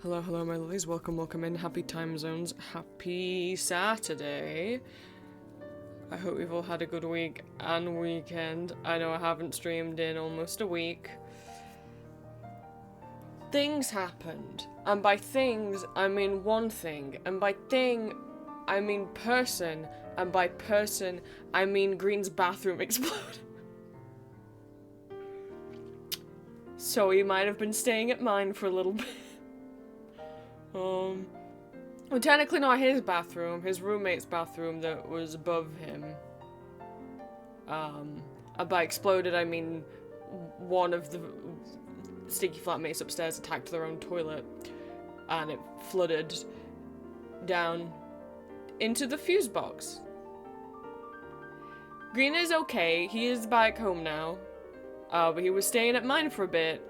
Hello, hello, my lilies. Welcome in. Happy time zones. Happy Saturday. I hope you've all had a good week and weekend. I know I haven't streamed in almost a week. Things happened. And by things, I mean one thing. And by thing, I mean person. And by person, I mean Green's bathroom exploded. So he might have been staying at mine for a little bit. Well, technically not his bathroom, his roommate's bathroom that was above him. By exploded, I mean one of the sticky flatmates upstairs attacked their own toilet, and it flooded down into the fuse box. Green is okay, he is back home now, but he was staying at mine for a bit.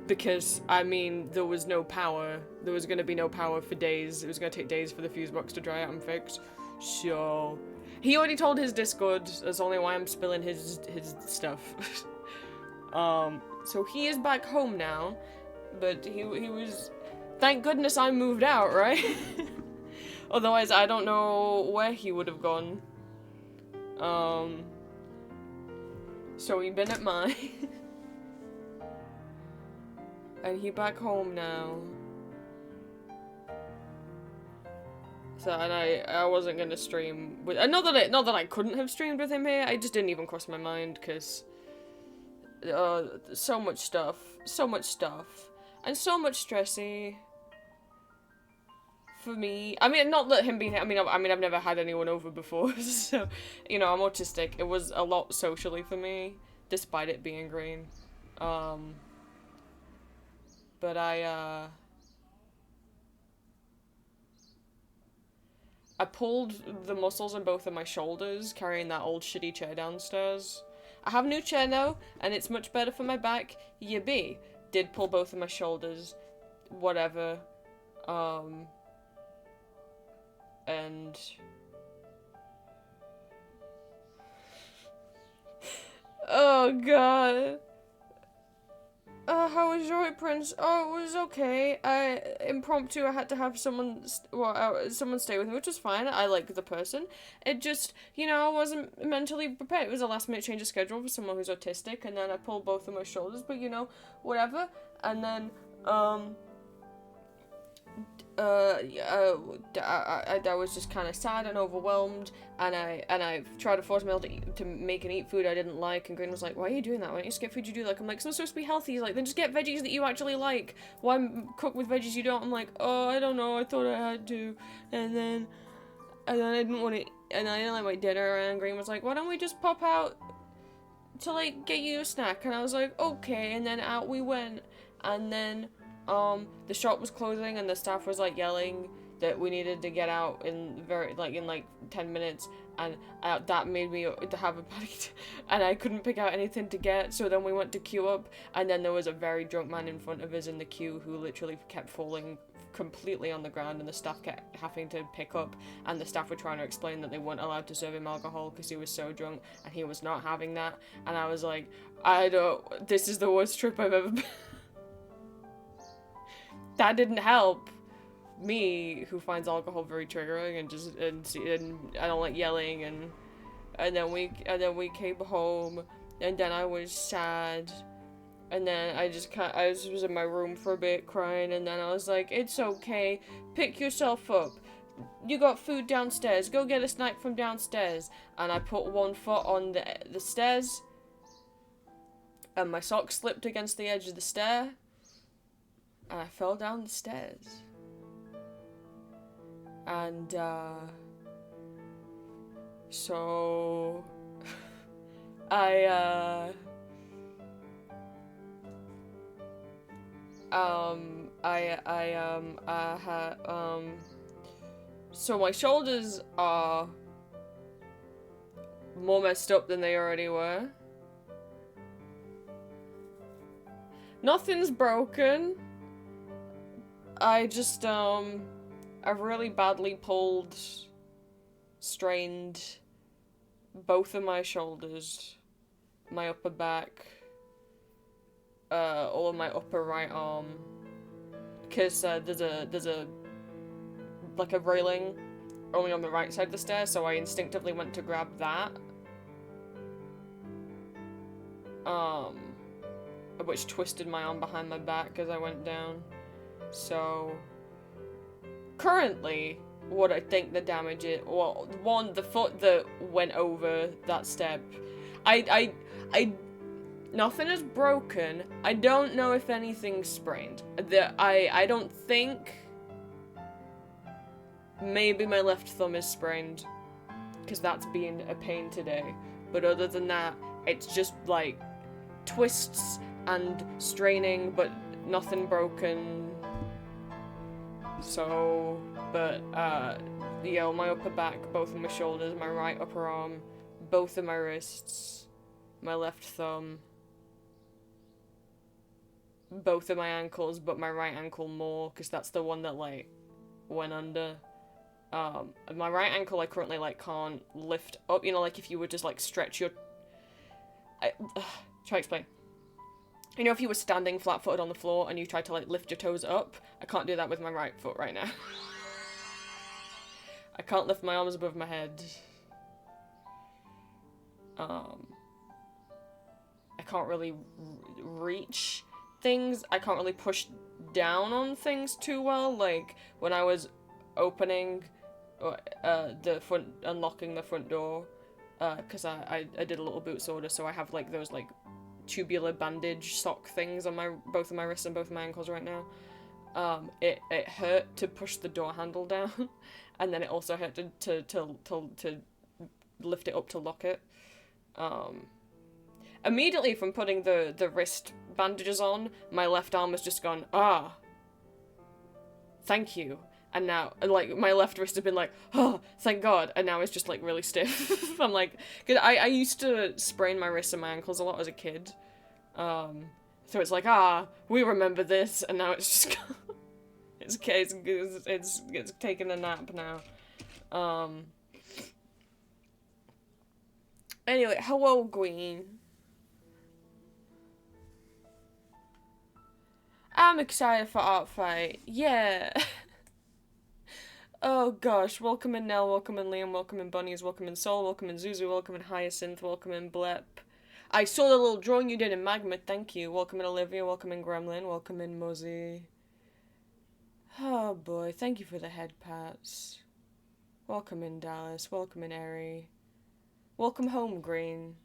Because, I mean, there was no power. There was going to be no power for days. It was going to take days for the fuse box to dry out and fix. So, he already told his Discord. That's only why I'm spilling his stuff. So he is back home now. But he was... Thank goodness I moved out, right? Otherwise, I don't know where he would have gone. So he'd been at mine. And he back home now. So, and I wasn't gonna stream with, not that I couldn't have streamed with him here, I just didn't even cross my mind, because, so much stuff, and so much stressy for me. I mean, not that him being, I mean, I've never had anyone over before, so, you know, I'm autistic. It was a lot socially for me, despite it being green. But I pulled the muscles in both of my shoulders carrying that old shitty chair downstairs. I have a new chair now, and it's much better for my back. Yippee. Did pull both of my shoulders. Whatever. And... Oh, God. How was your Prince? Oh, it was okay. Impromptu, I had to have someone stay with me, which was fine. I like the person. It just, you know, I wasn't mentally prepared. It was a last minute change of schedule for someone who's autistic, and then I pulled both of my shoulders, but you know, whatever. And then, I was just kind of sad and overwhelmed, and I tried to force myself to make and eat food I didn't like, and Green was like, why are you doing that? Why don't you just get food you do like? I'm like, it's supposed to be healthy. He's like, then just get veggies that you actually like. Why cook with veggies you don't? I'm like, oh, I don't know, I thought I had to, and then I didn't want to, and I didn't like my dinner, and Green was like, why don't we just pop out to, like, get you a snack? And I was like, okay, and then out we went, and then the shop was closing, and the staff was, like, yelling that we needed to get out in 10 minutes, and that made me to have a panic, and I couldn't pick out anything to get, so then we went to queue up, and then there was a very drunk man in front of us in the queue who literally kept falling completely on the ground, and the staff kept having to pick up, and the staff were trying to explain that they weren't allowed to serve him alcohol because he was so drunk, and he was not having that, and I was like, this is the worst trip I've ever been. That didn't help me, who finds alcohol very triggering, and I don't like yelling, and then we came home, and then I was sad, and then I was in my room for a bit crying, and then I was like, it's okay, pick yourself up, you got food downstairs, go get a snack from downstairs, and I put one foot on the stairs, and my sock slipped against the edge of the stair, and I fell down the stairs. And, so, so my shoulders are more messed up than they already were. Nothing's broken. I just, I've really badly strained both of my shoulders, my upper back, all of my upper right arm, because there's a like a railing only on the right side of the stairs, so I instinctively went to grab that. Which twisted my arm behind my back as I went down. So, currently, what I think the damage is, well, one, the foot that went over that step, nothing is broken. I don't know if anything's sprained. I don't think, maybe my left thumb is sprained, because that's been a pain today. But other than that, it's just, like, twists and straining, but nothing broken. So, but, yeah, my upper back, both of my shoulders, my right upper arm, both of my wrists, my left thumb, both of my ankles, but my right ankle more, because that's the one that, like, went under. My right ankle I currently, like, can't lift up, you know, like, if you would just, like, stretch your... try to explain. You know, if you were standing flat-footed on the floor and you tried to, like, lift your toes up, I can't do that with my right foot right now. I can't lift my arms above my head. I can't really reach things. I can't really push down on things too well. Like, when I was opening the front, unlocking the front door, because I did a little boots order, so I have, like, those, like, tubular bandage sock things on both of my wrists and both of my ankles right now. It hurt to push the door handle down, and then it also hurt to lift it up to lock it. Immediately from putting the wrist bandages on, my left arm has just gone, thank you. And now, like, my left wrist has been like, oh, thank God, and now it's just, like, really stiff. I'm like, cause I used to sprain my wrists and my ankles a lot as a kid. So it's like, we remember this, and now it's just, it's okay, it's taking a nap now. Anyway, hello, Green. I'm excited for Art Fight, yeah. Oh gosh, welcome in Nell, welcome in Liam, welcome in Bunnies, welcome in Sol, welcome in Zuzu, welcome in Hyacinth, welcome in Blep. I saw the little drawing you did in Magma, thank you. Welcome in Olivia, welcome in Gremlin, welcome in Muzzy. Oh boy, thank you for the head pats. Welcome in Dallas, welcome in Airy. Welcome home, Green.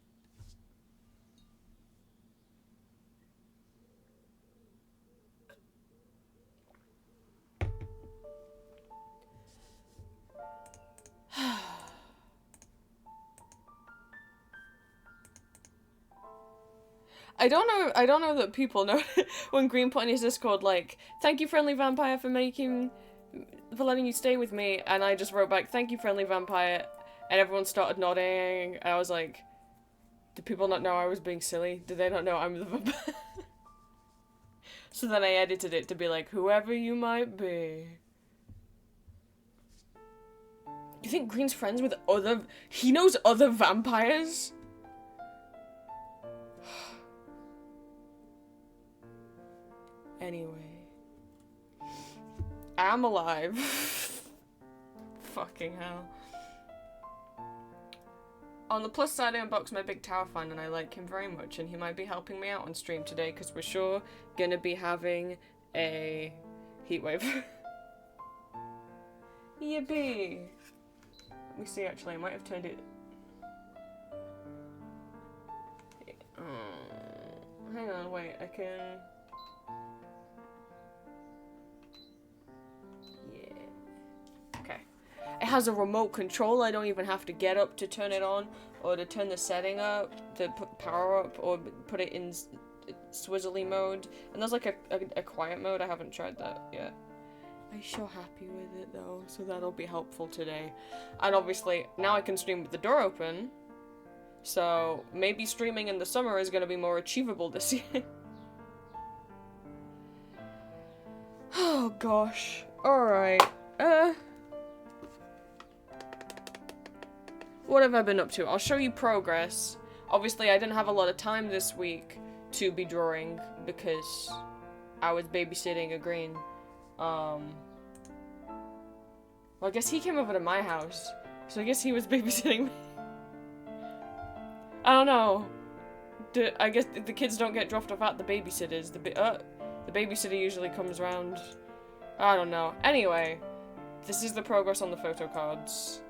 I don't know that people know when Green put in his Discord, like, thank you, Friendly Vampire, for letting you stay with me, and I just wrote back, thank you, Friendly Vampire, and everyone started nodding, and I was like, do people not know I was being silly? Do they not know I'm the vampire? So then I edited it to be like, whoever you might be. Do you think Green's friends with he knows other vampires? Anyway. I'm alive. Fucking hell. On the plus side, I unboxed my big tower fan and I like him very much, and he might be helping me out on stream today because we're sure gonna be having a heatwave. Yippee! Let me see, actually, I might have turned it... hang on, wait, I can... It has a remote control. I don't even have to get up to turn it on, or to turn the setting up, to put power up, or put it in swizzly mode. And there's like a quiet mode. I haven't tried that yet. I'm so happy with it though, so that'll be helpful today. And obviously, now I can stream with the door open, so maybe streaming in the summer is going to be more achievable this year. Oh gosh. Alright. What have I been up to? I'll show you progress. Obviously, I didn't have a lot of time this week to be drawing because I was babysitting a Green. Well, I guess he came over to my house, so I guess he was babysitting me. I don't know. I guess the kids don't get dropped off at the babysitters. The babysitter usually comes round. I don't know. Anyway, this is the progress on the photo cards.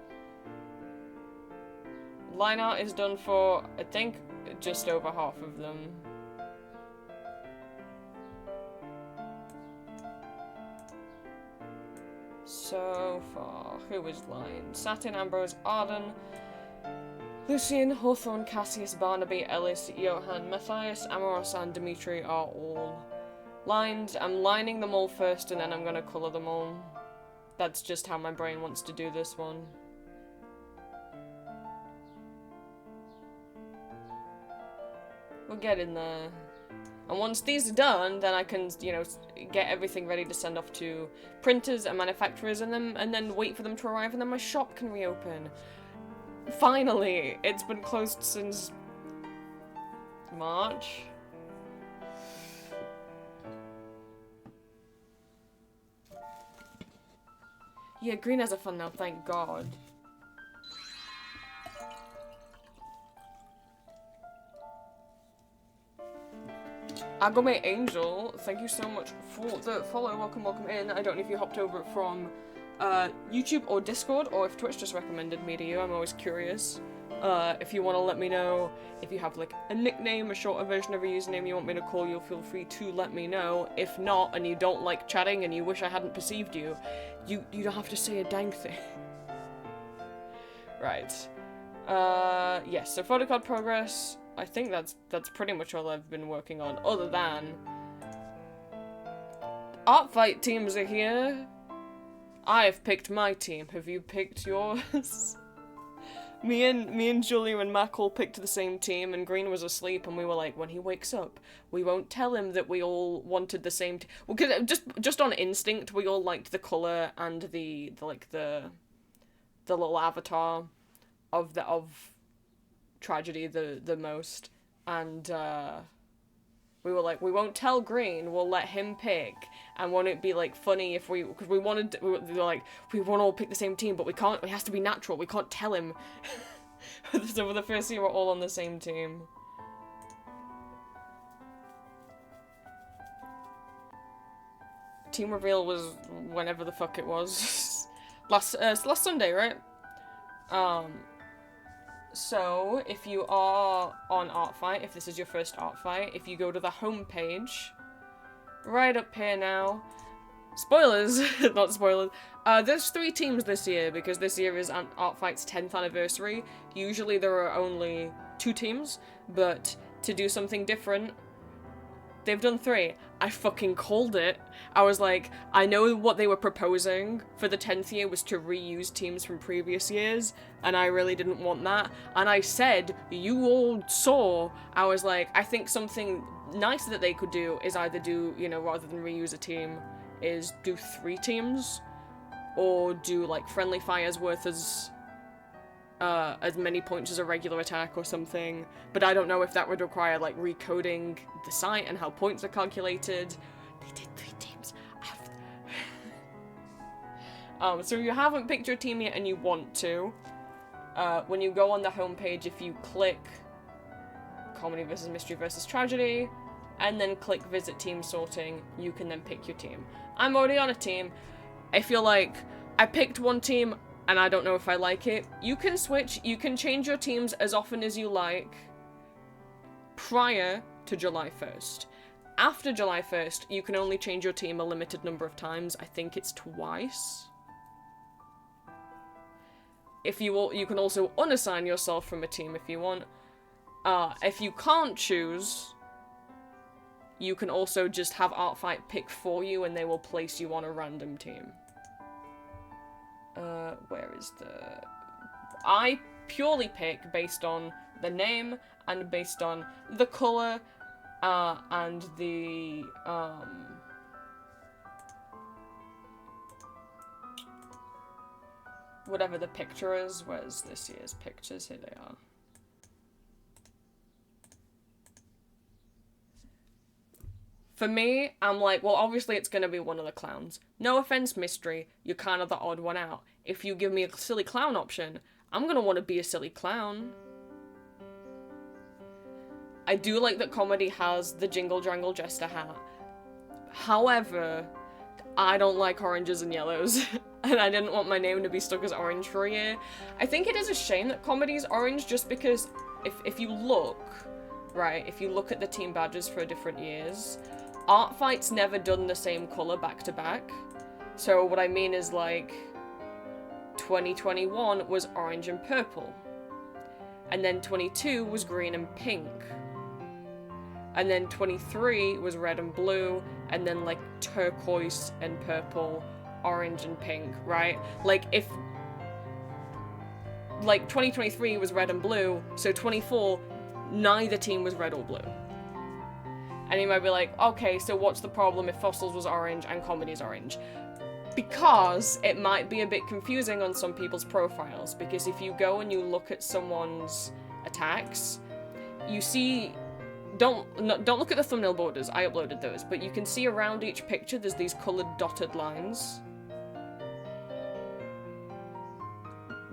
Line art is done for, I think, just over half of them. So far, who is lined? Satin, Ambrose, Arden, Lucian, Hawthorne, Cassius, Barnaby, Ellis, Johan, Matthias, Amoros, and Dimitri are all lined. I'm lining them all first and then I'm gonna colour them all. That's just how my brain wants to do this one. We're getting there. And once these are done, then I can, you know, get everything ready to send off to printers and manufacturers and then wait for them to arrive and then my shop can reopen. Finally! It's been closed since March. Yeah, green has a fun now, thank God. Agome Angel, thank you so much for the follow. Welcome in. I don't know if you hopped over from YouTube or Discord, or if Twitch just recommended me to you. I'm always curious. If you want to let me know, if you have like a nickname, a shorter version of a username you want me to call you, feel free to let me know. If not, and you don't like chatting and you wish I hadn't perceived you, you don't have to say a dang thing. Right. Yes, so photocard progress. I think that's pretty much all I've been working on, other than art fight teams are here. I have picked my team. Have you picked yours? me and Julia and Mac all picked the same team, and Green was asleep, and we were like, when he wakes up, we won't tell him that we all wanted the same. Well, cause just on instinct, we all liked the color and the little avatar of Tragedy the most, and we were like, we won't tell Green, we'll let him pick, and won't it be like funny if because we were like, we want to all pick the same team, but we can't, it has to be natural, we can't tell him. So for the first year we're all on the same team. Team reveal was whenever the fuck it was. last Sunday, right? So, if you are on Artfight, if this is your first Artfight, if you go to the home page, right up here now, spoilers, not spoilers, there's 3 teams this year, because this year is Artfight's 10th anniversary. Usually there are only 2 teams, but to do something different, they've done 3. I fucking called it. I was like, I know what they were proposing for the 10th year was to reuse teams from previous years, and I really didn't want that. And I said, you all saw, I was like, I think something nice that they could do is either do, you know, rather than reuse a team, is do 3 teams, or do like friendly fires worth as many points as a regular attack or something, but I don't know if that would require like recoding the site and how points are calculated. They did 3 teams. So if you haven't picked your team yet and you want to, when you go on the homepage, if you click Comedy vs. Mystery vs. Tragedy, and then click Visit Team Sorting, you can then pick your team. I'm already on a team. I feel like I picked one team, and I don't know if I like it. You can switch, you can change your teams as often as you like prior to July 1st. After July 1st, you can only change your team a limited number of times. I think it's twice. If you can also unassign yourself from a team if you want. If you can't choose, you can also just have Artfight pick for you and they will place you on a random team. Where is the... I purely pick based on the name and based on the colour, and the, whatever the picture is. Where's this year's pictures? Here they are. For me, I'm like, well, obviously it's gonna be one of the clowns. No offense, Mystery, you're kind of the odd one out. If you give me a silly clown option, I'm gonna want to be a silly clown. I do like that Comedy has the Jingle Jangle Jester hat. However, I don't like oranges and yellows, and I didn't want my name to be stuck as orange for a year. I think it is a shame that Comedy's orange, just because if you look, right, if you look at the team badges for different years, Art Fight's never done the same colour back to back. So what I mean is, like, 2021 was orange and purple, and then 22 was green and pink, and then 23 was red and blue, and then like turquoise and purple, orange and pink, right? Like if, like 2023 was red and blue, so 24, neither team was red or blue. And you might be like, okay, so what's the problem if Fossils was orange and Comedy's orange? Because it might be a bit confusing on some people's profiles, because if you go and you look at someone's attacks, you see, don't look at the thumbnail borders, I uploaded those, but you can see around each picture there's these coloured dotted lines.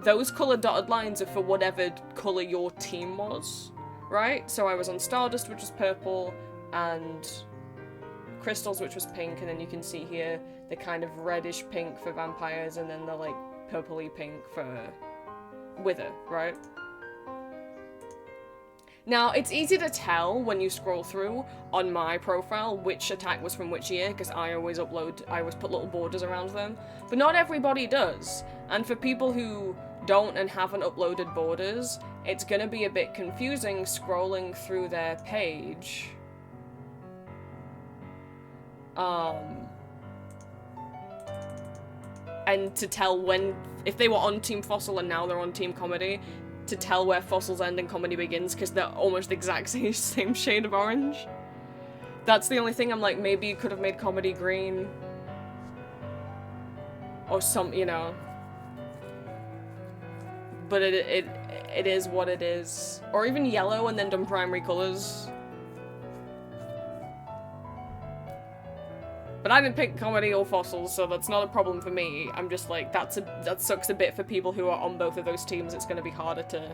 Those coloured dotted lines are for whatever colour your team was, right? So I was on Stardust, which was purple, and Crystals, which was pink, and then you can see here the kind of reddish pink for Vampires, and then the like purpley pink for Wither, right? Now, it's easy to tell when you scroll through on my profile which attack was from which year, because I always put little borders around them, but not everybody does. And for people who don't and haven't uploaded borders, it's gonna be a bit confusing scrolling through their page. And to tell when, if they were on Team Fossil and now they're on Team Comedy, to tell where Fossils end and Comedy begins, because they're almost the exact same shade of orange. That's the only thing I'm like, maybe you could have made Comedy green. Or some, you know. But it is what it is. Or even yellow and then done primary colours. But I didn't pick Comedy or Fossils, so that's not a problem for me. I'm just like, that sucks a bit for people who are on both of those teams. It's gonna be harder to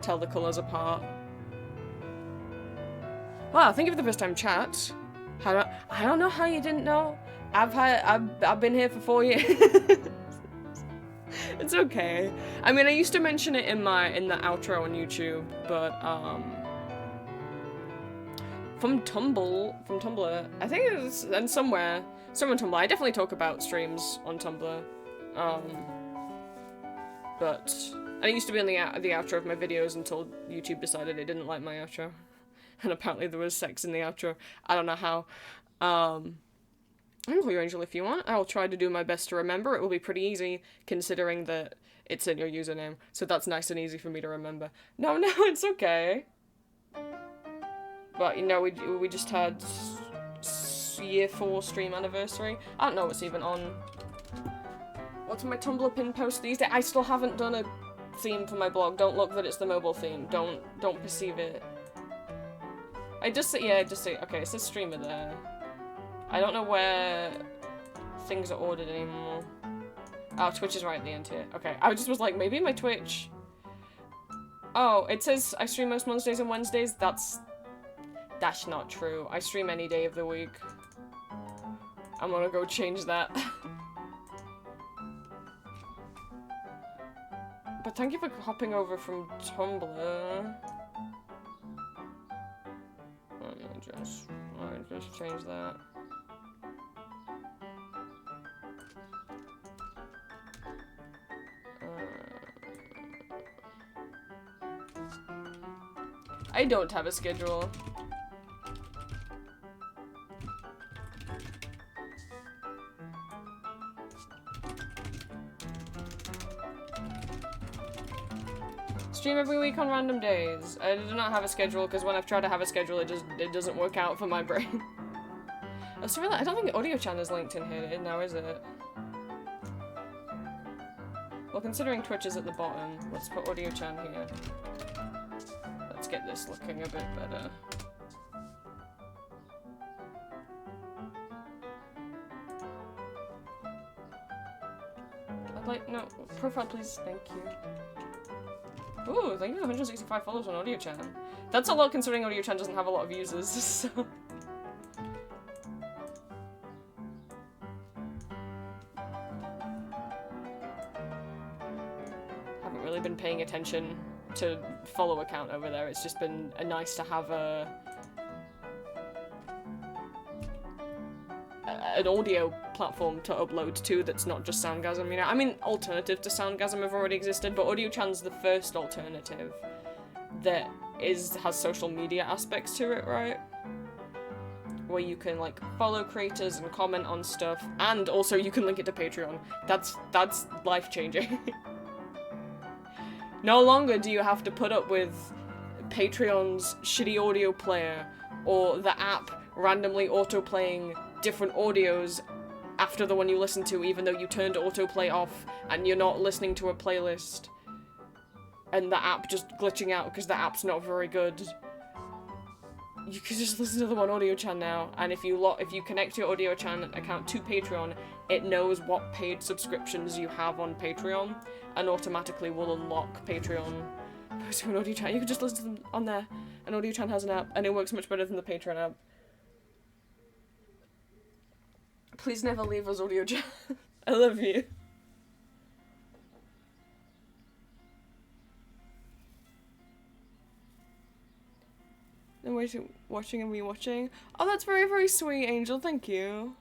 tell the colours apart. Wow, thank you for the first time chat. I don't know how you didn't know. I've been here for 4 years. It's okay. I mean, I used to mention it in the outro on YouTube, but from Tumblr, I think it was, and somewhere on Tumblr, I definitely talk about streams on Tumblr, but I used to be on the outro of my videos until YouTube decided it didn't like my outro, and apparently there was sex in the outro. I don't know how. I can call you Angel if you want. I'll try to do my best to remember. It will be pretty easy, considering that it's in your username, so that's nice and easy for me to remember. No, it's okay. But, you know, we just had year 4 stream anniversary. I don't know what's even on. What's my Tumblr pin post these days? I still haven't done a theme for my blog. Don't look that it's the mobile theme. Don't perceive it. I just say, okay, it says streamer there. I don't know where things are ordered anymore. Oh, Twitch is right at the end here. Okay, I just was like, maybe my Twitch. Oh, it says I stream most Mondays and Wednesdays. That's not true. I stream any day of the week. I'm gonna go change that. But thank you for hopping over from Tumblr. Let me just change that. I don't have a schedule. Stream every week on random days. I do not have a schedule because when I've tried to have a schedule, it doesn't work out for my brain. Oh, so really, I don't think Audio Chan is linked in here now, is it? Well, considering Twitch is at the bottom, let's put Audio Chan here. Let's get this looking a bit better. Like, no, profile please, thank you. Ooh, thank you for 165 followers on AudioChan. That's a lot considering AudioChan doesn't have a lot of users, so... Haven't really been paying attention to follow account over there. It's just been nice to have an audio platform to upload to that's not just Soundgasm, you know? I mean, alternative to Soundgasm have already existed, but AudioChan's the first alternative that has social media aspects to it, right? Where you can, like, follow creators and comment on stuff, and also you can link it to Patreon. That's life-changing. No longer do you have to put up with Patreon's shitty audio player, or the app randomly auto-playing different audios after the one you listen to, even though you turned autoplay off and you're not listening to a playlist. And the app just glitching out because the app's not very good. You can just listen to the one AudioChan now, and if you connect your AudioChan account to Patreon, it knows what paid subscriptions you have on Patreon, and automatically will unlock Patreon posts to an AudioChan. You can just listen to them on there, and AudioChan has an app, and it works much better than the Patreon app. Please never leave us, AudioChan. I love you. And watching and rewatching. Oh, that's very, very sweet, Angel. Thank you.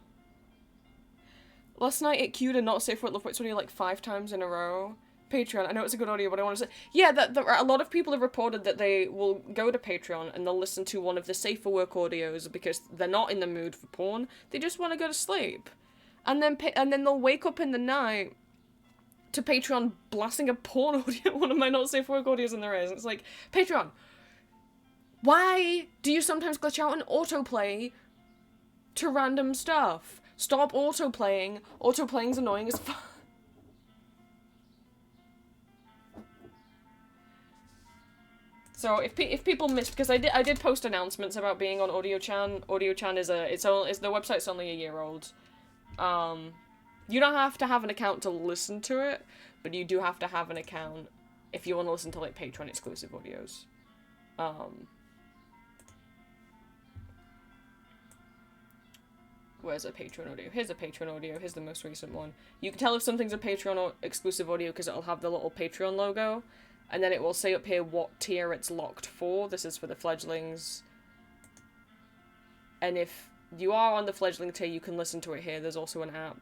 Last night it queued a Not Safe for Love Points audio like 5 times in a row. Patreon. I know it's a good audio, but I want to say... Yeah, a lot of people have reported that they will go to Patreon and they'll listen to one of the Safe for Work audios because they're not in the mood for porn. They just want to go to sleep. And then they'll wake up in the night to Patreon blasting a porn audio, one of my Not Safe for Work audios in their ears. It's like, Patreon, why do you sometimes glitch out and autoplay to random stuff? Stop autoplaying. Autoplaying's annoying as fuck. So if people missed, because I did post announcements about being on AudioChan. AudioChan is the website's only a year old. You don't have to have an account to listen to it, but you do have to have an account if you want to listen to like Patreon exclusive audios. Where's a Patreon audio? Here's a Patreon audio. Here's the most recent one. You can tell if something's a Patreon exclusive audio because it'll have the little Patreon logo. And then it will say up here what tier it's locked for. This is for the fledglings. And if you are on the fledgling tier, you can listen to it here. There's also an app.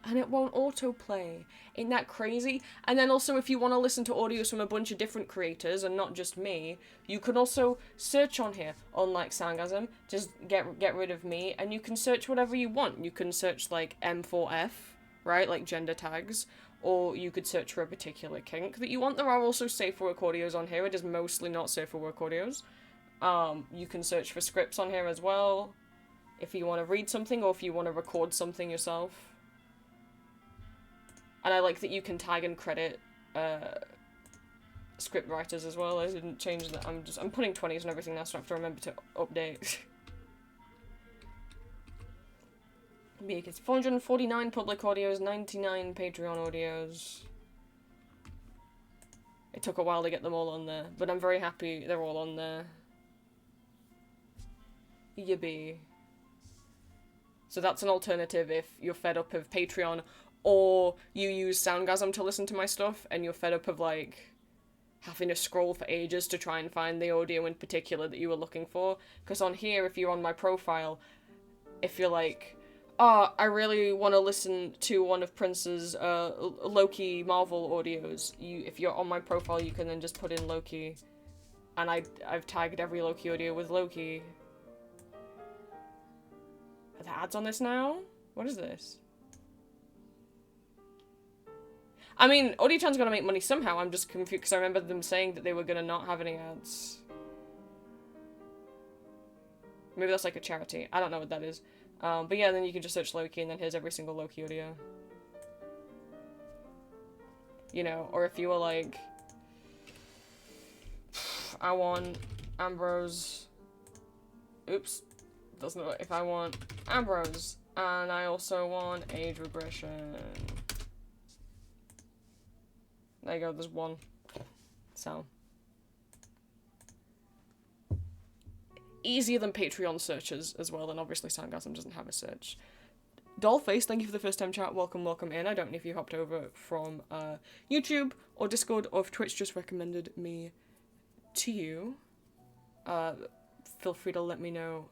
And it won't autoplay. Ain't that crazy? And then also, if you want to listen to audios from a bunch of different creators, and not just me, you can also search on here, unlike Soundgasm. Just get rid of me, and you can search whatever you want. You can search, like, M4F, right? Like, gender tags. Or you could search for a particular kink that you want. There are also safe for work audios on here. It is mostly not safe for work audios. You can search for scripts on here as well, if you want to read something, or if you want to record something yourself. And I like that you can tag and credit script writers as well. I didn't change that. I'm putting 20s and everything now, so I have to remember to update. It's 449 public audios, 99 Patreon audios. It took a while to get them all on there, but I'm very happy they're all on there. Yippee. So that's an alternative if you're fed up of Patreon, or you use Soundgasm to listen to my stuff, and you're fed up of, like, having to scroll for ages to try and find the audio in particular that you were looking for. Because on here, if you're on my profile, if you're like, oh, I really want to listen to one of Prince's Loki Marvel audios, if you're on my profile, you can then just put in Loki. And I've tagged every Loki audio with Loki. Are there ads on this now? What is this? I mean, AudioChan's gonna make money somehow. I'm just confused because I remember them saying that they were gonna not have any ads. Maybe that's like a charity. I don't know what that is. But yeah, then you can just search Loki, and then here's every single Loki audio. You know, or if you were like, I want Ambrose. Oops. Doesn't know if I want Ambrose, and I also want age regression. There you go, there's one. So. Easier than Patreon searches as well, and obviously Sargasm doesn't have a search. Dollface, thank you for the first time chat. Welcome in. I don't know if you hopped over from YouTube or Discord or if Twitch just recommended me to you. Feel free to let me know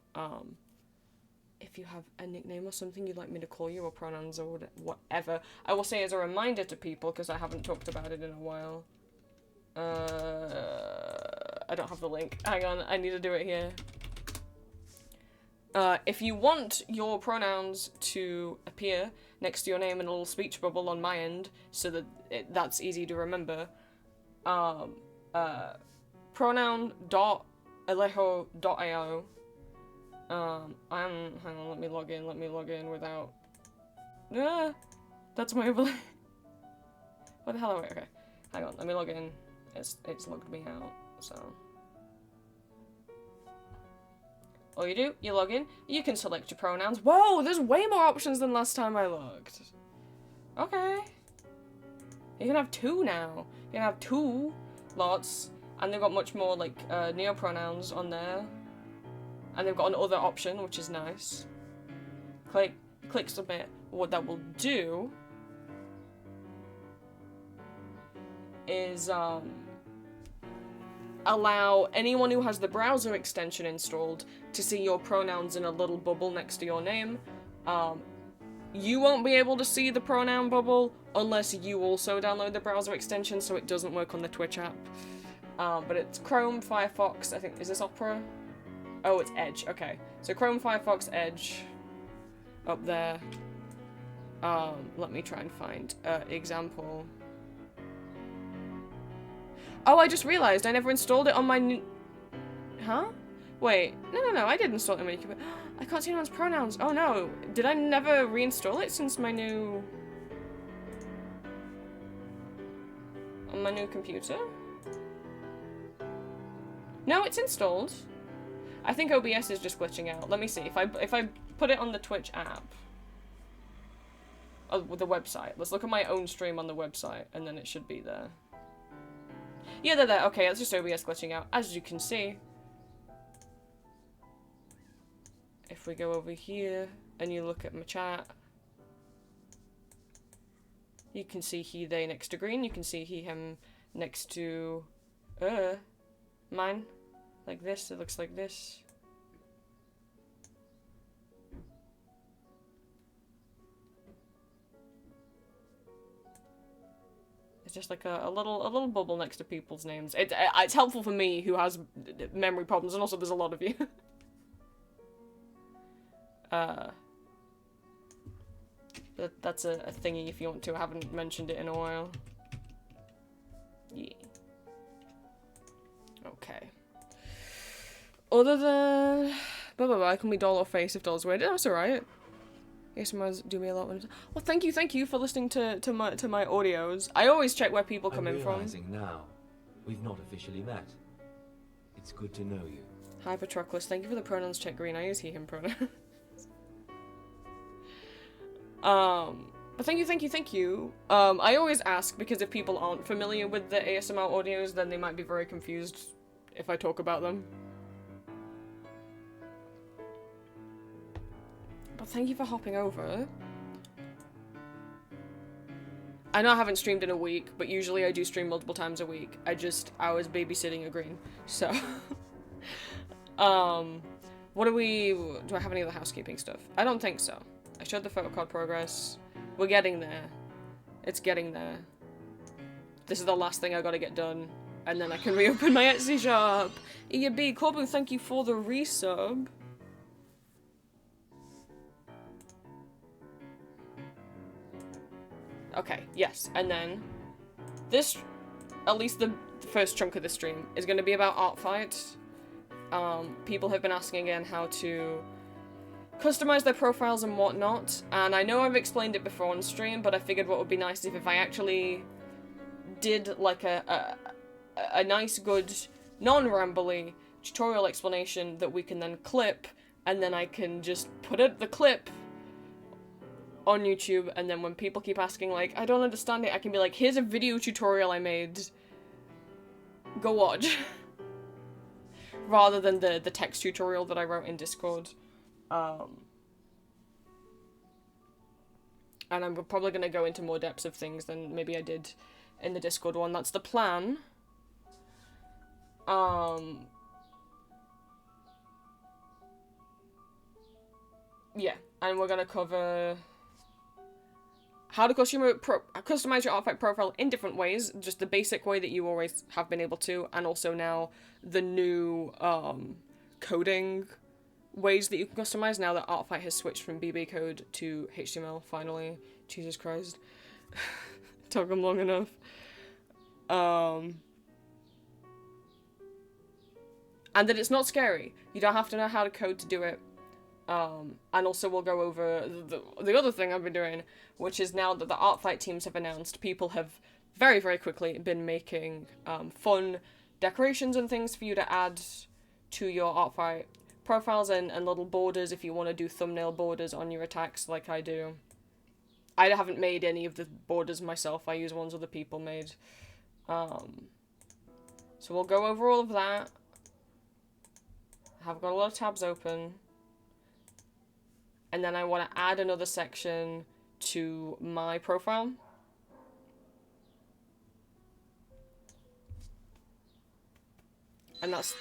if you have a nickname or something you'd like me to call you, or pronouns or whatever. I will say as a reminder to people, because I haven't talked about it in a while. I don't have the link. Hang on, I need to do it here. If you want your pronouns to appear next to your name in a little speech bubble on my end, so that that's easy to remember, pronoun.alejo.io. Hang on, let me log in without... that's my overlay. What the hell are we? Okay, hang on, let me log in. It's logged me out, so... All you do, you log in, you can select your pronouns. Whoa, there's way more options than last time I looked. Okay. You can have 2 now. You can have 2 lots, and they've got much more, like, neopronouns on there. And they've got another option, which is nice. Click submit. What that will do is, allow anyone who has the browser extension installed to see your pronouns in a little bubble next to your name. You won't be able to see the pronoun bubble unless you also download the browser extension, so it doesn't work on the Twitch app. But it's Chrome, Firefox, I think, is this Opera? Oh, it's Edge, okay. So Chrome, Firefox, Edge, up there. Let me try and find example. Oh, I just realized I never installed it on my new... Huh? Wait, no, I did install it on my computer. I can't see anyone's pronouns. Oh no, did I never reinstall it since my new... On my new computer? No, it's installed. I think OBS is just glitching out. Let me see, if I put it on the Twitch app... Oh, the website. Let's look at my own stream on the website, and then it should be there. Yeah, they're there. Okay, it's just OBS glitching out. As you can see, if we go over here and you look at my chat, you can see he, they next to green. You can see he, him next to mine. Like this. It looks like this. Just like a little bubble next to people's names. It's helpful for me who has memory problems, and also there's a lot of you. That's a thingy if you want to. I haven't mentioned it in a while. Yeah. Okay. Other than... Blah blah blah, can we doll or face if doll's weird? That's alright. ASMRs do me a lot. Well, thank you for listening to my audios. I always check where people come in from. Now, we've not officially met. It's good to know you. Hi, Patroclus. Thank you for the pronouns check green. I use he, him pronouns. But thank you. I always ask because if people aren't familiar with the ASMR audios, then they might be very confused if I talk about them. But thank you for hopping over. I know I haven't streamed in a week, but usually I do stream multiple times a week. I was babysitting a green, so. What do I have any other housekeeping stuff? I don't think so. I showed the photocard progress. We're getting there. It's getting there. This is the last thing I gotta get done, and then I can reopen my Etsy shop. EB, Corbu, thank you for the resub. Okay, yes, and then this, at least the first chunk of the stream, is going to be about art fights. People have been asking again how to customize their profiles and whatnot, and I know I've explained it before on stream, but I figured what would be nice if I actually did like a nice, good, non-rambly tutorial explanation that we can then clip, and then I can just put the clip on YouTube, and then when people keep asking, like, I don't understand it, I can be like, here's a video tutorial I made. Go watch. Rather than the text tutorial that I wrote in Discord. And I'm probably going to go into more depths of things than maybe I did in the Discord one. That's the plan. Yeah, and we're going to cover how to customize your artifact profile in different ways. Just the basic way that you always have been able to, and also now the new coding ways that you can customize now that Artifact has switched from BB code to HTML, finally. Jesus Christ. Took them long enough. And that it's not scary. You don't have to know how to code to do it. And also we'll go over the other thing I've been doing, which is now that the Artifact teams have announced, people have very, very quickly been making fun decorations and things for you to add to your Artifact profiles and little borders if you want to do thumbnail borders on your attacks like I do. I haven't made any of the borders myself, I use ones other people made. So we'll go over all of that. I've got a lot of tabs open. And then I want to add another section to my profile. And that's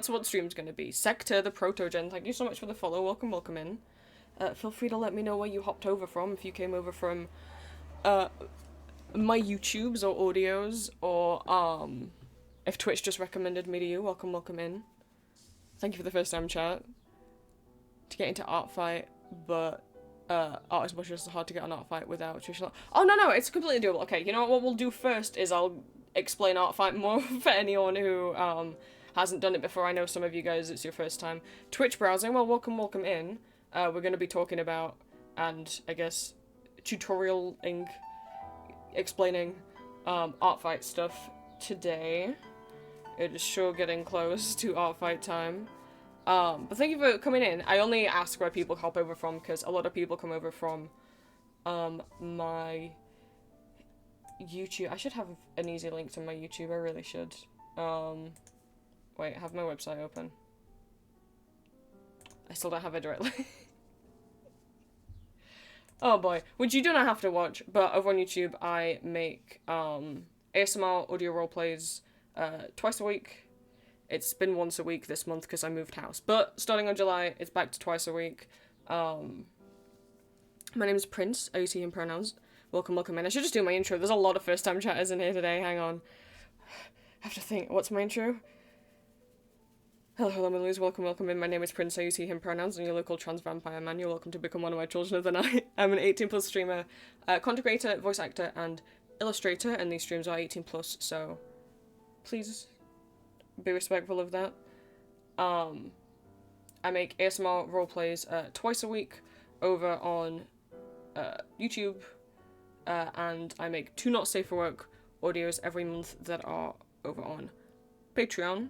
what stream's gonna be. Sector the Protogen, thank you so much for the follow. Welcome in. Feel free to let me know where you hopped over from, if you came over from my YouTubes or audios, or if Twitch just recommended me to you. Welcome in. Thank you for the first time chat. To get into Artfight, but Art is much hard to get on Artfight without traditional. Oh no, it's completely doable. Okay, you know what we'll do first is I'll explain Artfight more for anyone who hasn't done it before. I know some of you guys it's your first time. Twitch browsing, well welcome in. We're going to be talking about, and I guess tutorialing, explaining Artfight stuff today. It is sure getting close to Artfight time. But thank you for coming in. I only ask where people hop over from because a lot of people come over from my YouTube. I should have an easy link to my YouTube, I really should. Wait, I have my website open. I still don't have it directly. Oh boy, which you do not have to watch, but over on YouTube I make ASMR audio roleplays twice a week. It's been once a week this month because I moved house. But starting on July, it's back to twice a week. My name is Prince. I use he, him pronouns. Welcome in. I should just do my intro. There's a lot of first-time chatters in here today. Hang on. I have to think. What's my intro? Hello, Millers. Welcome in. My name is Prince. I use he, him pronouns. I'm your local trans vampire man. You're welcome to become one of my children of the night. I'm an 18-plus streamer, content creator, voice actor, and illustrator. And these streams are 18+, so please be respectful of that. I make ASMR roleplays twice a week over on YouTube, and I make 2 Not Safe for Work audios every month that are over on Patreon.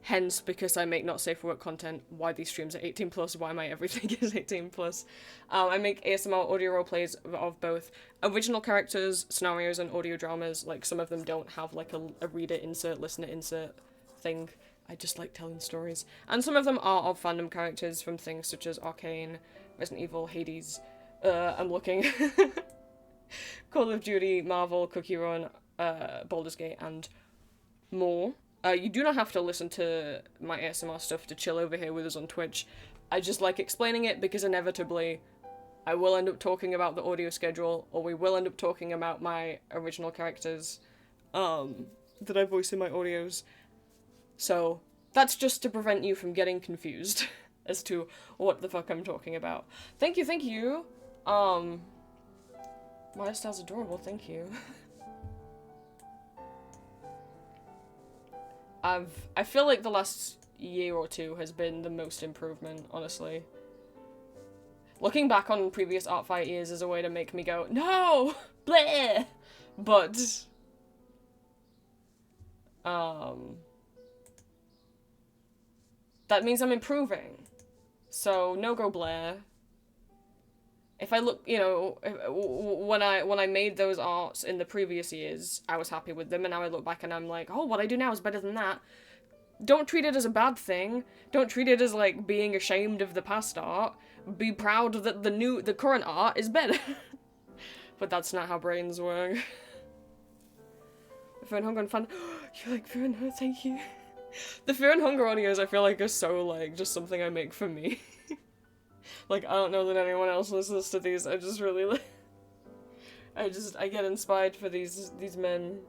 Hence, because I make Not Safe for Work content, why these streams are 18+, why my everything is 18+. I make ASMR audio roleplays of both original characters, scenarios, and audio dramas. Like, some of them don't have, like, a reader insert, listener insert thing. I just like telling stories. And some of them are of fandom characters from things such as Arcane, Resident Evil, Hades. I'm looking. Call of Duty, Marvel, Cookie Run, Baldur's Gate, and more. You do not have to listen to my ASMR stuff to chill over here with us on Twitch. I just like explaining it because inevitably I will end up talking about the audio schedule, or we will end up talking about my original characters that I voice in my audios. So that's just to prevent you from getting confused as to what the fuck I'm talking about. Thank you. My style's adorable, thank you. I feel like the last year or two has been the most improvement, honestly. Looking back on previous Artfight years is a way to make me go, no! Bleh! But that means I'm improving. So, no go Blair. If I look, you know, when I made those arts in the previous years, I was happy with them, and now I look back and I'm like, oh, what I do now is better than that. Don't treat it as a bad thing. Don't treat it as, like, being ashamed of the past art. Be proud that the current art is better. But that's not how brains work. Fear and Hunger and Fun. You like Fear and Hunger? Thank you. The Fear and Hunger audios I feel like are so, like, just something I make for me. Like, I don't know that anyone else listens to these. I just really, like... I get inspired for these men.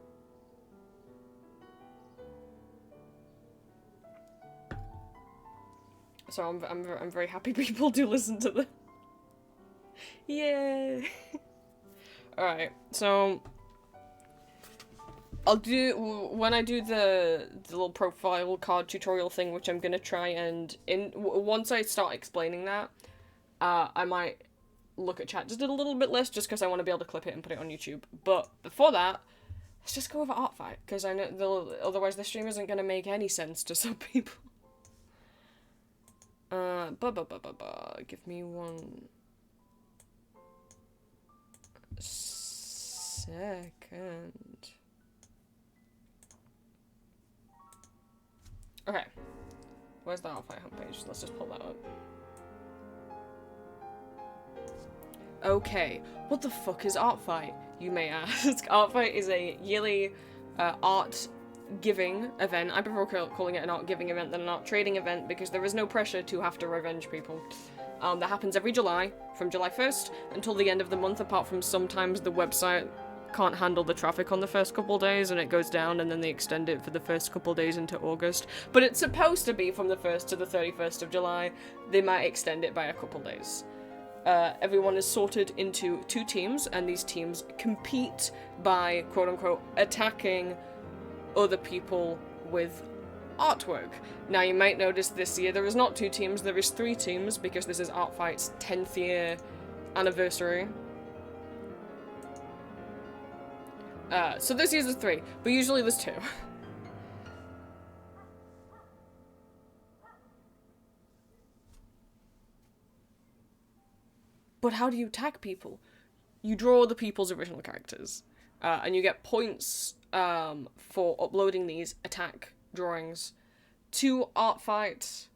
So I'm very happy people do listen to them. Yay! Alright, so... I'll do, when I do the little profile card tutorial thing, which I'm gonna try and, once I start explaining that, I might look at chat just a little bit less, just because I want to be able to clip it and put it on YouTube. But before that, let's just go over art fight, because I know otherwise the stream isn't gonna make any sense to some people. Give me 1 second. Okay. Where's the art fight homepage? Let's just pull that up. Okay. What the fuck is art fight, you may ask? Art fight is a yearly art giving event. I prefer calling it an art giving event than an art trading event because there is no pressure to have to revenge people. That happens every July, from July 1st until the end of the month, apart from sometimes the website can't handle the traffic on the first couple days and it goes down and then they extend it for the first couple days into August. But it's supposed to be from the 1st to the 31st of July. They might extend it by a couple days. Everyone is sorted into 2 teams, and these teams compete by, quote-unquote, attacking other people with artwork. Now, you might notice this year there is not 2 teams, there is 3 teams, because this is Art Fight's 10th year anniversary. So this year's 3, but usually there's 2. But how do you tag people? You draw the people's original characters, and you get points for uploading these attack drawings to Art Fight,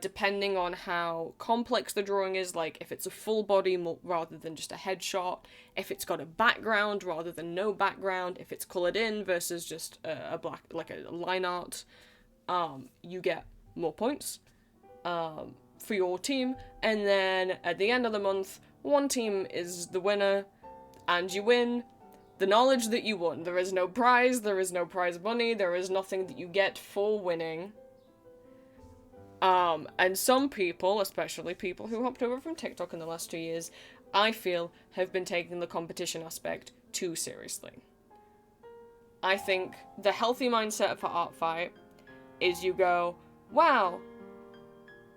depending on how complex the drawing is, like if it's a full body rather than just a headshot, if it's got a background rather than no background, if it's colored in versus just a black, like a line art, you get more points for your team, and then at the end of the month, one team is the winner, and you win the knowledge that you won. There is no prize, there is no prize money, there is nothing that you get for winning. And some people, especially people who hopped over from TikTok in the last 2 years, I feel have been taking the competition aspect too seriously. I think the healthy mindset for Art Fight is you go, wow,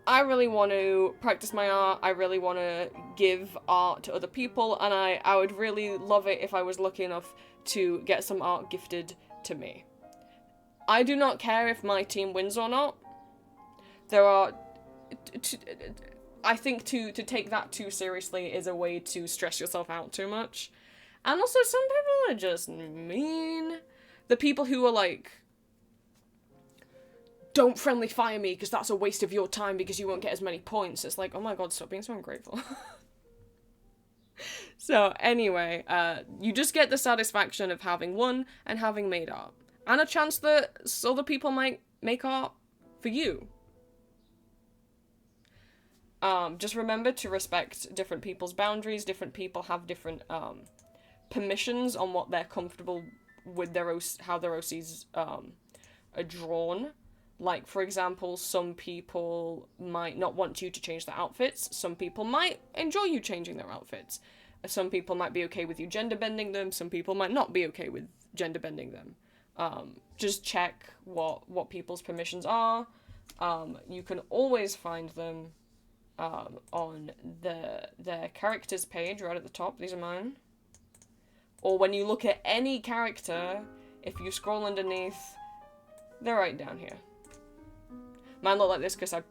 I really want to practice my art, I really want to give art to other people, and I would really love it if I was lucky enough to get some art gifted to me. I do not care if my team wins or not. There are... I think to take that too seriously is a way to stress yourself out too much. And also, some people are just mean. The people who are like, don't friendly fire me because that's a waste of your time because you won't get as many points. It's like, oh my god, stop being so ungrateful. So anyway, you just get the satisfaction of having won and having made art. And a chance that other people might make art for you. Just remember to respect different people's boundaries. Different people have different permissions on what they're comfortable with how their OCs are drawn. Like, for example, some people might not want you to change their outfits. Some people might enjoy you changing their outfits. Some people might be okay with you gender bending them. Some people might not be okay with gender bending them. Just check what people's permissions are. You can always find them on their characters page right at the top. These are mine. Or when you look at any character, if you scroll underneath, they're right down here. Mine look like this because I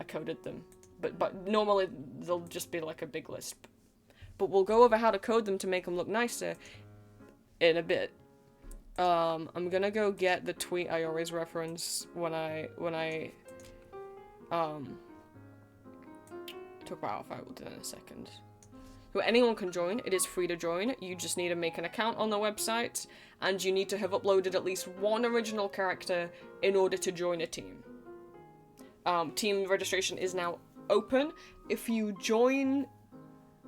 coded them, but normally they'll just be like a big list. but we'll go over how to code them to make them look nicer in a bit. I'm gonna go get the tweet I always reference when I talk about Outfit. We'll do that in a second. So anyone can join. It is free to join. You just need to make an account on the website, and you need to have uploaded at least one original character in order to join a team. Team registration is now open. If you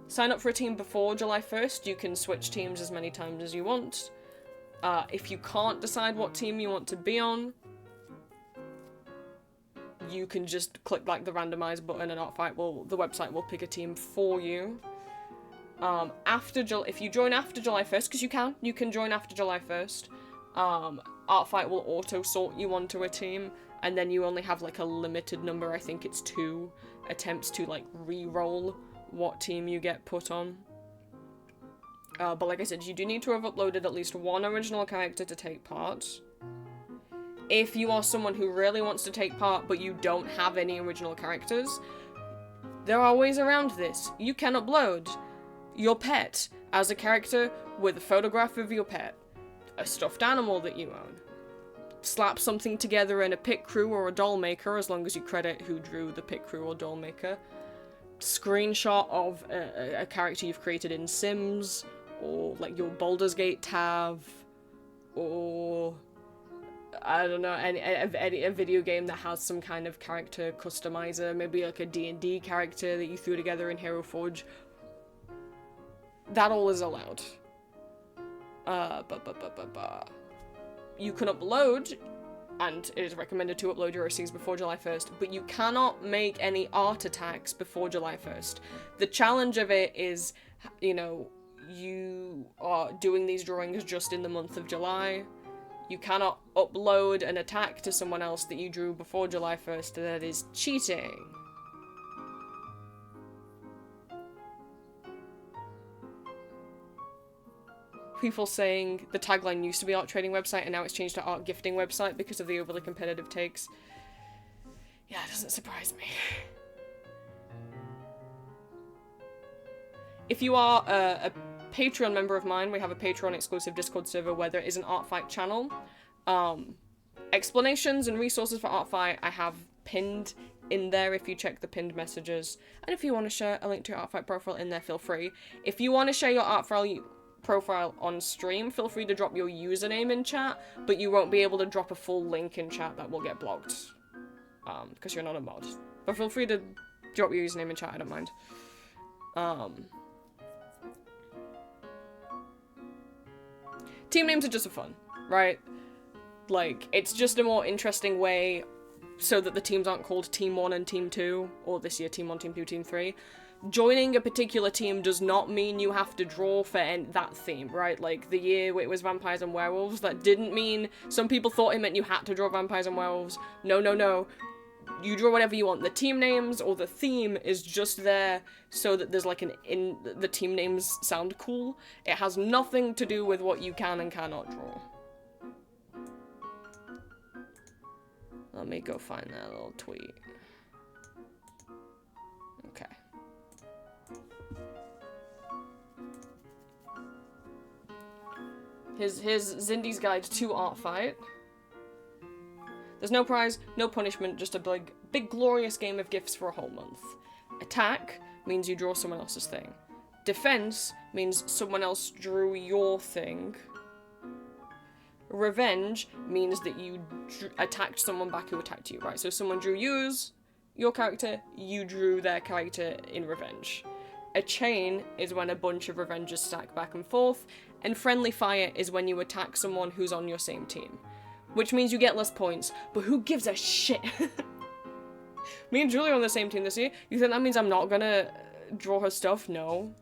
sign up for a team before July 1st, you can switch teams as many times as you want. If you can't decide what team you want to be on, you can just click like the randomize button and the website will pick a team for you. If you join after July 1st, because you can join after July 1st, Artfight will auto sort you onto a team, and then you only have like a limited number, I think it's 2 attempts to like re-roll what team you get put on. But like I said, you do need to have uploaded at least one original character to take part. If you are someone who really wants to take part but you don't have any original characters, there are ways around this. You can upload your pet as a character with a photograph of your pet, a stuffed animal that you own. Slap something together in a pick crew or a doll maker, as long as you credit who drew the pick crew or doll maker. Screenshot of a character you've created in Sims, or like your Baldur's Gate tab, or I don't know, a video game that has some kind of character customizer, maybe like a D&D character that you threw together in Hero Forge. That all is allowed. You can upload, and it is recommended to upload your OCs before July 1st, but you cannot make any art attacks before July 1st. The challenge of it is, you are doing these drawings just in the month of July. You cannot upload an attack to someone else that you drew before July 1st. That is cheating. People saying the tagline used to be art trading website and now it's changed to art gifting website because of the overly competitive takes. Yeah, it doesn't surprise me. If you are a Patreon member of mine, we have a Patreon exclusive Discord server where there is an Artfight channel. Explanations and resources for Artfight I have pinned in there if you check the pinned messages. And if you want to share a link to your Artfight profile in there, feel free. If you want to share your Artfight profile on stream, feel free to drop your username in chat, but you won't be able to drop a full link in chat. That will get blocked. Because you're not a mod. But feel free to drop your username in chat, I don't mind. Team names are just for fun, right? Like, it's just a more interesting way so that the teams aren't called Team 1 and Team 2, or this year Team 1, Team 2, Team 3. Joining a particular team does not mean you have to draw for that theme, right? Like, the year it was vampires and werewolves, that didn't mean... Some people thought it meant you had to draw vampires and werewolves. No, no, no. You draw whatever you want. The team names or the theme is just there so that there's like the team names sound cool. It has nothing to do with what you can and cannot draw. Let me go find that little tweet. Okay. Here's Zindy's Guide to Artfight. There's no prize, no punishment, just a big glorious game of gifts for a whole month. Attack means you draw someone else's thing. Defense means someone else drew your thing. Revenge means that you attacked someone back who attacked you, right? So someone drew your character, you drew their character in revenge. A chain is when a bunch of revenges stack back and forth, and friendly fire is when you attack someone who's on your same team. Which means you get less points, but who gives a shit? Me and Julie are on the same team this year. You think that means I'm not gonna draw her stuff? No.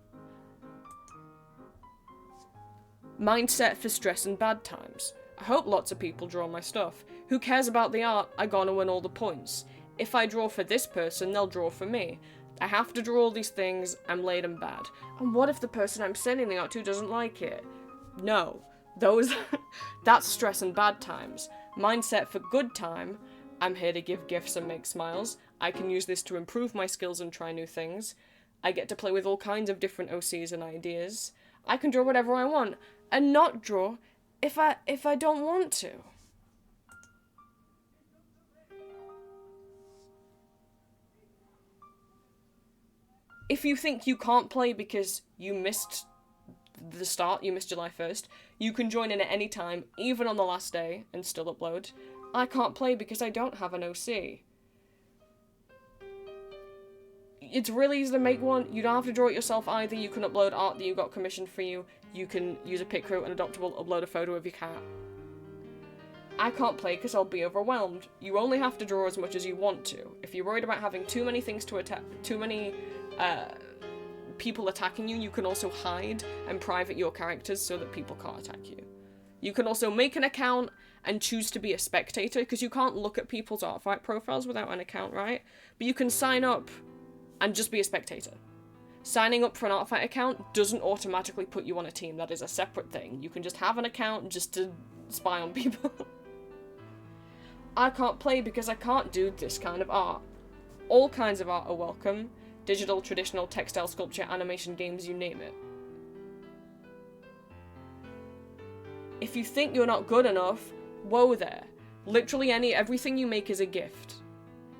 Mindset for stress and bad times. I hope lots of people draw my stuff. Who cares about the art? I gotta win all the points. If I draw for this person, they'll draw for me. I have to draw all these things, I'm late and bad. And what if the person I'm sending the art to doesn't like it? No. That's stress and bad times. Mindset for good time. I'm here to give gifts and make smiles. I can use this to improve my skills and try new things. I get to play with all kinds of different OCs and ideas. I can draw whatever I want, and not draw if I don't want to. If you think you can't play because you missed the start, you missed July 1st, you can join in at any time, even on the last day, and still upload. I can't play because I don't have an OC. It's really easy to make one. You don't have to draw it yourself either. You can upload art that you got commissioned for you. You can use a Picro and Adoptable, upload a photo of your cat. I can't play because I'll be overwhelmed. You only have to draw as much as you want to. If you're worried about having too many things to attack, too many people attacking you, you can also hide and private your characters so that people can't attack you. You can also make an account and choose to be a spectator, because you can't look at people's Artfight profiles without an account, right? But you can sign up and just be a spectator. Signing up for an Artfight account doesn't automatically put you on a team. That is a separate thing. You can just have an account just to spy on people. I can't play because I can't do this kind of art. All kinds of art are welcome. Digital, traditional, textile, sculpture, animation, games, you name it. If you think you're not good enough, whoa there. Literally everything you make is a gift.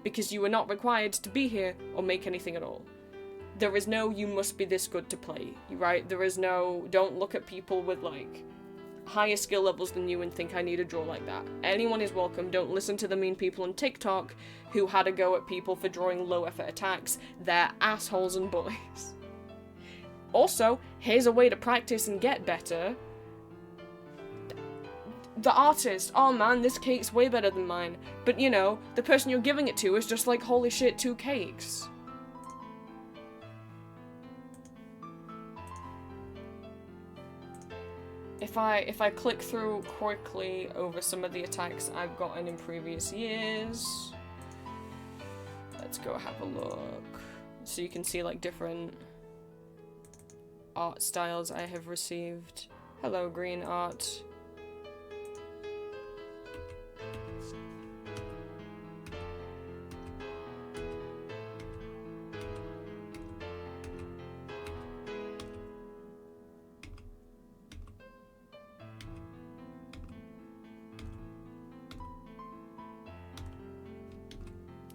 Because you are not required to be here or make anything at all. There is no, you must be this good to play, right? There is no, don't look at people with, like, higher skill levels than you and think I need to draw like that. Anyone is welcome. Don't listen to the mean people on TikTok who had a go at people for drawing low effort attacks. They're assholes and bullies. Also, here's a way to practice and get better. The artist, oh man, this cake's way better than mine. But you know, the person you're giving it to is just like, holy shit, 2 cakes. If I click through quickly over some of the attacks I've gotten in previous years, let's go have a look. So you can see like different art styles I have received. Hello, green art.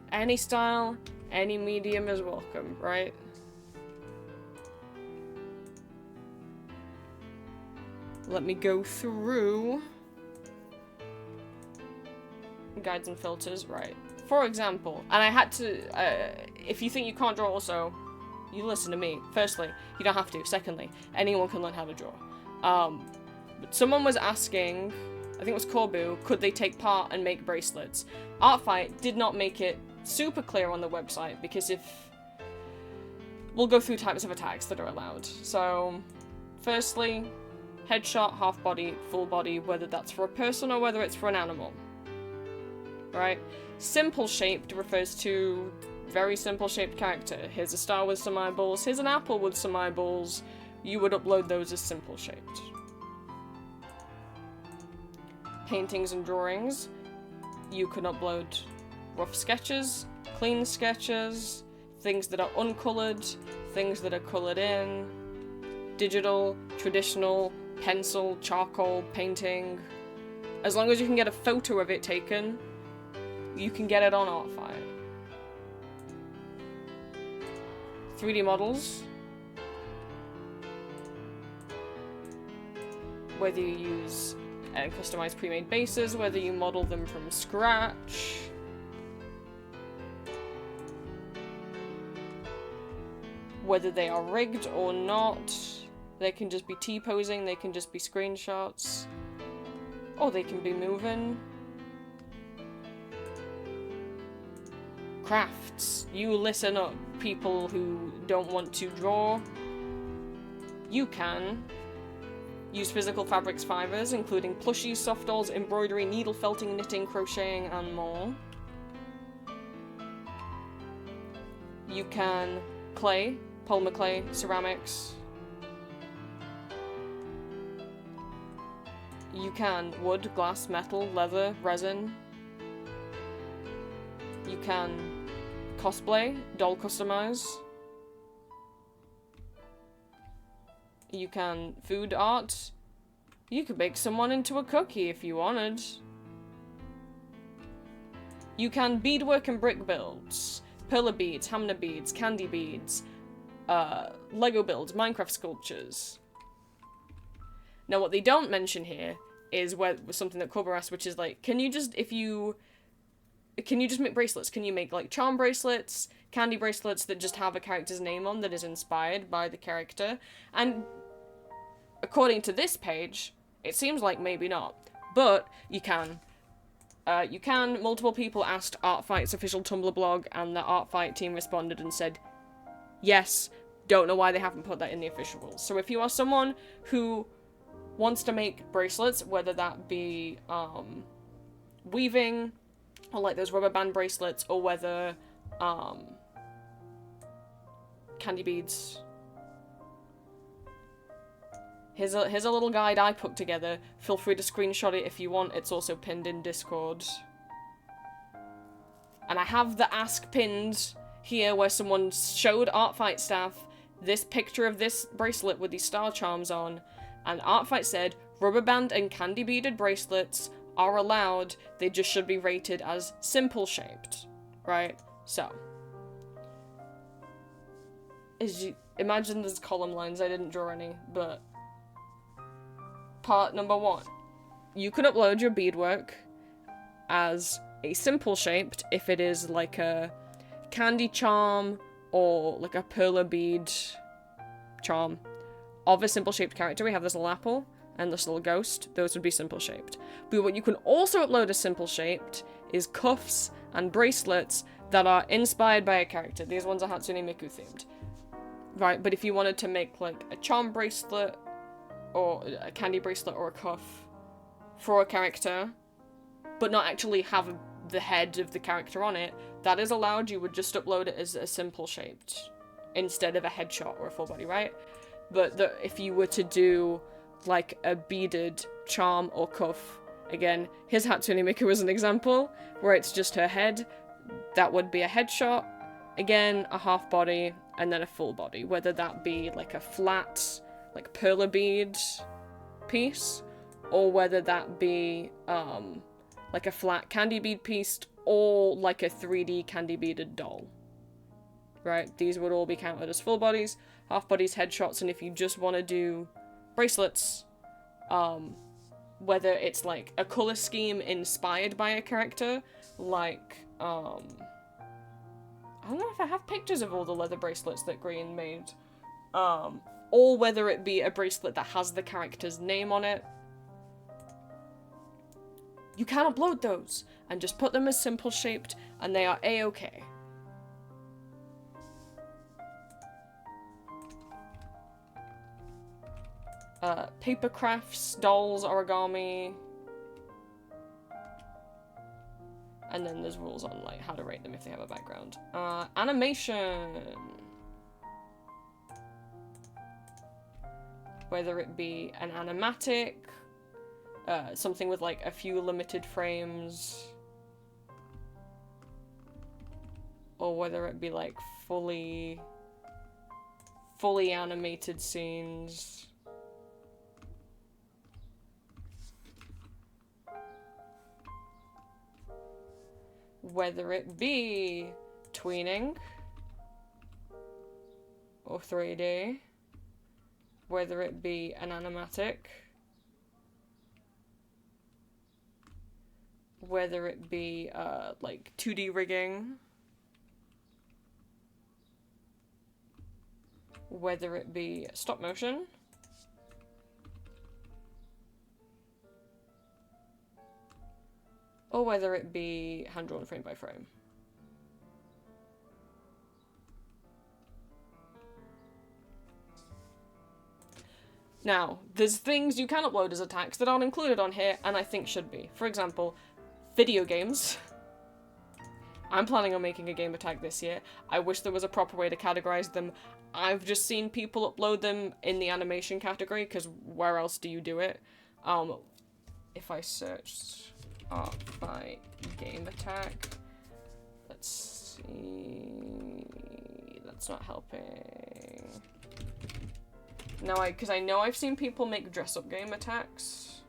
Any style, any medium is welcome, right? Let me go through guides and filters, right? For example, and I had to, if you think you can't draw also, you listen to me. Firstly, you don't have to. Secondly, anyone can learn how to draw. But someone was asking, I think it was Corbu, could they take part and make bracelets? Artfight did not make it super clear on the website, because if... We'll go through types of attacks that are allowed. So, firstly, headshot, half body, full body, whether that's for a person or whether it's for an animal. Right? Simple shaped refers to very simple shaped character. Here's a star with some eyeballs, here's an apple with some eyeballs. You would upload those as simple shaped. Paintings and drawings, you can upload rough sketches, clean sketches, things that are uncolored, things that are colored in, digital, traditional, pencil, charcoal, painting. As long as you can get a photo of it taken, you can get it on Artfight. 3D models, whether you use customized pre-made bases, whether you model them from scratch. Whether they are rigged or not. They can just be T-posing, they can just be screenshots. Or they can be moving. Crafts. You listen up, people who don't want to draw. You can use physical fabrics fibers, including plushies, soft dolls, embroidery, needle felting, knitting, crocheting, and more. You can clay, polymer clay, ceramics. You can wood, glass, metal, leather, resin. You can cosplay, doll customize. You can food art. You could make someone into a cookie if you wanted. You can beadwork and brick builds. Pillar beads, hammer beads, candy beads, Lego builds, Minecraft sculptures. Now what they don't mention here is something that Cobra asked, which is like, can you just make bracelets? Can you make like charm bracelets, candy bracelets that just have a character's name on that is inspired by the character? And according to this page, it seems like maybe not, but you can. Multiple people asked Artfight's official Tumblr blog, and the Artfight team responded and said, yes, don't know why they haven't put that in the official rules. So if you are someone who wants to make bracelets, whether that be weaving, or like those rubber band bracelets, or whether candy beads. Here's a little guide I put together. Feel free to screenshot it if you want. It's also pinned in Discord. And I have the ask pinned here where someone showed Artfight staff this picture of this bracelet with these star charms on. And Artfight said, rubber band and candy beaded bracelets are allowed. They just should be rated as simple shaped. Right? So. Imagine there's column lines. I didn't draw any, but... Part number 1. You can upload your beadwork as a simple shaped if it is like a candy charm or like a perler bead charm of a simple shaped character. We have this little apple and this little ghost. Those would be simple shaped. But what you can also upload as simple shaped is cuffs and bracelets that are inspired by a character. These ones are Hatsune Miku themed. Right, but if you wanted to make like a charm bracelet or a candy bracelet or a cuff for a character, but not actually have the head of the character on it, that is allowed. You would just upload it as a simple shaped instead of a headshot or a full body, right? But if you were to do like a beaded charm or cuff, again, here's Hatsune Miku as an example, where it's just her head, that would be a headshot, again, a half body, and then a full body, whether that be like a flat like perler bead piece, or whether that be like a flat candy bead piece, or like a 3D candy beaded doll. Right? These would all be counted as full bodies, half bodies, headshots, and if you just want to do bracelets, whether it's like a color scheme inspired by a character, like I don't know if I have pictures of all the leather bracelets that Green made, or whether it be a bracelet that has the character's name on it. You can upload those and just put them as simple shaped and they are a-okay. Paper crafts, dolls, origami. And then there's rules on like how to rate them if they have a background. Animation. Whether it be an animatic, something with like a few limited frames, or whether it be like fully animated scenes. Whether it be tweening or 3D. Whether it be an animatic, whether it be like 2D rigging, whether it be stop motion, or whether it be hand-drawn frame by frame. Now, there's things you can upload as attacks that aren't included on here, and I think should be. For example, video games. I'm planning on making a game attack this year. I wish there was a proper way to categorize them. I've just seen people upload them in the animation category, because where else do you do it? If I searched Artfight game attack, let's see, that's not helping. Now, because I know I've seen people make dress-up game attacks.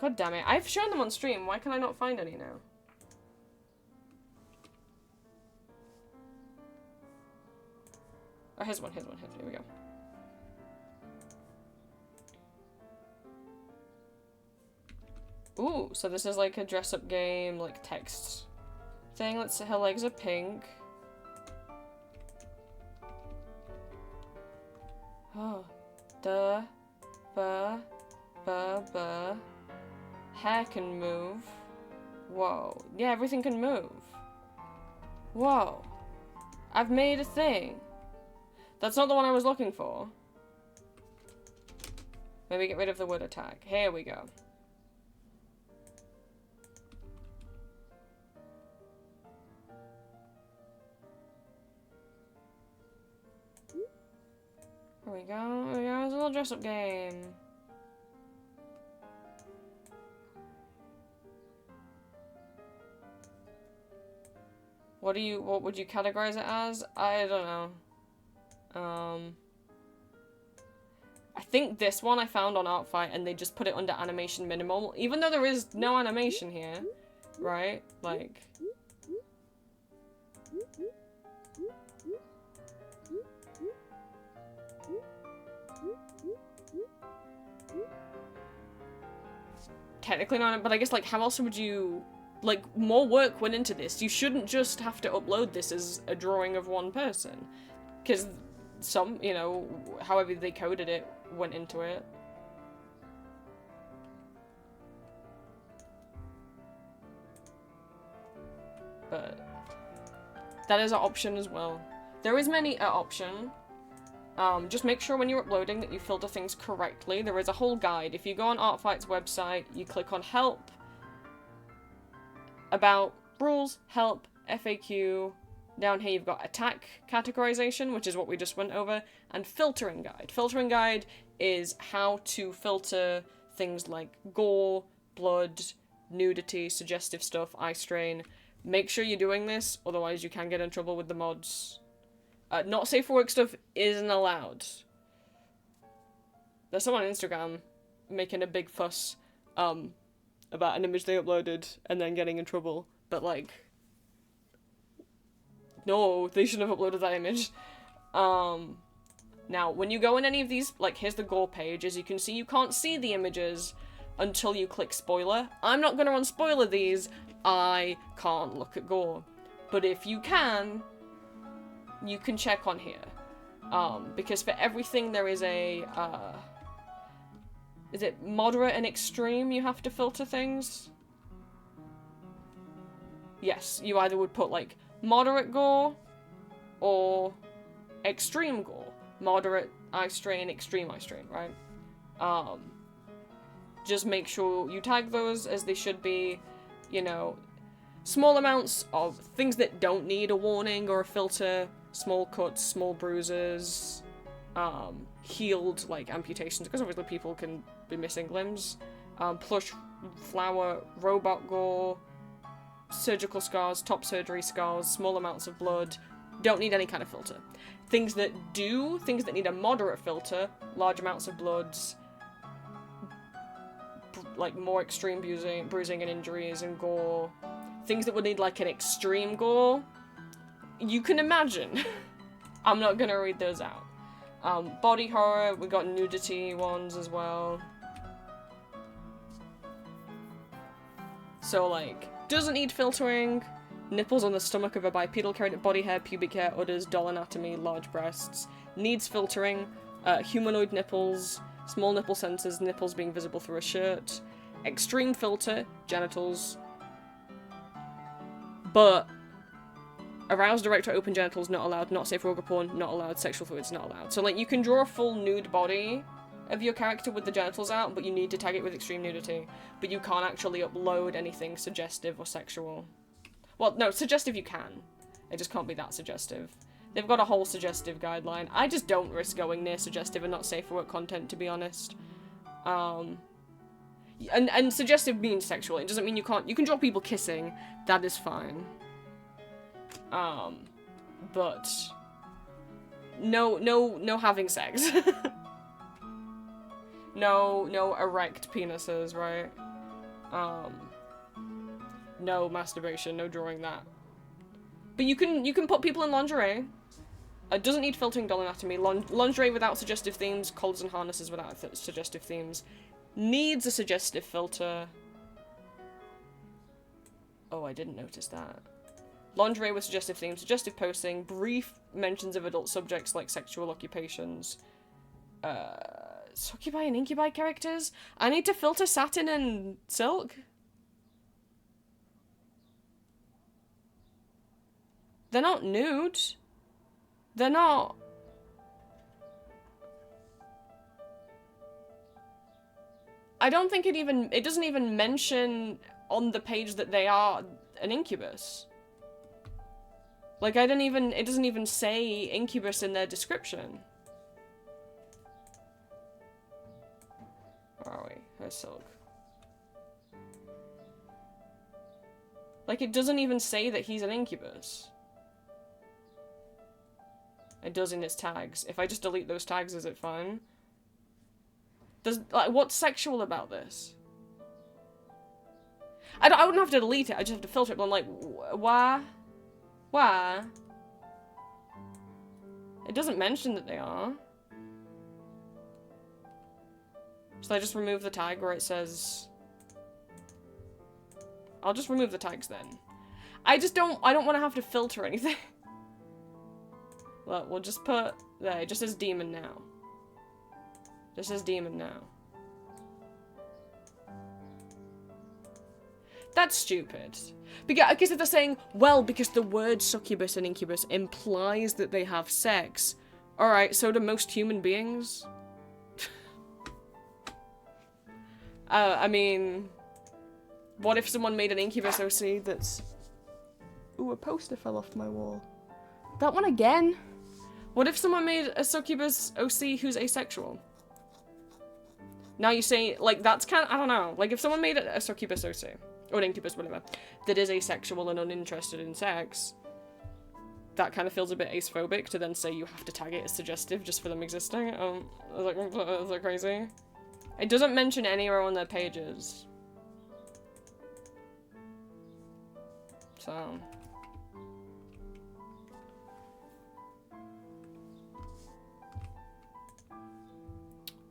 God damn it. I've shown them on stream. Why can I not find any now? Oh, here's one. Here we go. Ooh, so this is like a dress-up game, like text thing. Let's say her legs are pink. Oh. Hair can move. Whoa. Yeah, everything can move. Whoa. I've made a thing. That's not the one I was looking for. Maybe get rid of the wood attack. Here we go. There we go. There we go. It's a little dress-up game. What would you categorize it as? I don't know. I think this one I found on Artfight and they just put it under animation minimal, even though there is no animation here, right? Like... Technically not, but I guess, like, how else would you... Like, more work went into this. You shouldn't just have to upload this as a drawing of one person. Because some, you know, however they coded it, went into it. But that is an option as well. There is many an option. Just make sure when you're uploading that you filter things correctly. There is a whole guide. If you go on Artfight's website, you click on Help, About, Rules, Help, FAQ. Down here you've got Attack Categorization, which is what we just went over, and Filtering Guide. Filtering Guide is how to filter things like gore, blood, nudity, suggestive stuff, eye strain. Make sure you're doing this, otherwise you can get in trouble with the mods. Not safe for work stuff isn't allowed. There's someone on Instagram making a big fuss about an image they uploaded and then getting in trouble. But, like, no, they shouldn't have uploaded that image. Now, when you go in any of these, like, here's the gore page. As you can see, you can't see the images until you click spoiler. I'm not going to unspoiler these. I can't look at gore. But if you can check on here. Because for everything there is a, is it moderate and extreme you have to filter things? Yes, you either would put, like, moderate gore or extreme gore. Moderate eye strain, extreme eye strain, right? Just make sure you tag those as they should be, you know, small amounts of things that don't need a warning or a filter, small cuts, small bruises, healed, like, amputations, because obviously people can be missing limbs, plush, flower, robot gore, surgical scars, top surgery scars, small amounts of blood, don't need any kind of filter. Things that need a moderate filter, large amounts of bloods, like more extreme bruising and injuries and gore. Things that would need like an extreme gore, you can imagine. I'm not gonna read those out. Body horror, we got nudity ones as well. So like, doesn't need filtering. Nipples on the stomach of a bipedal carried body hair, pubic hair, udders, doll anatomy, large breasts. Needs filtering. Humanoid nipples, small nipple sensors, nipples being visible through a shirt. Extreme filter, genitals. But aroused direct or open genitals not allowed, not safe for organ porn, not allowed, sexual fluids not allowed. So like you can draw a full nude body of your character with the genitals out, but you need to tag it with extreme nudity. But you can't actually upload anything suggestive or sexual. Well, no, suggestive you can. It just can't be that suggestive. They've got a whole suggestive guideline. I just don't risk going near suggestive and not safe for work content, to be honest. And suggestive means sexual. It doesn't mean you can't. You can draw people kissing. That is fine. but no having sex. no erect penises, right? No masturbation, no drawing that. But you can put people in lingerie. It doesn't need filtering doll anatomy. Lingerie without suggestive themes, collars and harnesses without suggestive themes. Needs a suggestive filter. Oh, I didn't notice that. Lingerie with suggestive themes, suggestive posing, brief mentions of adult subjects like sexual occupations. Succubi and incubi characters? I need to filter satin and silk? They're not nude. They're not... I don't think it doesn't even mention on the page that they are an incubus. Like, it doesn't even say incubus in their description. Where are we? Where's silk? Like, it doesn't even say that he's an incubus. It does in its tags. If I just delete those tags, is it fine? Like, what's sexual about this? I wouldn't have to delete it, I just have to filter it, but I'm like, why? Why? It doesn't mention that they are. Should I just remove the tag where it says... I'll just remove the tags then. I don't want to have to filter anything. Look, we'll just put... There, it just says demon now. Just says demon now. That's stupid. Because if they're saying, well, because the word succubus and incubus implies that they have sex. Alright, so do most human beings? I mean... What if someone made an incubus OC that's... Ooh, a poster fell off my wall. That one again? What if someone made a succubus OC who's asexual? Now you say, like, that's kind of, I don't know. Like, if someone made a succubus OC, or an incubus, whatever, that is asexual and uninterested in sex, that kind of feels a bit acephobic to then say you have to tag it as suggestive just for them existing. Is that crazy? It doesn't mention anywhere on their pages. So...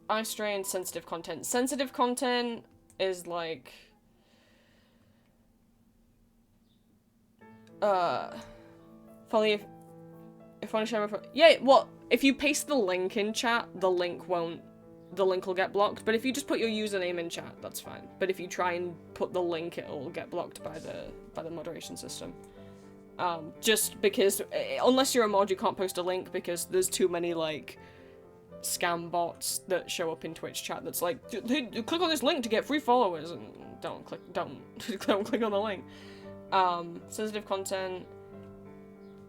Eye strain, sensitive content. Sensitive content is like... Folly if I want to share my... Yeah, well, if you paste the link in chat, the link will get blocked. But if you just put your username in chat, that's fine. But if you try and put the link, it'll get blocked by the moderation system. Just because, unless you're a mod, you can't post a link because there's too many, like... scam bots that show up in Twitch chat that's like, hey, click on this link to get free followers, and don't click on the link. Sensitive content.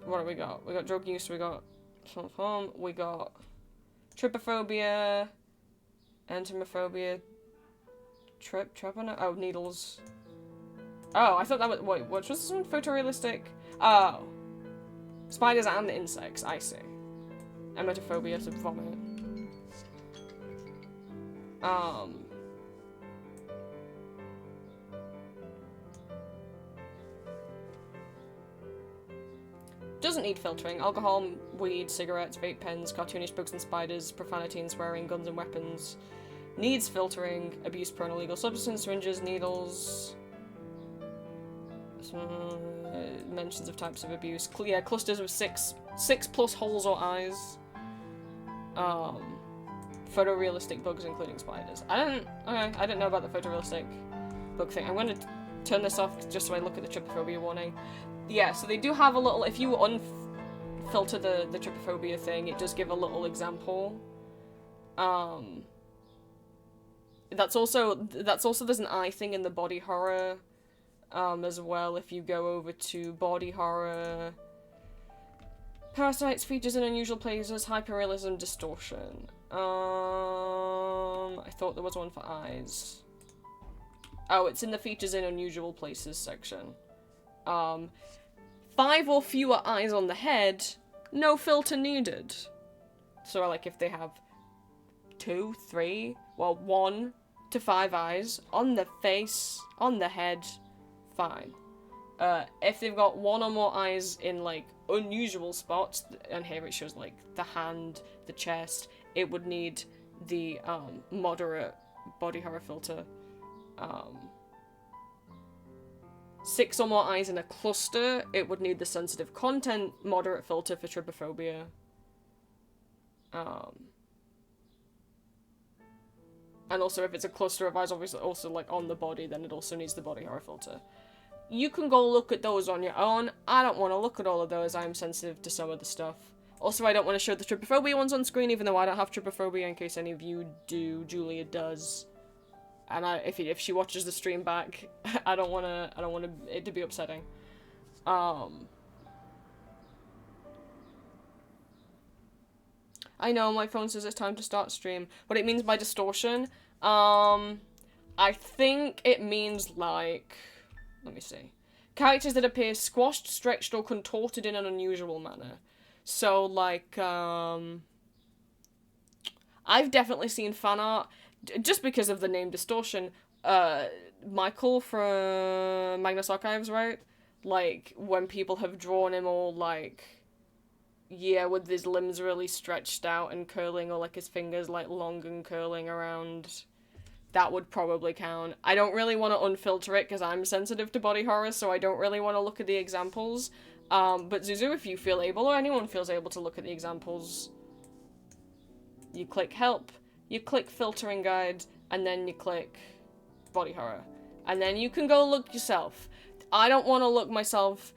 What do we got? We got drug use, we got self-harm, we got trypophobia, entomophobia, oh, needles. Oh, I thought that was, wait, what was this one? Photorealistic? Oh. Spiders and insects, I see. Emetophobia, to vomit. Doesn't need filtering. Alcohol, weed, cigarettes, vape pens, cartoonish bugs and spiders, profanity and swearing, guns and weapons. Needs filtering. Abuse-prone illegal substance, syringes, needles. Mentions of types of abuse. Yeah, clusters of six plus holes or eyes. Photorealistic bugs, including spiders. I didn't know about the photorealistic bug thing. I'm gonna turn this off just so I look at the trypophobia warning. Yeah, so they do have a little, if you unfilter the trypophobia thing, it does give a little example. That's also, there's an eye thing in the body horror, as well, if you go over to body horror. Parasites, features in unusual places, hyperrealism, distortion. I thought there was one for eyes. Oh, it's in the features in unusual places section. 5 or fewer eyes on the head, no filter needed. So like if they have 2, 3, well 1 to 5 eyes on the face, on the head, fine. If they've got 1 or more eyes in like unusual spots, and here it shows like the hand, the chest, it would need the moderate body horror filter. 6 or more eyes in a cluster, it would need the sensitive content moderate filter for trypophobia. And also if it's a cluster of eyes, obviously also like on the body, then it also needs the body horror filter. You can go look at those on your own. I don't want to look at all of those. I'm sensitive to some of the stuff. Also, I don't want to show the trypophobia ones on screen, even though I don't have trypophobia, in case any of you do. Julia does. And if she watches the stream back, I don't want it to be upsetting. I know my phone says it's time to start stream. What it means by distortion, I think it means like, let me see, characters that appear squashed, stretched, or contorted in an unusual manner. So like, I've definitely seen fan art. Just because of the name distortion, Michael from Magnus Archives, right? Like, when people have drawn him all, like, yeah, with his limbs really stretched out and curling, or, like, his fingers, like, long and curling around, that would probably count. I don't really want to unfilter it, because I'm sensitive to body horror, so I don't really want to look at the examples. But Zuzu, if you feel able, or anyone feels able to look at the examples, you click help. You click filtering guide, and then you click body horror. And then you can go look yourself. I don't want to look myself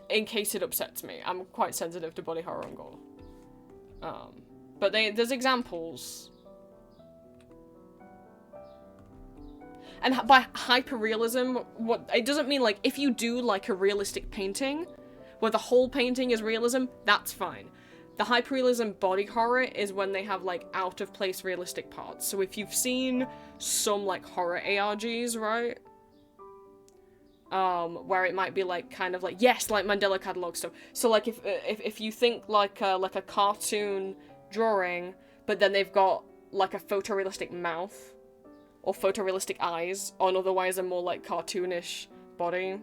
in case it upsets me. I'm quite sensitive to body horror and gore. But there's examples. And by hyperrealism, it doesn't mean like, if you do like a realistic painting, where the whole painting is realism, that's fine. The hyperrealism body horror is when they have, like, out-of-place realistic parts. So if you've seen some, like, horror ARGs, right? Where it might be, like, kind of like, yes, like Mandela Catalog stuff. So, like, if you think, like a cartoon drawing, but then they've got, like, a photorealistic mouth, or photorealistic eyes, or otherwise a more, like, cartoonish body,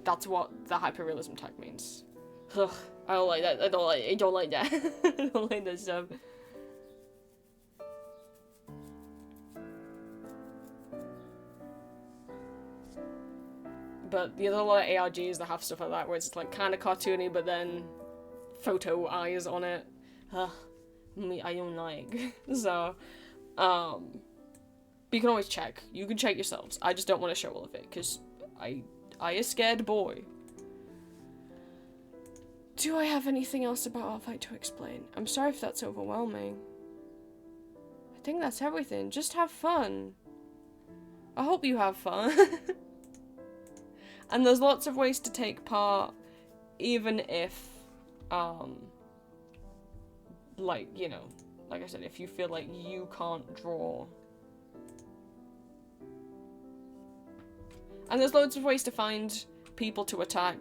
that's what the hyperrealism tag means. Ugh. I don't like that. I don't like that. I don't like that stuff. But there's a lot of ARGs that have stuff like that, where it's like kind of cartoony, but then photo eyes on it. Ugh, I don't like. So, but you can always check. You can check yourselves. I just don't want to show all of it, because I a scared boy. Do I have anything else about our fight to explain? I'm sorry if that's overwhelming. I think that's everything. Just have fun. I hope you have fun. And there's lots of ways to take part, even if, like, you know, like I said, if you feel like you can't draw. And there's loads of ways to find people to attack.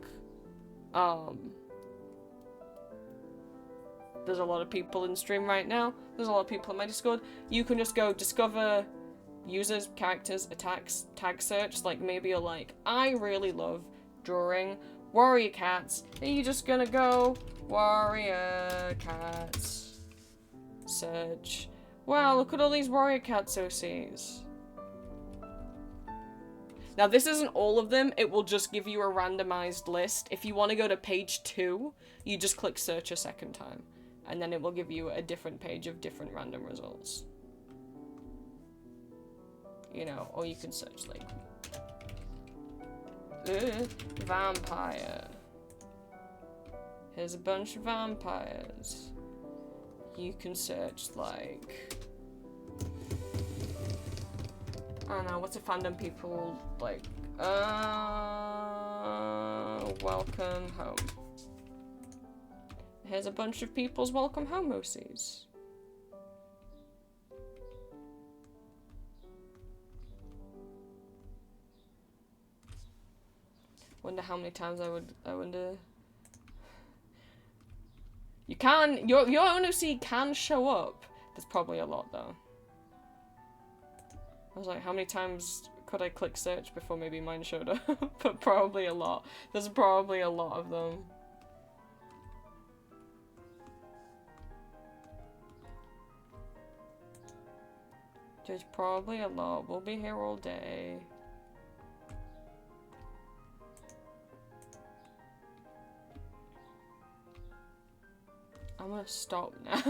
There's a lot of people in stream right now. There's a lot of people in my Discord. You can just go discover users, characters, attacks, tag search. Like, maybe you're like, I really love drawing warrior cats. Are you just gonna go warrior cats? Search. Wow, look at all these warrior cats OCs. Now, this isn't all of them. It will just give you a randomized list. If you want to go to page 2, you just click search a second time. And then it will give you a different page of different random results. You know, or you can search, like, vampire. Here's a bunch of vampires. You can search, like, I don't know, what's a fandom people, like, welcome home. Here's a bunch of people's welcome home OCs. Wonder how many times I wonder. You can, your own OC can show up. There's probably a lot though. I was like, how many times could I click search before maybe mine showed up? But probably a lot. There's probably a lot of them. There's probably a lot. We'll be here all day. I'm gonna stop now.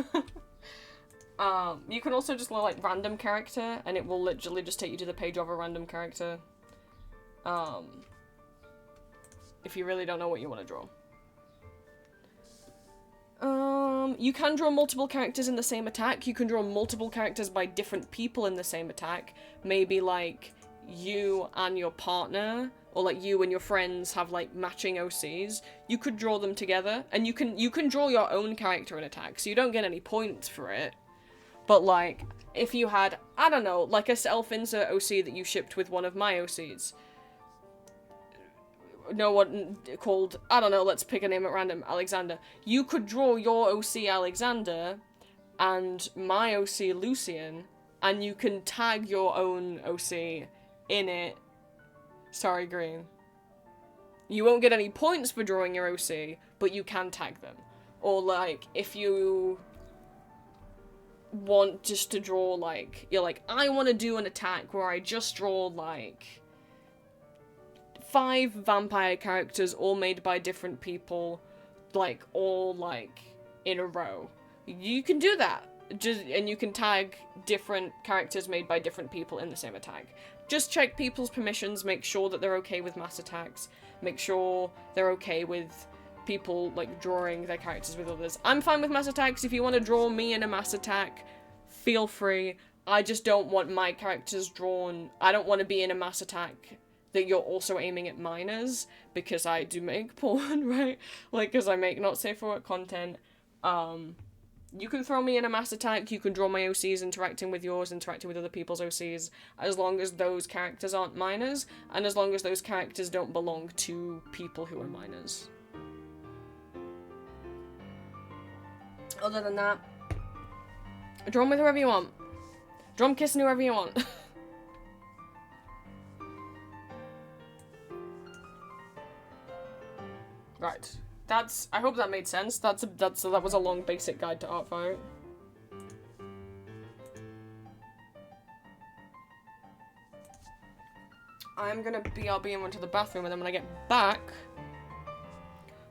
You can also just like random character, and it will literally just take you to the page of a random character. If you really don't know what you want to draw. You can draw multiple characters in the same attack. You can draw multiple characters by different people in the same attack. Maybe like you and your partner, or like you and your friends have like matching OCs. You could draw them together, and you can draw your own character in attack, so you don't get any points for it. But like, if you had, I don't know, like a self-insert OC that you shipped with one of my OCs. No one called, I don't know, let's pick a name at random, Alexander. You could draw your OC Alexander and my OC Lucian, and you can tag your own OC in it. Sorry, Green. You won't get any points for drawing your OC, but you can tag them. Or like, if you want just to draw like, you're like, I want to do an attack where I just draw like 5 vampire characters all made by different people, like all like in a row. You can do that. And you can tag different characters made by different people in the same attack. Just check people's permissions, make sure that they're okay with mass attacks, make sure they're okay with people like drawing their characters with others. I'm fine with mass attacks. If you want to draw me in a mass attack, feel free. I just don't want my characters drawn. I don't want to be in a mass attack that you're also aiming at minors, because I do make porn, right? Like, because I make not safe for work content. You can throw me in a mass attack, you can draw my OCs interacting with yours, interacting with other people's OCs, as long as those characters aren't minors, and as long as those characters don't belong to people who are minors. Other than that, draw them with whoever you want. Draw them kissing whoever you want. Right. I hope that made sense. That was a long basic guide to art fire. I'm gonna BRB and run to the bathroom, and then when I get back,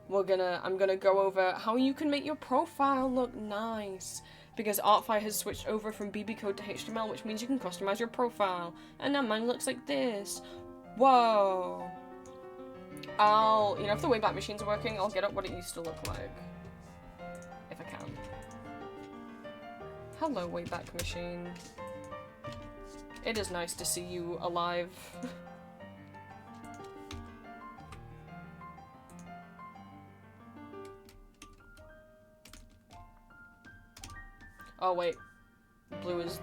I'm gonna go over how you can make your profile look nice. Because Artfire has switched over from BB code to HTML, which means you can customize your profile. And now mine looks like this. Whoa. If the Wayback Machine's working, I'll get up what it used to look like. If I can. Hello, Wayback Machine. It is nice to see you alive. Oh wait. Blue does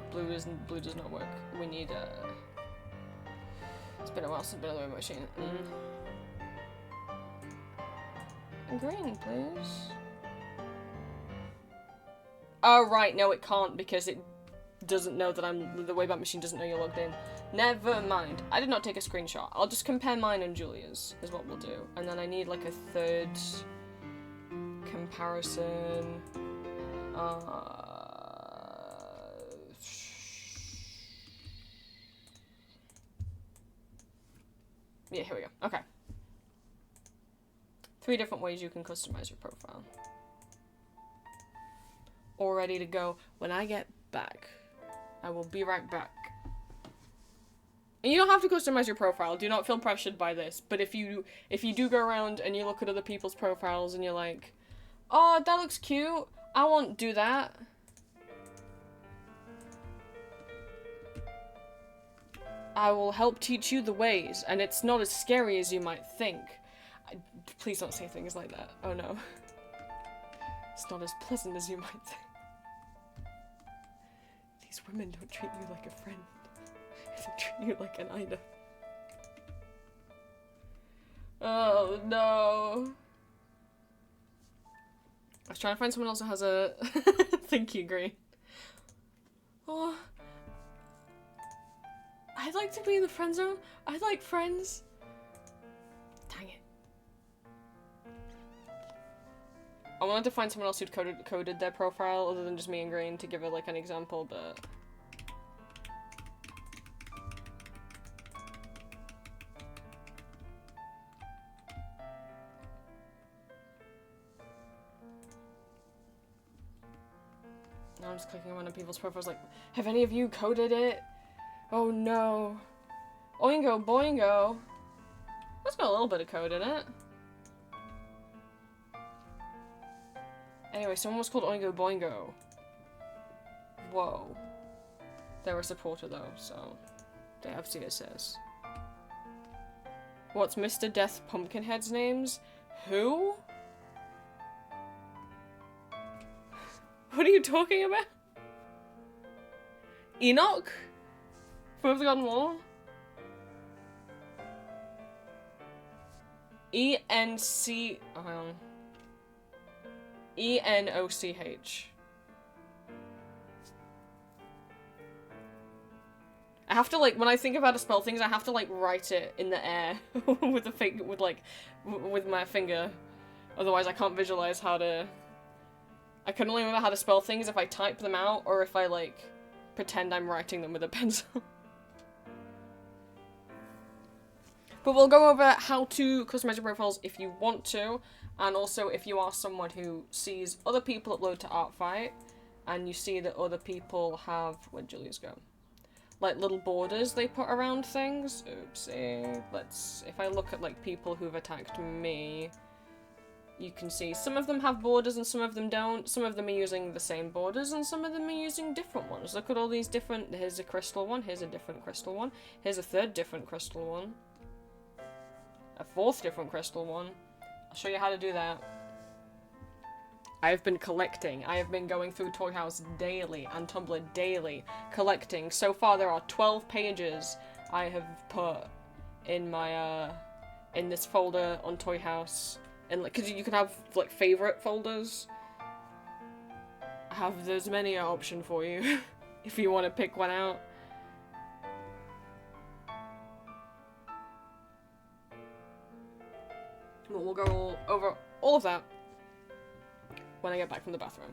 not work. We need it's been a while since I've been on the Wayback Machine. Green, please. Oh, right, no it can't because it doesn't know that the Wayback Machine doesn't know you're logged in. Never mind. I did not take a screenshot. I'll just compare mine and Julia's, is what we'll do. And then I need like a third comparison. Yeah, here we go. Okay. 3 different ways you can customize your profile. All ready to go. When I get back, I will be right back. And you don't have to customize your profile. Do not feel pressured by this. But if you do go around and you look at other people's profiles and you're like, oh, that looks cute, I won't do that. I will help teach you the ways, and it's not as scary as you might think. Please don't say things like that. Oh no. It's not as pleasant as you might think. These women don't treat you like a friend. They treat you like an item. Oh no. I was trying to find someone else that has a thank you, Green. Oh, I'd like to be in the friend zone. I like friends. Dang it. I wanted to find someone else who'd coded their profile other than just me and Green to give it like an example, but now I'm just clicking on one of people's profiles like, have any of you coded it? Oh no. Oingo boingo. That's got a little bit of code in it. Anyway, someone was called Oingo Boingo. Whoa. They're a supporter though, so they have CSS. What's Mr. Death Pumpkinhead's names? Who? What are you talking about? Enoch? From Forgotten War? E-N-C... oh, hang on. E-N-O-C-H. I have to, like, when I think of how to spell things, I have to, like, write it in the air with the finger, with my finger. Otherwise, I can't visualize how to... I can only remember how to spell things if I type them out, or if I, like, pretend I'm writing them with a pencil. But we'll go over how to customize your profiles if you want to, and also if you are someone who sees other people upload to Artfight, and you see that other people have... where'd Julius go? Like, little borders they put around things. Oopsie. Let's... if I look at, like, people who've attacked me, you can see some of them have borders and some of them don't. Some of them are using the same borders and some of them are using different ones. Look at all these different... here's a crystal one, here's a different crystal one, here's a third different crystal one. A fourth different crystal one. I'll show you how to do that. I have been collecting. I have been going through Toy House daily and Tumblr daily, collecting. So far there are 12 pages I have put in my, in this folder on Toy House. And, like, cause you can have, like, favorite folders. I have, there's many an option for you, if you want to pick one out. But we'll go over all of that when I get back from the bathroom.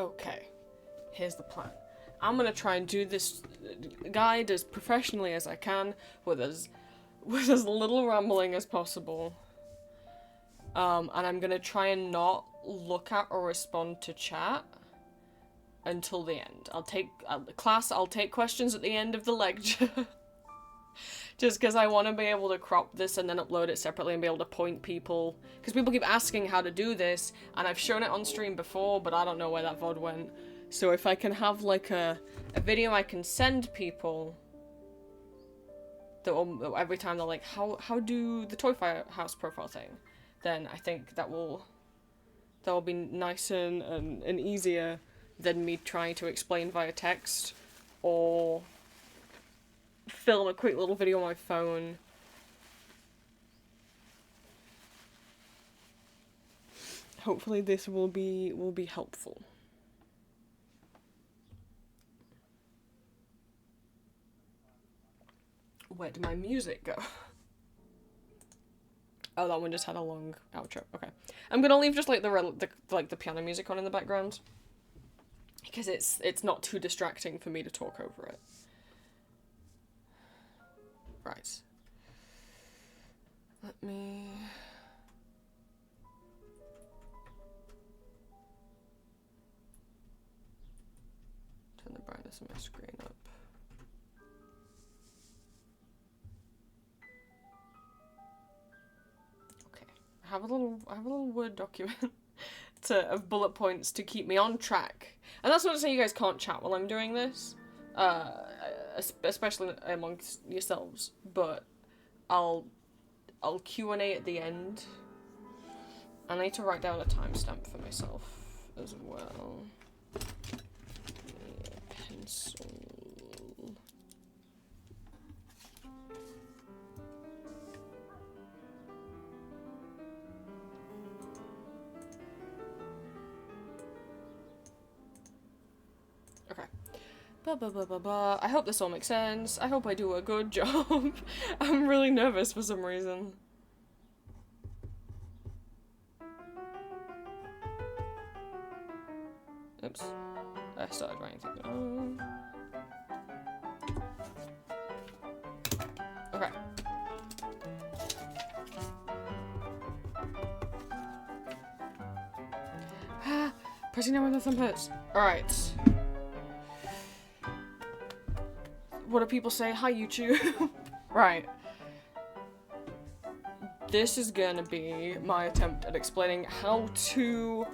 Okay, here's the plan. I'm gonna try and do this guide as professionally as I can, with as little rambling as possible. And I'm gonna try and not look at or respond to chat until the end. I'll take questions at the end of the lecture. Just because I want to be able to crop this and then upload it separately and be able to point people. Because people keep asking how to do this, and I've shown it on stream before, but I don't know where that VOD went. So if I can have, like, a video I can send people, that will, every time they're like, how do the Toy Firehouse profile thing, then I think that will be nicer and easier than me trying to explain via text, or film a quick little video on my phone. Hopefully this will be helpful. Where did my music go? Oh, that one just had a long outro. Okay, I'm gonna leave just like the piano music on in the background, because it's not too distracting for me to talk over it. Right. Let me... turn the brightness of my screen up. Okay. I have a little Word document of bullet points to keep me on track. And that's not to say you guys can't chat while I'm doing this. Especially amongst yourselves, but I'll Q&A at the end. I need to write down a timestamp for myself as well. Pencil. Okay. I hope this all makes sense. I hope I do a good job. I'm really nervous for some reason. Oops. I started writing things down. Okay. Pressing down when the thumb hurts. Alright. What do people say? Hi, YouTube. Right. This is gonna be my attempt at explaining how to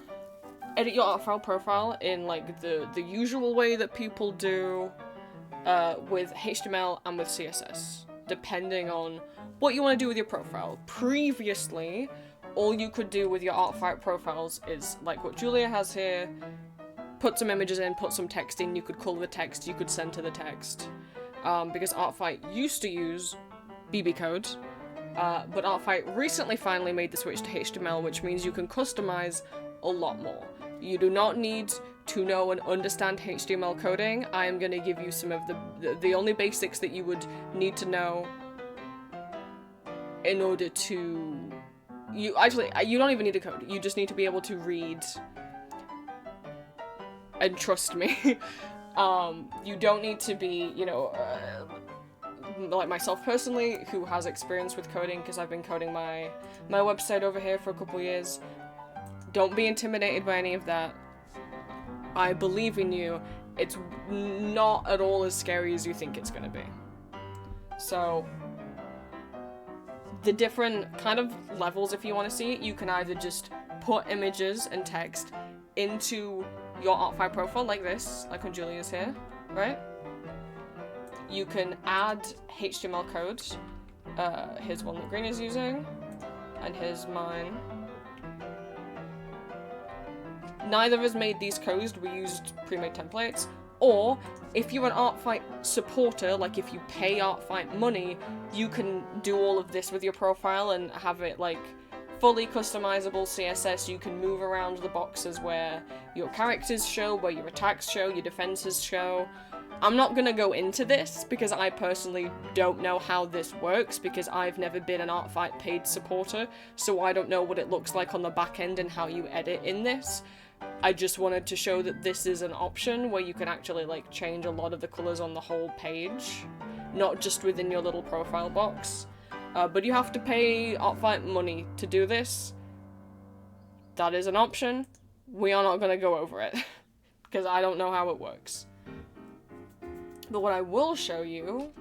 edit your art file profile in, like, the usual way that people do with HTML and with CSS, depending on what you want to do with your profile. Previously, all you could do with your art file profiles is, like what Julia has here, put some images in, put some text in, you could color the text, you could center the text. Because Artfight used to use BB code, but Artfight recently finally made the switch to HTML, which means you can customize a lot more. You do not need to know and understand HTML coding. I am going to give you some of the only basics that you would need to know in order to... you don't even need to code. You just need to be able to read. And trust me. You don't need to be, you know, like myself personally, who has experience with coding, because I've been coding my website over here for a couple years. Don't be intimidated by any of that. I believe in you. It's not at all as scary as you think it's gonna be. So, the different kind of levels, if you want to see it, you can either just put images and text into your Artfile profile like this, like on Julia's here, right? You can add HTML code. Here's one that Green is using, and here's mine. Neither of us made these codes, we used pre-made templates. Or, if you're an Artfight supporter, like if you pay Artfight money, you can do all of this with your profile and have it, like, fully customizable CSS. You can move around the boxes where your characters show, where your attacks show, your defenses show. I'm not gonna go into this, because I personally don't know how this works, because I've never been an Artfight paid supporter, so I don't know what it looks like on the back end and how you edit in this. I just wanted to show that this is an option where you can actually like change a lot of the colors on the whole page, not just within your little profile box. But you have to pay Artfight money to do this. That is an option. We are not going to go over it, because I don't know how it works. But what I will show you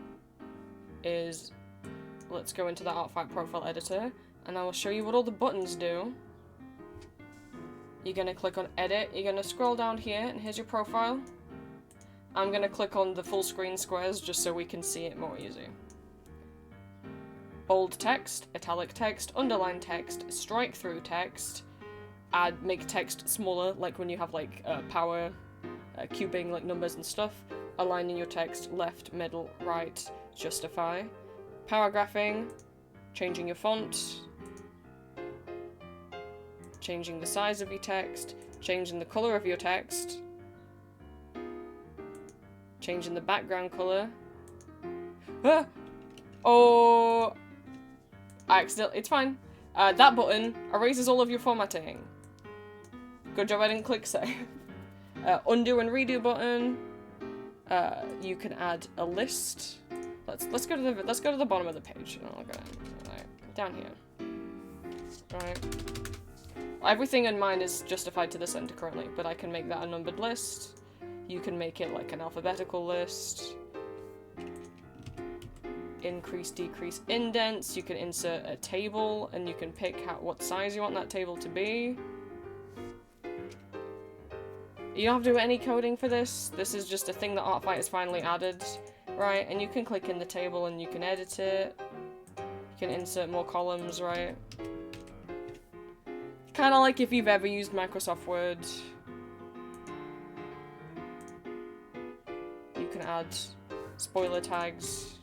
is, let's go into the Artfight profile editor, and I will show you what all the buttons do. You're going to click on edit, you're going to scroll down here, and here's your profile. I'm going to click on the full screen squares just so we can see it more easy. Bold text, italic text, underline text, strike through text, make text smaller, like when you have like power, cubing like numbers and stuff, aligning your text left, middle, right, justify, paragraphing, changing your font, changing the size of your text, changing the color of your text, changing the background color. Oh, I accidentally, it's fine. That button erases all of your formatting. Good job I didn't click save. Undo and redo button. You can add a list. Let's go to the bottom of the page. Oh, okay. Right, down here. Right. Everything in mine is justified to the center currently, but I can make that a numbered list. You can make it like an alphabetical list. Increase, decrease indents. You can insert a table, and you can pick what size you want that table to be. You don't have to do any coding for this. This is just a thing that Artfight has finally added, right? And you can click in the table and you can edit it. You can insert more columns, right? Kind of like if you've ever used Microsoft Word. You can add spoiler tags.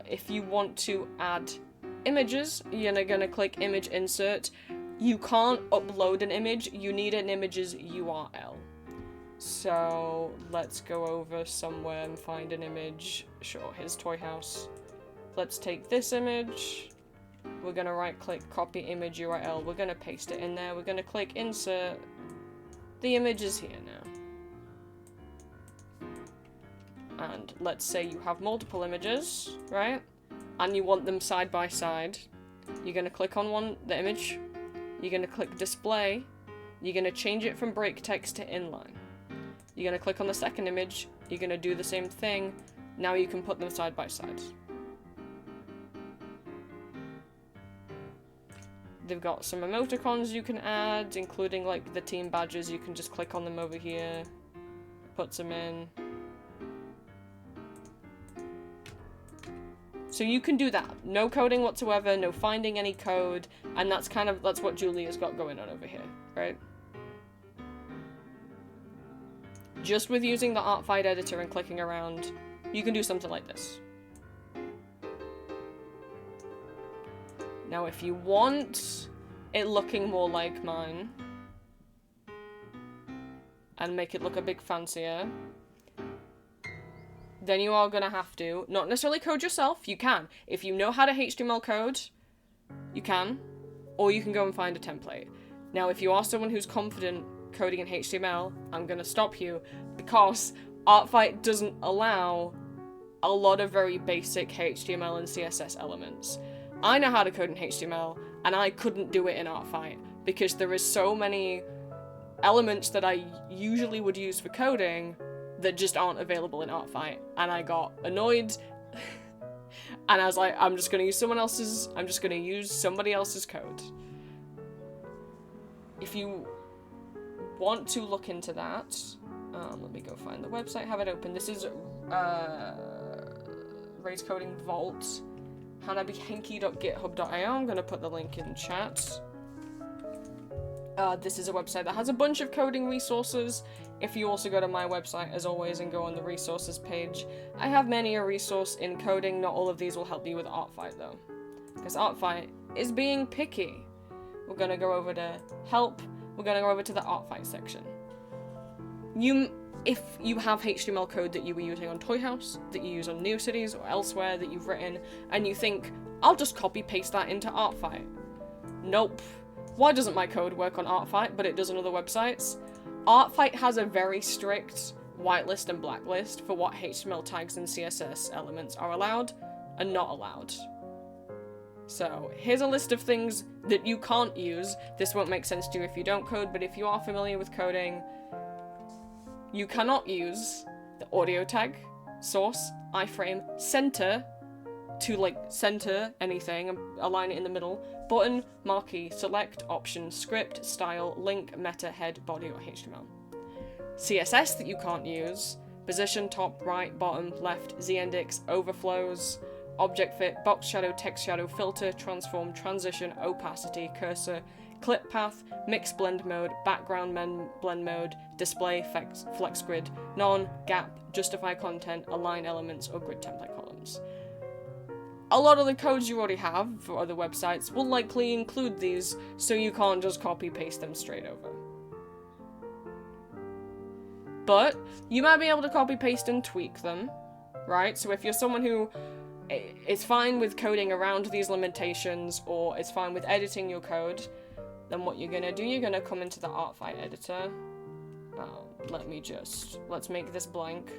If you want to add images, you're gonna click image insert. You can't upload an image, you need an image's URL. So let's go over somewhere and find an image. Sure, here's Toy House. Let's take this image. We're gonna right click copy image URL. We're gonna paste it in there. We're gonna click insert. The image is here now. And let's say you have multiple images, right? And you want them side by side. You're gonna click on the image. You're gonna click display. You're gonna change it from break text to inline. You're gonna click on the second image. You're gonna do the same thing. Now you can put them side by side. They've got some emoticons you can add, including like the team badges. You can just click on them over here. Puts them in. So you can do that. No coding whatsoever, no finding any code, and that's what Julia's got going on over here, right? Just with using the Artfight editor and clicking around, you can do something like this. Now if you want it looking more like mine, and make it look a bit fancier, then you are going to have to, not necessarily code yourself, you can. If you know how to HTML code, you can. Or you can go and find a template. Now, if you are someone who's confident coding in HTML, I'm going to stop you, because Artfight doesn't allow a lot of very basic HTML and CSS elements. I know how to code in HTML, and I couldn't do it in Artfight, because there is so many elements that I usually would use for coding that just aren't available in Artfight, and I got annoyed, and I was like, I'm just gonna use somebody else's code. If you want to look into that, let me go find the website, have it open. This is Ray's Coding Vault, hanabihenki.github.io. I'm gonna put the link in chat. This is a website that has a bunch of coding resources. If you also go to my website, as always, and go on the resources page, I have many a resource in coding. Not all of these will help you with Artfight, though, because Artfight is being picky. We're gonna go over to help. We're gonna go over to the Artfight section. If you have HTML code that you were using on Toy House, that you use on NeoCities or elsewhere that you've written, and you think, I'll just copy paste that into Artfight. Nope. Why doesn't my code work on Artfight, but it does on other websites? Artfight has a very strict whitelist and blacklist for what HTML tags and CSS elements are allowed and not allowed. So here's a list of things that you can't use. This won't make sense to you if you don't code, but if you are familiar with coding, you cannot use the audio tag, source, iframe, center, to like center anything and align it in the middle, button, marquee, select, option, script, style, link, meta, head, body, or HTML. CSS that you can't use, position, top, right, bottom, left, z-index, overflows, object fit, box shadow, text shadow, filter, transform, transition, opacity, cursor, clip path, mix blend mode, background blend mode, display, flex grid, none, gap, justify content, align elements, or grid template columns. A lot of the codes you already have for other websites will likely include these, so you can't just copy paste them straight over. But you might be able to copy paste and tweak them, right? So if you're someone who is fine with coding around these limitations, or is fine with editing your code, then what you're gonna do, you're gonna come into the Artfight editor. Let's make this blank.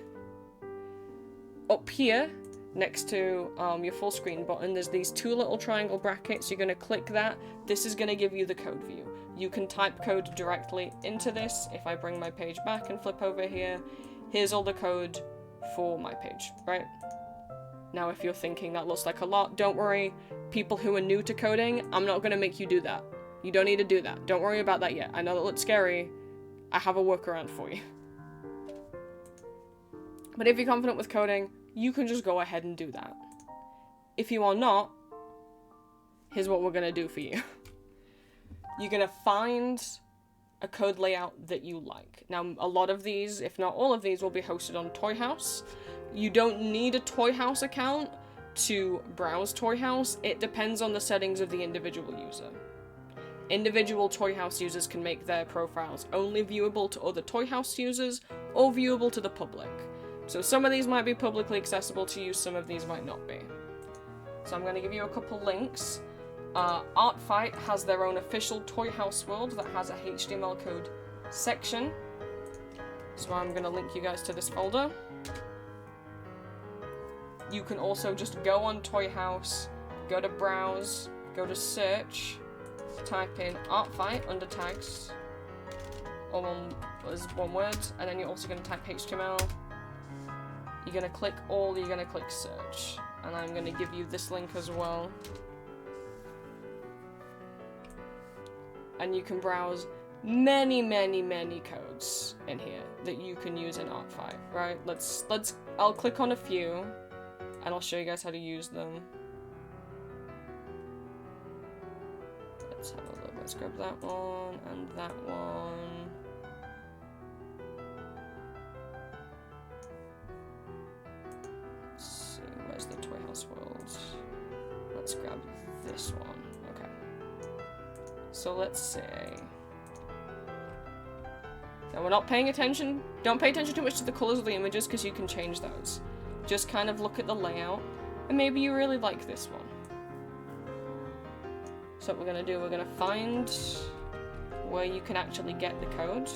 Up here, next to your full screen button, there's these two little triangle brackets. You're gonna click that. This is gonna give you the code view. You can type code directly into this. If I bring my page back and flip over here, here's all the code for my page, right? Now, if you're thinking that looks like a lot, don't worry. People who are new to coding, I'm not gonna make you do that. You don't need to do that. Don't worry about that yet. I know that looks scary. I have a workaround for you. But if you're confident with coding, you can just go ahead and do that. If you are not, here's what we're gonna do for you. You're gonna find a code layout that you like. Now, a lot of these, if not all of these, will be hosted on Toy House. You don't need a Toy House account to browse Toy House. It depends on the settings of the individual user. Individual Toy House users can make their profiles only viewable to other Toy House users or viewable to the public. So some of these might be publicly accessible to you, some of these might not be. So I'm going to give you a couple links. Artfight has their own official Toy House world that has a HTML code section. So I'm going to link you guys to this folder. You can also just go on Toy House, go to Browse, go to Search, type in Artfight under tags, or as one word, and then you're also going to type HTML. You're going to click all, you're going to click Search, and I'm going to give you this link as well. And you can browse many codes in here that you can use in Artfight, right? I'll click on a few, and I'll show you guys how to use them. Let's have a look. Let's grab that one and that one. Let's see, where's the Toy House world? Let's grab this one. Okay. So let's say. Now we're not paying attention. Don't pay attention too much to the colors of the images because you can change those. Just kind of look at the layout, and maybe you really like this one. So what we're going to do, we're going to find where you can actually get the code.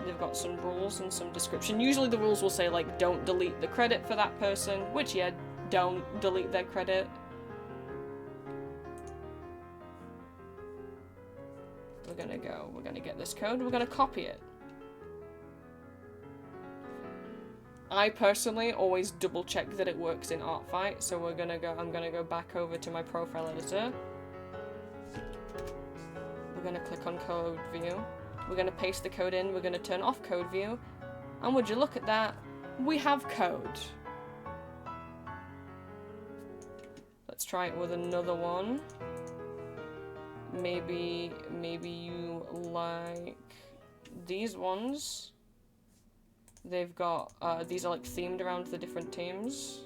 They've got some rules and some description. Usually the rules will say, like, don't delete the credit for that person, which, yeah, don't delete their credit. We're going to get this code, we're going to copy it. I personally always double check that it works in Artfight, so I'm gonna go back over to my profile editor. We're gonna click on code view. We're gonna paste the code in, we're gonna turn off code view, and would you look at that, we have code. Let's try it with another one. Maybe you like these ones. They've got, these are like themed around the different teams.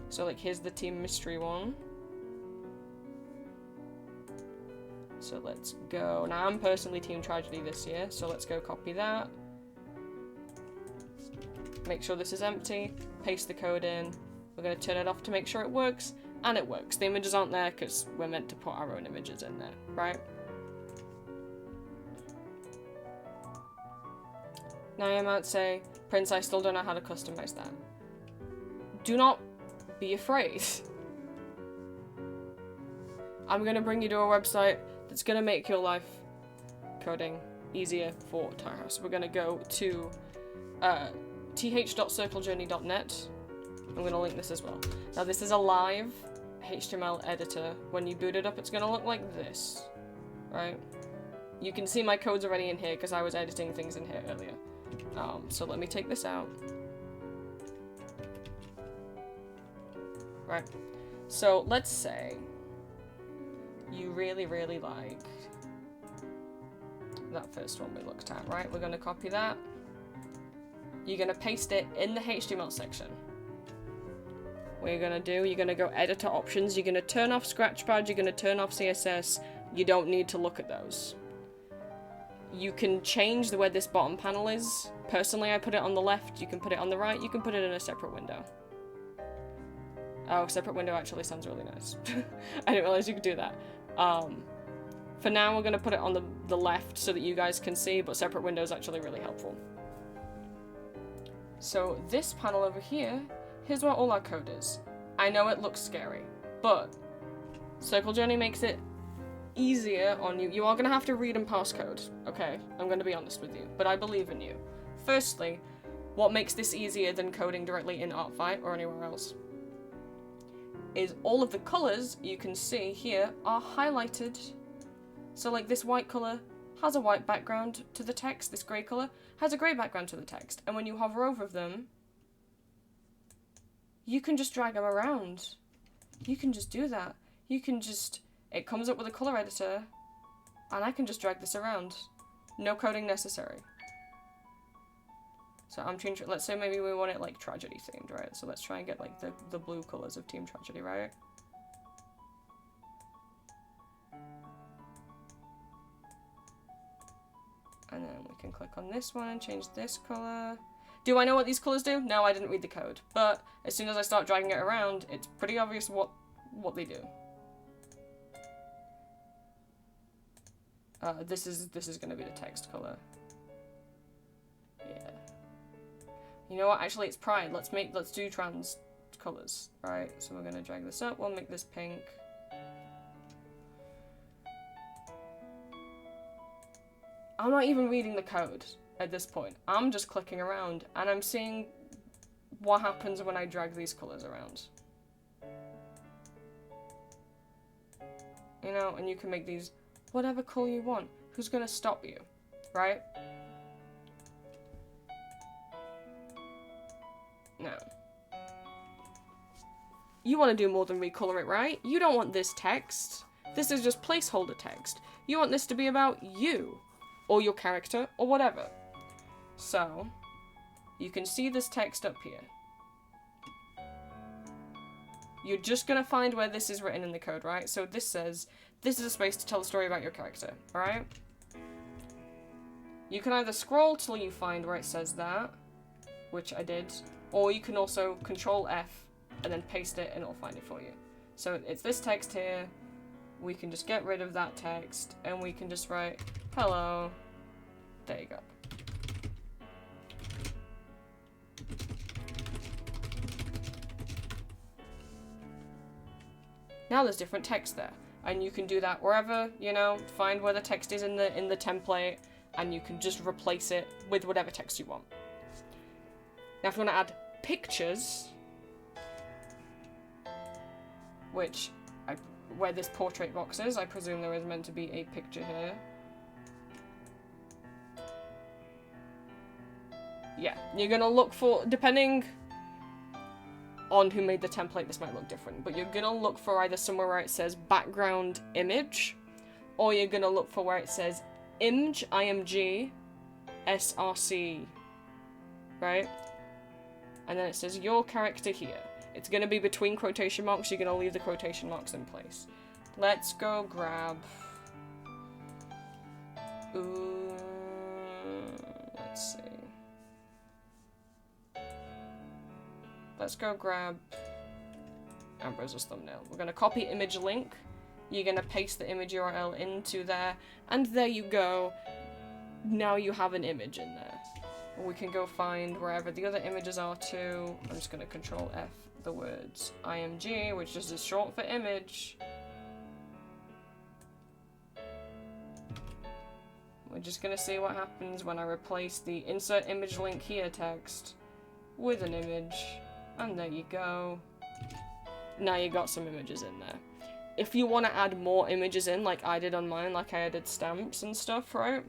So like here's the Team Mystery one. So let's go. Now I'm personally Team Tragedy this year, so let's go copy that. Make sure this is empty, paste the code in. We're going to turn it off to make sure it works, And it works. The images aren't there because we're meant to put our own images in there, right? Now you might say, Prince, I still don't know how to customize that. Do not be afraid. I'm gonna bring you to a website that's gonna make your life coding easier for Tower House. We're gonna go to th.circlejourney.net. I'm gonna link this as well. Now this is a live HTML editor. When you boot it up, it's gonna look like this, right? You can see my code's already in here because I was editing things in here earlier. So let me take this out. Right. So let's say you really, really like that first one we looked at, right? We're gonna copy that. You're gonna paste it in the HTML section. What you're gonna do, you're gonna go editor options, you're gonna turn off Scratchpad, you're gonna turn off CSS. You don't need to look at those. You can change where this bottom panel is. Personally, I put it on the left, you can put it on the right, you can put it in a separate window. Oh, separate window actually sounds really nice. I didn't realize you could do that. For now, we're gonna put it on the left so that you guys can see, but separate window is actually really helpful. So this panel over here, here's where all our code is. I know it looks scary, but Circle Journey makes it easier on you. You are gonna have to read and parse code, okay? I'm gonna be honest with you, but I believe in you. Firstly, what makes this easier than coding directly in ArtFight or anywhere else is all of the colors you can see here are highlighted. So like this white color has a white background to the text, this gray color has a gray background to the text, and when you hover over them, you can just drag them around. You can just do that. You can just, it comes up with a color editor, and I can just drag this around. No coding necessary. So I'm changing, let's say maybe we want it like tragedy themed, right? So let's try and get like the blue colors of Team Tragedy, right? And then we can click on this one and change this color. Do I know what these colors do? No, I didn't read the code. But as soon as I start dragging it around, it's pretty obvious what they do. This is going to be the text color. Yeah. You know what? Actually, it's Pride. Let's do trans colors. All right. So we're gonna drag this up. We'll make this pink. I'm not even reading the code at this point. I'm just clicking around and I'm seeing what happens when I drag these colors around. You know, and you can make these whatever color you want. Who's gonna stop you, right? No. You want to do more than recolor it, right? You don't want this text. This is just placeholder text. You want this to be about you, or your character, or whatever. So, you can see this text up here. You're just gonna find where this is written in the code, right? So this says, this is a space to tell a story about your character, alright? You can either scroll till you find where it says that, which I did, or you can also Control F and then paste it and it'll find it for you. So it's this text here, we can just get rid of that text and we can just write, hello, there you go. Now there's different text there, and you can do that wherever, you know, find where the text is in the template, and you can just replace it with whatever text you want. Now if you want to add pictures, where this portrait box is, I presume there is meant to be a picture here. Yeah, you're gonna look for, depending on who made the template, this might look different, but you're gonna look for either somewhere where it says background image, or you're gonna look for where it says img, IMG, SRC, right? And then it says your character here. It's gonna be between quotation marks, you're gonna leave the quotation marks in place. Let's go grab... let's see. Let's go grab Ambrose's thumbnail. We're going to copy image link. You're going to paste the image URL into there. And there you go. Now you have an image in there. We can go find wherever the other images are too. I'm just going to Control F the words IMG, which is just short for image. We're just going to see what happens when I replace the insert image link here text with an image. And there you go. Now you got some images in there. If you want to add more images in, like I did on mine, like I added stamps and stuff, right?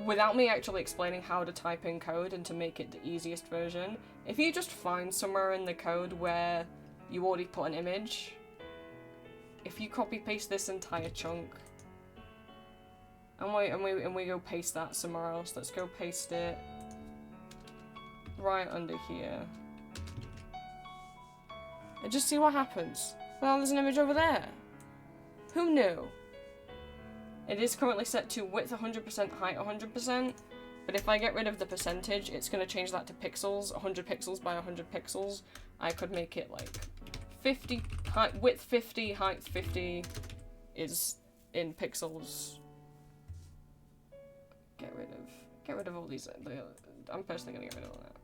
Without me actually explaining how to type in code and to make it the easiest version, if you just find somewhere in the code where you already put an image, if you copy paste this entire chunk, and we go paste that somewhere else, let's go paste it right under here. And just see what happens. Well, there's an image over there. Who knew? It is currently set to width 100%, height 100%, but if I get rid of the percentage, it's going to change that to pixels, 100 pixels by 100 pixels. I could make it like 50, width 50, height 50 is in pixels. Get rid of all these. I'm personally going to get rid of all that.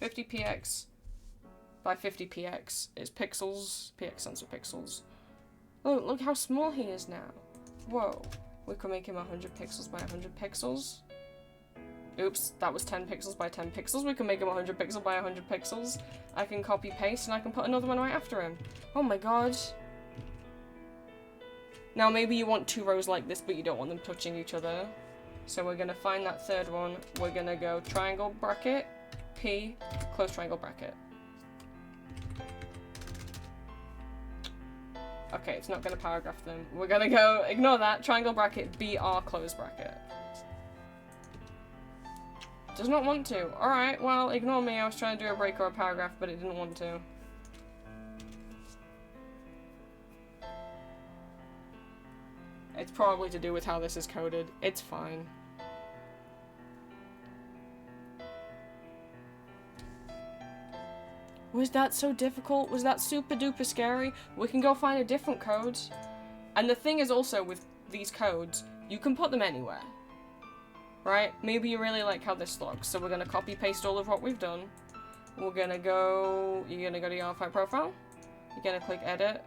50px by 50px is pixels. Px stands for pixels. Oh, look how small he is now. Whoa. We could make him 100 pixels by 100 pixels. Oops, that was 10 pixels by 10 pixels. We can make him 100 pixels by 100 pixels. I can copy paste and I can put another one right after him. Oh my god. Now maybe you want two rows like this, but you don't want them touching each other. So we're gonna find that third one. We're gonna go triangle bracket, P, close triangle bracket. Okay, it's not gonna paragraph them. We're gonna go, ignore that, triangle bracket, BR, close bracket. Does not want to. Alright, well, ignore me. I was trying to do a break or a paragraph, but it didn't want to. It's probably to do with how this is coded. It's fine. Was that so difficult? Was that super duper scary? We can go find a different code. And the thing is also with these codes, you can put them anywhere. Right? Maybe you really like how this looks. So we're going to copy paste all of what we've done. We're going to go... You're going to go to your file profile. You're going to click edit.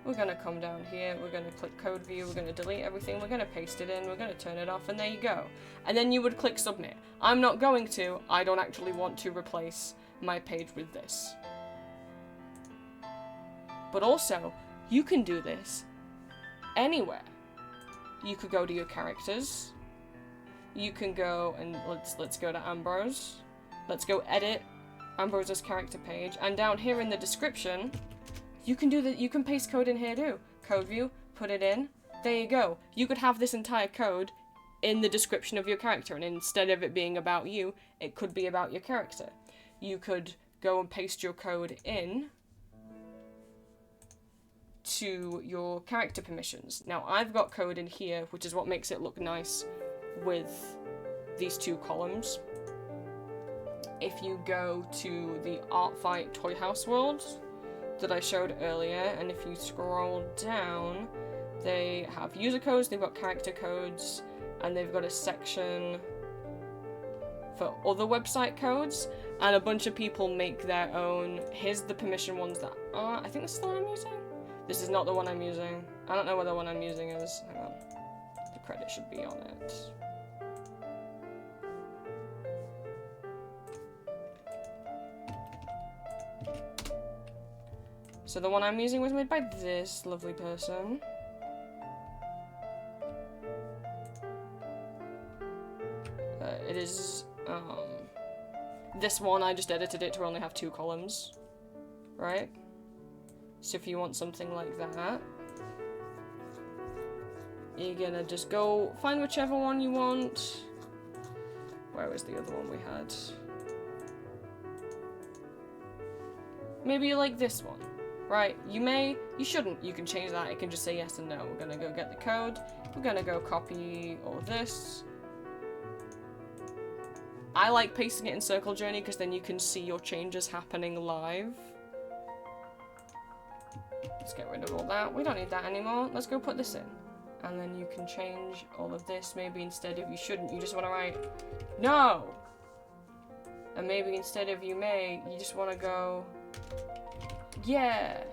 We're going to come down here, we're going to click code view, we're going to delete everything, we're going to paste it in, we're going to turn it off, and there you go. And then you would click submit. I'm not going to, I don't actually want to replace my page with this. But also, you can do this anywhere. You could go to your characters, you can go and let's go to Ambrose, let's go edit Ambrose's character page, and down here in the description, you can do that. You can paste code in here too. Code view, put it in. There you go. You could have this entire code in the description of your character, and instead of it being about you, it could be about your character. You could go and paste your code in to your character permissions. Now, I've got code in here, which is what makes it look nice with these two columns. If you go to the Art Fight Toy House world that I showed earlier, and if you scroll down, they have user codes, they've got character codes, and they've got a section for other website codes, and a bunch of people make their own. Here's the permission ones that are, I think this is the one I'm using? This is not the one I'm using. I don't know what the one I'm using is. Hang on. The credit should be on it. So the one I'm using was made by this lovely person. It is, this one, I just edited it to only have 2 columns, right? So if you want something like that, you're gonna just go find whichever one you want. Where was the other one we had? Maybe you like this one. right? You shouldn't. You can change that. It can just say yes and no. We're gonna go get the code. We're gonna go copy all of this. I like pasting it in Circle Journey because then you can see your changes happening live. Let's get rid of all that. We don't need that anymore. Let's go put this in. And then you can change all of this. Maybe instead of you shouldn't, you just want to write no. And maybe instead of you may, you just want to go yeah.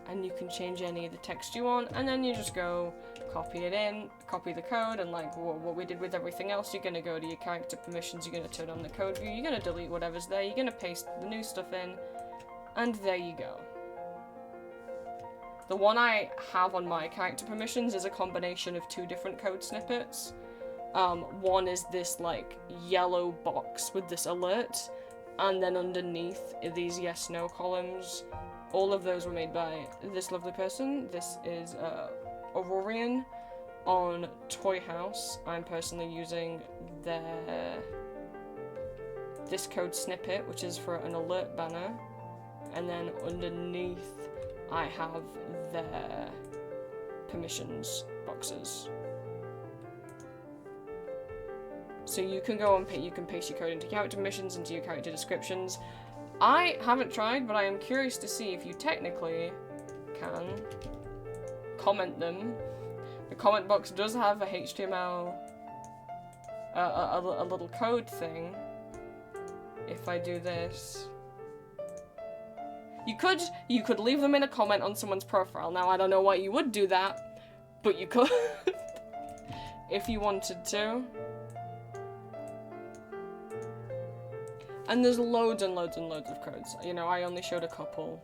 And you can change any of the text you want. And then you just go copy it in, copy the code, and like what we did with everything else, you're going to go to your character permissions, you're going to turn on the code view, you're going to delete whatever's there, you're going to paste the new stuff in, and there you go. The one I have on my character permissions is a combination of two different code snippets. One is this like yellow box with this alert, and then underneath these yes/no columns. All of those were made by this lovely person. This is Aurorian on Toy House. I'm personally using this code snippet, which is for an alert banner, and then underneath I have their permissions boxes. So you can go and you can paste your code into character permissions, into your character descriptions. I haven't tried, but I am curious to see if you technically can comment them. The comment box does have a HTML, a little code thing. If I do this, you could leave them in a comment on someone's profile. Now I don't know why you would do that, but you could if you wanted to. And there's loads and loads and loads of codes. You know, I only showed a couple.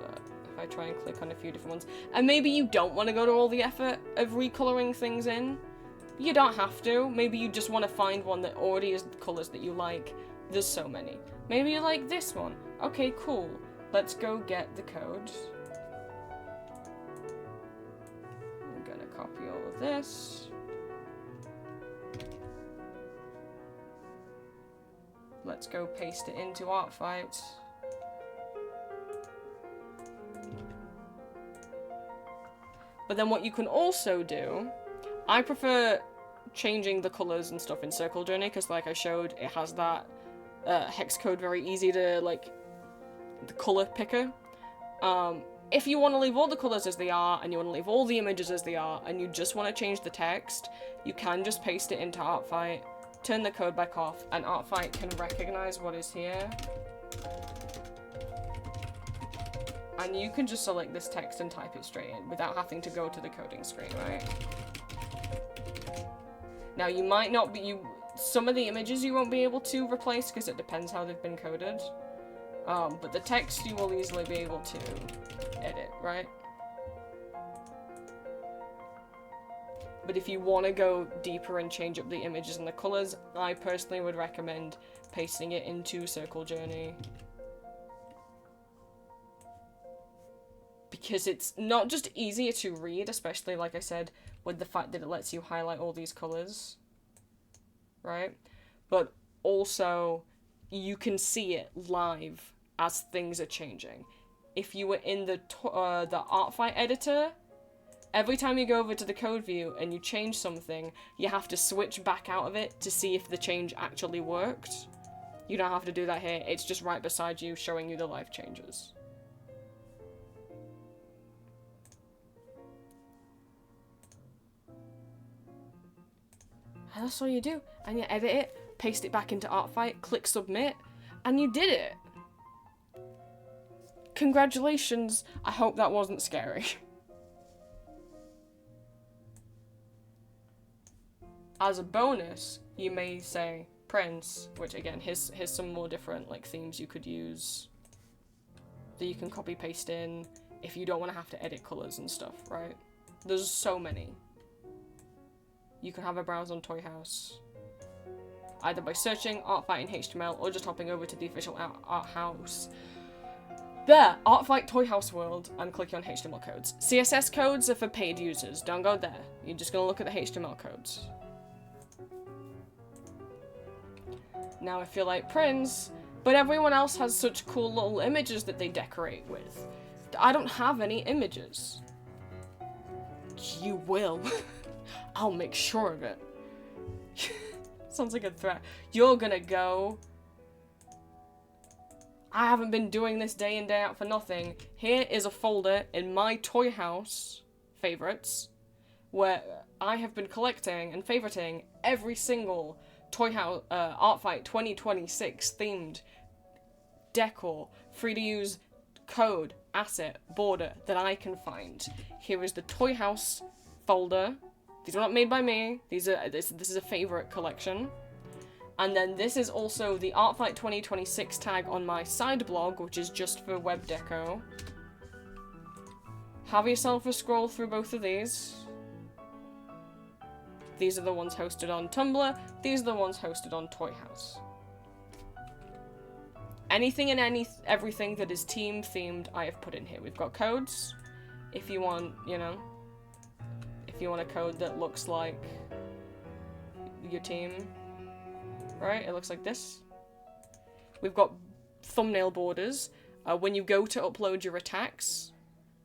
But if I try and click on a few different ones, and maybe you don't want to go to all the effort of recoloring things in. You don't have to. Maybe you just want to find one that already is the colors that you like. There's so many. Maybe you like this one. Okay, cool. Let's go get the code. I'm gonna copy all of this. Let's go paste it into Artfight. But then what you can also do, I prefer changing the colors and stuff in Circle Journey because, like I showed, it has that hex code very easy to, like, the color picker. If you want to leave all the colors as they are, and you want to leave all the images as they are, and you just want to change the text, you can just paste it into Artfight, turn the code back off, and Artfight can recognize what is here. And you can just select this text and type it straight in without having to go to the coding screen, right? Now you might not be, some of the images you won't be able to replace because it depends how they've been coded. But the text you will easily be able to edit, right? But if you want to go deeper and change up the images and the colors, I personally would recommend pasting it into Circle Journey. Because it's not just easier to read, especially, like I said, with the fact that it lets you highlight all these colors, right? But also, you can see it live as things are changing. If you were in the Artfight editor, every time you go over to the code view and you change something, you have to switch back out of it to see if the change actually worked. You don't have to do that here, it's just right beside you showing you the live changes. And that's all you do. And you edit it, paste it back into Artfight, click submit, and you did it. Congratulations. I hope that wasn't scary. As a bonus, you may say Prince, which again, here's some more different like themes you could use that you can copy paste in if you don't want to have to edit colors and stuff, right? There's so many. You can have a browse on Toy House, either by searching Artfight in HTML or just hopping over to the official Art House. There, Artfight Toy House World, and clicking on HTML codes. CSS codes are for paid users, don't go there. You're just gonna look at the HTML codes. Now I feel like Prince, but everyone else has such cool little images that they decorate with. I don't have any images. You will. I'll make sure of it. Sounds like a threat. You're gonna go. I haven't been doing this day in, day out for nothing. Here is a folder in my Toy House favorites where I have been collecting and favoriting every single Toy House Art Fight 2026 themed decor, free to use code, asset, border that I can find. Here is the Toy House folder. These are not made by me. This is a favorite collection. And then this is also the Art Fight 2026 tag on my side blog, which is just for web deco. Have yourself a scroll through both of these. These are the ones hosted on Tumblr. These are the ones hosted on Toy House. Anything and everything that is team themed, I have put in here. We've got codes. If you want, you know, if you want a code that looks like your team, right? It looks like this. We've got thumbnail borders. When you go to upload your attacks,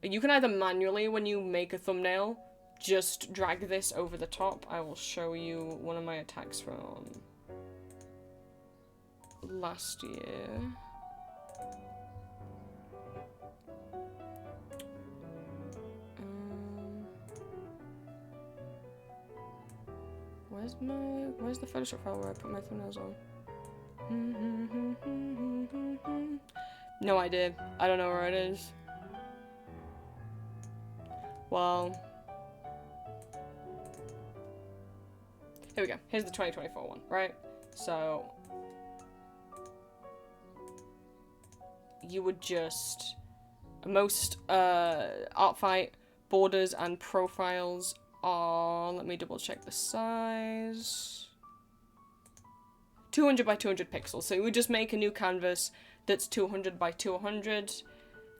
you can either manually, when you make a thumbnail, just drag this over the top. I will show you one of my attacks from last year. Where's the Photoshop file where I put my thumbnails on? No idea. I don't know where it is. Well, here we go. Here's the 2024 one, right? So you would just most Art Fight borders and profiles are, let me double check the size, 200 by 200 pixels. So you would just make a new canvas that's 200 by 200,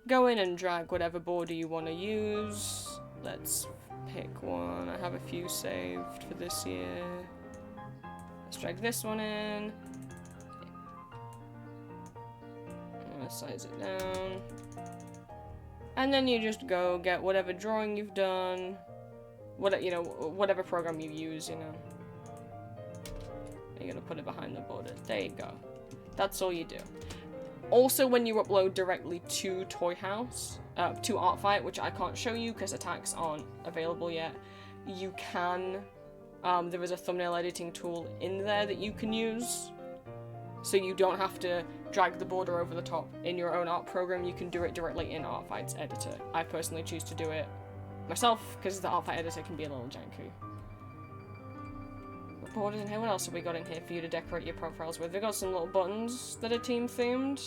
go in and drag whatever border you want to use. Let's pick one. I have a few saved for this year. Let's drag this one in. I'm gonna size it down. And then you just go get whatever drawing you've done, whatever program you use, you know. You're gonna put it behind the border. There you go. That's all you do. Also, when you upload directly to Toy House, to Art Fight, which I can't show you because attacks aren't available yet, you can, there is a thumbnail editing tool in there that you can use. So you don't have to drag the border over the top in your own art program. You can do it directly in Art Fight's editor. I personally choose to do it myself because the Art Fight editor can be a little janky. What borders in here? What else have we got in here for you to decorate your profiles with? We've got some little buttons that are team themed.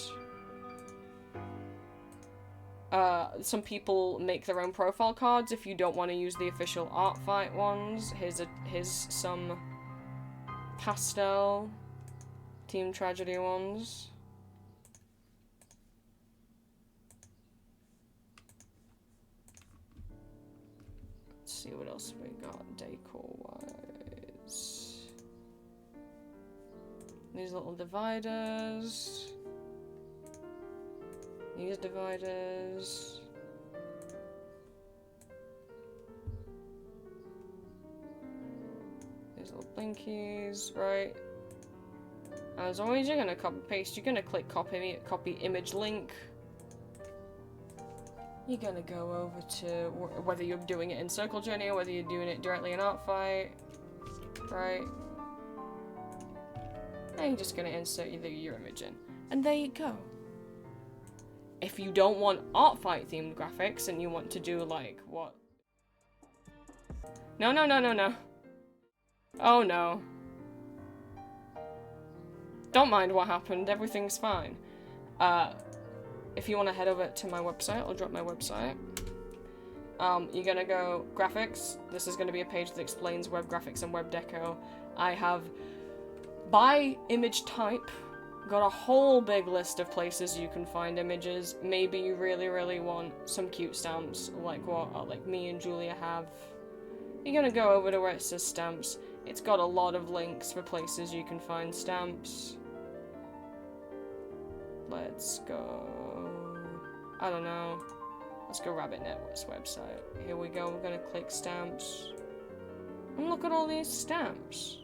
Some people make their own profile cards if you don't want to use the official Art Fight ones. Here's some pastel Team Tragedy ones. Let's see what else we got decor-wise. These little dividers. These dividers. These little blinkies, right? As always, you're gonna copy paste. You're gonna click copy image link. You're gonna go over to whether you're doing it in Circle Journey or whether you're doing it directly in Art Fight, right? And you're just gonna insert your image in, and there you go. If you don't want Art Fight themed graphics and you want to do like what? No. Oh no. Don't mind what happened, everything's fine. If you want to head over to my website, I'll drop my website. You're gonna go graphics. This is gonna be a page that explains web graphics and web deco. I have, by image type, got a whole big list of places you can find images. Maybe you really want some cute stamps like what like me and Julia have. You're gonna go over to where it says stamps. It's got a lot of links for places you can find stamps. Let's go... I don't know. Let's go Rabbit Network's website. Here we go, we're gonna click stamps. And look at all these stamps.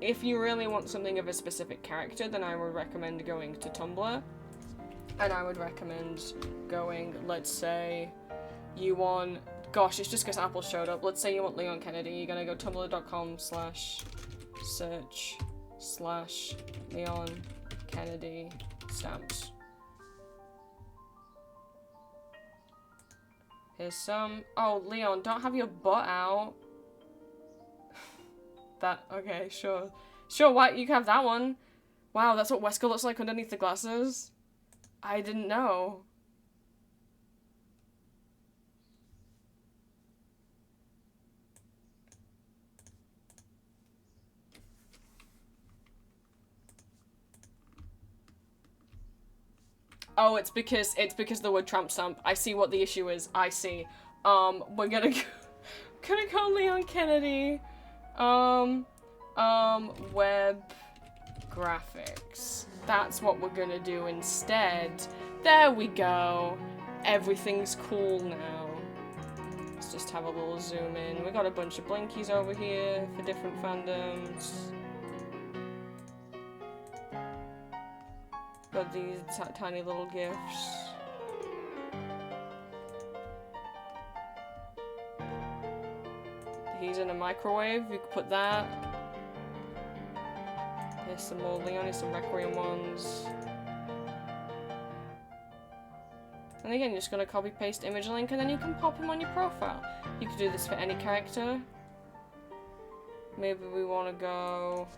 If you really want something of a specific character, then I would recommend going to Tumblr. And I would recommend going, let's say, you want... Gosh, it's just because Apple showed up. Let's say you want Leon Kennedy. You're gonna go tumblr.com/search/Leon Kennedy stamps. Here's some... Oh, Leon, don't have your butt out. That... Okay, sure. Sure, why? You can have that one. Wow, that's what Wesker looks like underneath the glasses. I didn't know. Oh, it's because the word tramp stamp. I see what the issue is. I see. We're gonna go Leon Kennedy. Web graphics. That's what we're gonna do instead. There we go. Everything's cool now. Let's just have a little zoom in. We got a bunch of blinkies over here for different fandoms. Got these tiny little gifts. He's in a microwave, you could put that. Here's some more Leon, here's some Requiem ones. And again, you're just gonna copy paste image link and then you can pop him on your profile. You could do this for any character. Maybe we wanna go...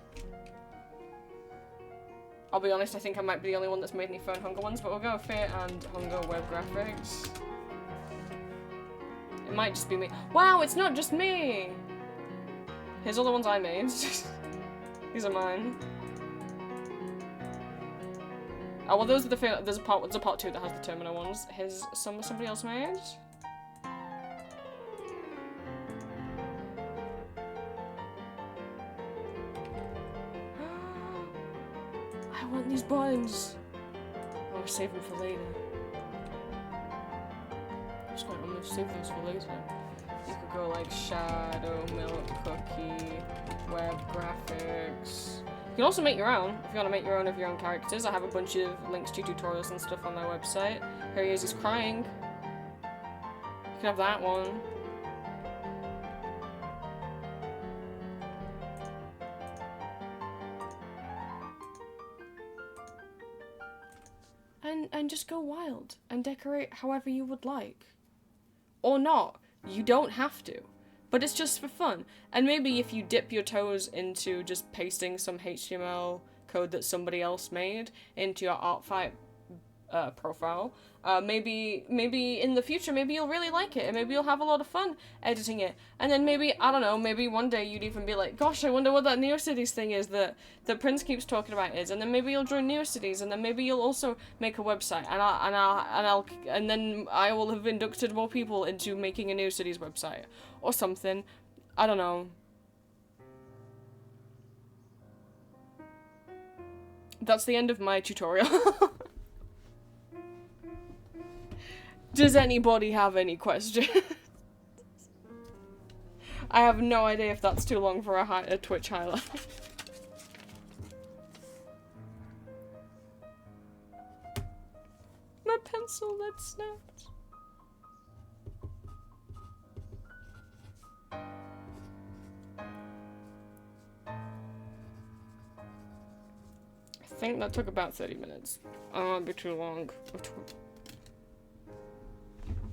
I'll be honest, I think I might be the only one that's made any Fern Hunger ones, but we'll go Fear and Hunger web graphics. It might just be me. Wow, it's not just me! Here's all the ones I made. These are mine. Oh, well, those are the there's a part 2 that has the Termina ones. Here's somebody else made. I want these buttons. I'm gonna save them for later. I'm gonna save those for later. You could go like Shadow, Milk, Cookie, Web Graphics. You can also make your own, if you want to make your own of your own characters. I have a bunch of links to tutorials and stuff on my website. Here he is, he's crying. You can have that one. And just go wild and decorate however you would like. Or not. You don't have to. But it's just for fun. And maybe if you dip your toes into just pasting some HTML code that somebody else made into your ArtFight profile, maybe in the future, maybe you'll really like it, and maybe you'll have a lot of fun editing it. And then maybe, I don't know, maybe one day you'd even be like, gosh, I wonder what that NeoCities thing is that Prince keeps talking about is. And then maybe you'll join NeoCities, and then maybe you'll also make a website, and then I will have inducted more people into making a NeoCities website or something. I don't know. That's the end of my tutorial. Does anybody have any questions? I have no idea if that's too long for a Twitch highlight. My pencil that snapped. I think that took about 30 minutes. I don't want to be too long.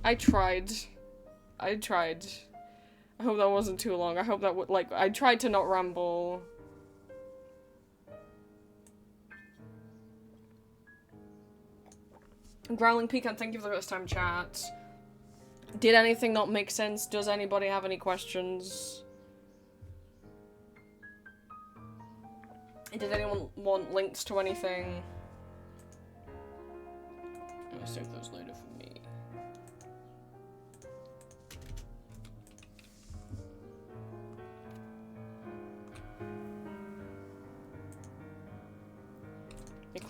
I tried. I hope that wasn't too long. I hope that would, like, I tried to not ramble. Growling Pecan, thank you for the first time chat. Did anything not make sense? Does anybody have any questions? Did anyone want links to anything? I'm gonna save those later for me.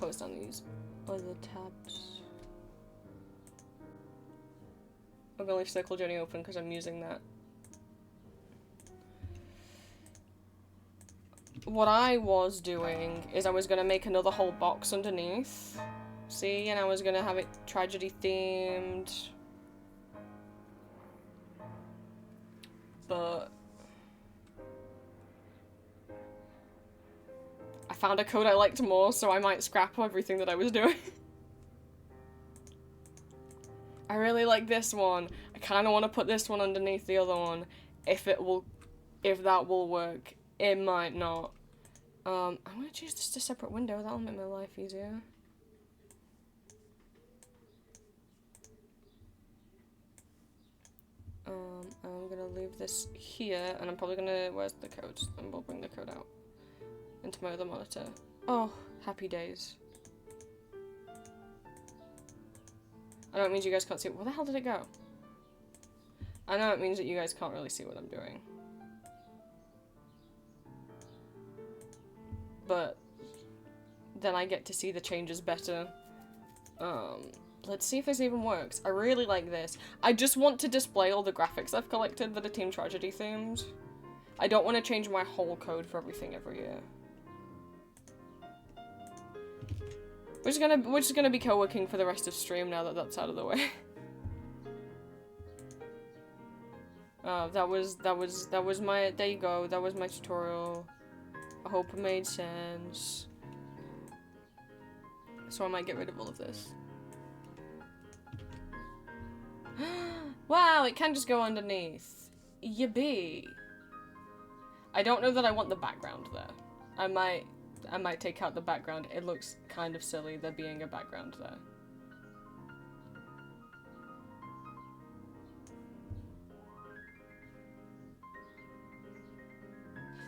close down these other tabs. I'm gonna leave Circle Journey open because I'm using that. What I was doing is I was gonna make another whole box underneath. See, and I was gonna have it tragedy themed. But I found a code I liked more, so I might scrap everything that I was doing. I really like this one. I kind of want to put this one underneath the other one. If that will work. It might not. I'm gonna choose just a separate window. That'll make my life easier. I'm gonna leave this here, and I'm probably gonna. Where's the code? And we'll bring the code out into my other monitor. Oh, happy days. I know it means you guys can't see it. Where the hell did it go? I know it means that you guys can't really see what I'm doing. But then I get to see the changes better. Let's see if this even works. I really like this. I just want to display all the graphics I've collected that are Team Tragedy themed. I don't want to change my whole code for everything every year. We're just gonna be co-working for the rest of stream now that that's out of the way. That was my, there you go, that was my tutorial. I hope it made sense. So I might get rid of all of this. Wow, it can just go underneath. Yippee. I don't know that I want the background there. I might take out the background. It looks kind of silly there being a background there.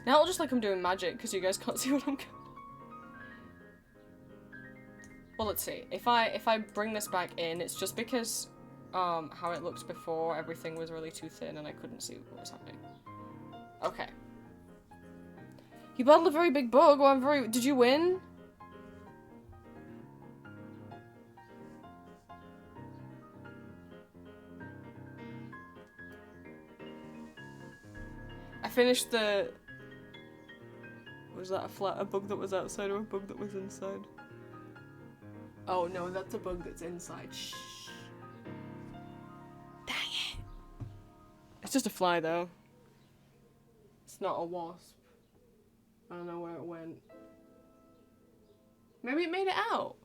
Now I'll just like I'm doing magic because you guys can't see what I'm doing. Well, let's see. If I bring this back in, it's just because how it looked before, everything was really too thin and I couldn't see what was happening. Okay. You battled a very big bug. Well, I'm very... Did you win? I finished the... Was that a bug that was outside or a bug that was inside? Oh no, that's a bug that's inside. Shh. Dang it. It's just a fly though. It's not a wasp. I don't know where it went. Maybe it made it out.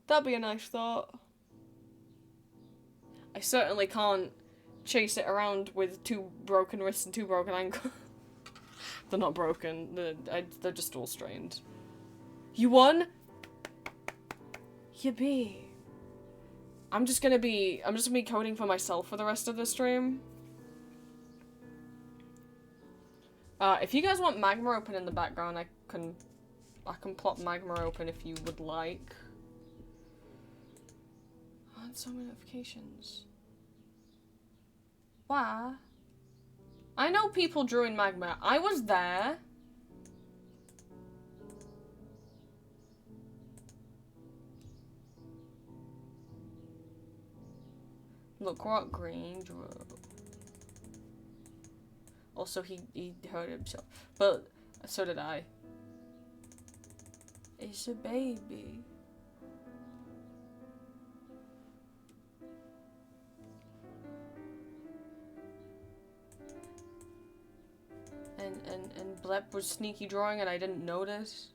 That'd be a nice thought. I certainly can't chase it around with 2 broken wrists and 2 broken ankles. They're not broken. They're just all strained. You won? Yippee. I'm just gonna be coding for myself for the rest of the stream. If you guys want magma open in the background, I can plop magma open if you would like. Oh, and so many notifications. Why? I know people drew in magma. I was there. Look what Green drew. Also, he hurt himself. But so did I. It's a baby. And Blep was sneaky drawing and I didn't notice.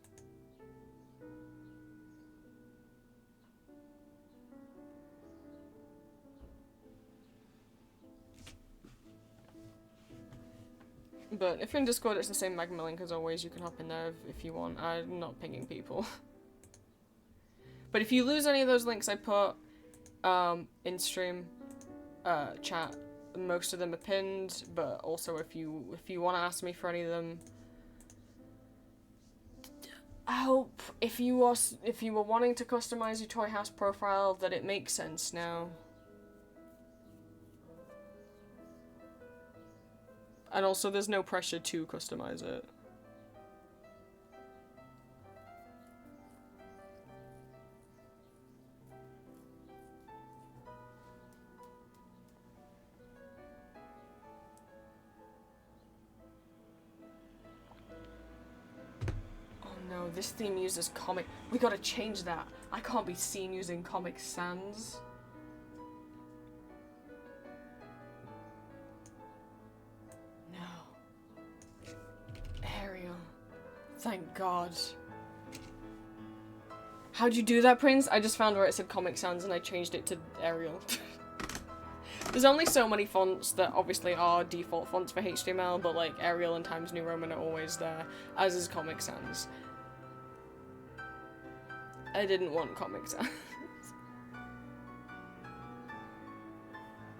But if you're in Discord, it's the same magma link as always. You can hop in there if you want. I'm not pinging people. But if you lose any of those links I put in stream chat, most of them are pinned. But also, if you want to ask me for any of them, I hope if you were wanting to customize your Toy House profile that it makes sense now. And also, there's no pressure to customize it. this theme uses Comic... We gotta change that. I can't be seen using Comic Sans. No. Ariel. Thank God. How'd you do that, Prince? I just found where it said Comic Sans and I changed it to Arial. There's only so many fonts that obviously are default fonts for HTML, but like Arial and Times New Roman are always there, as is Comic Sans. I didn't want Comic Sans.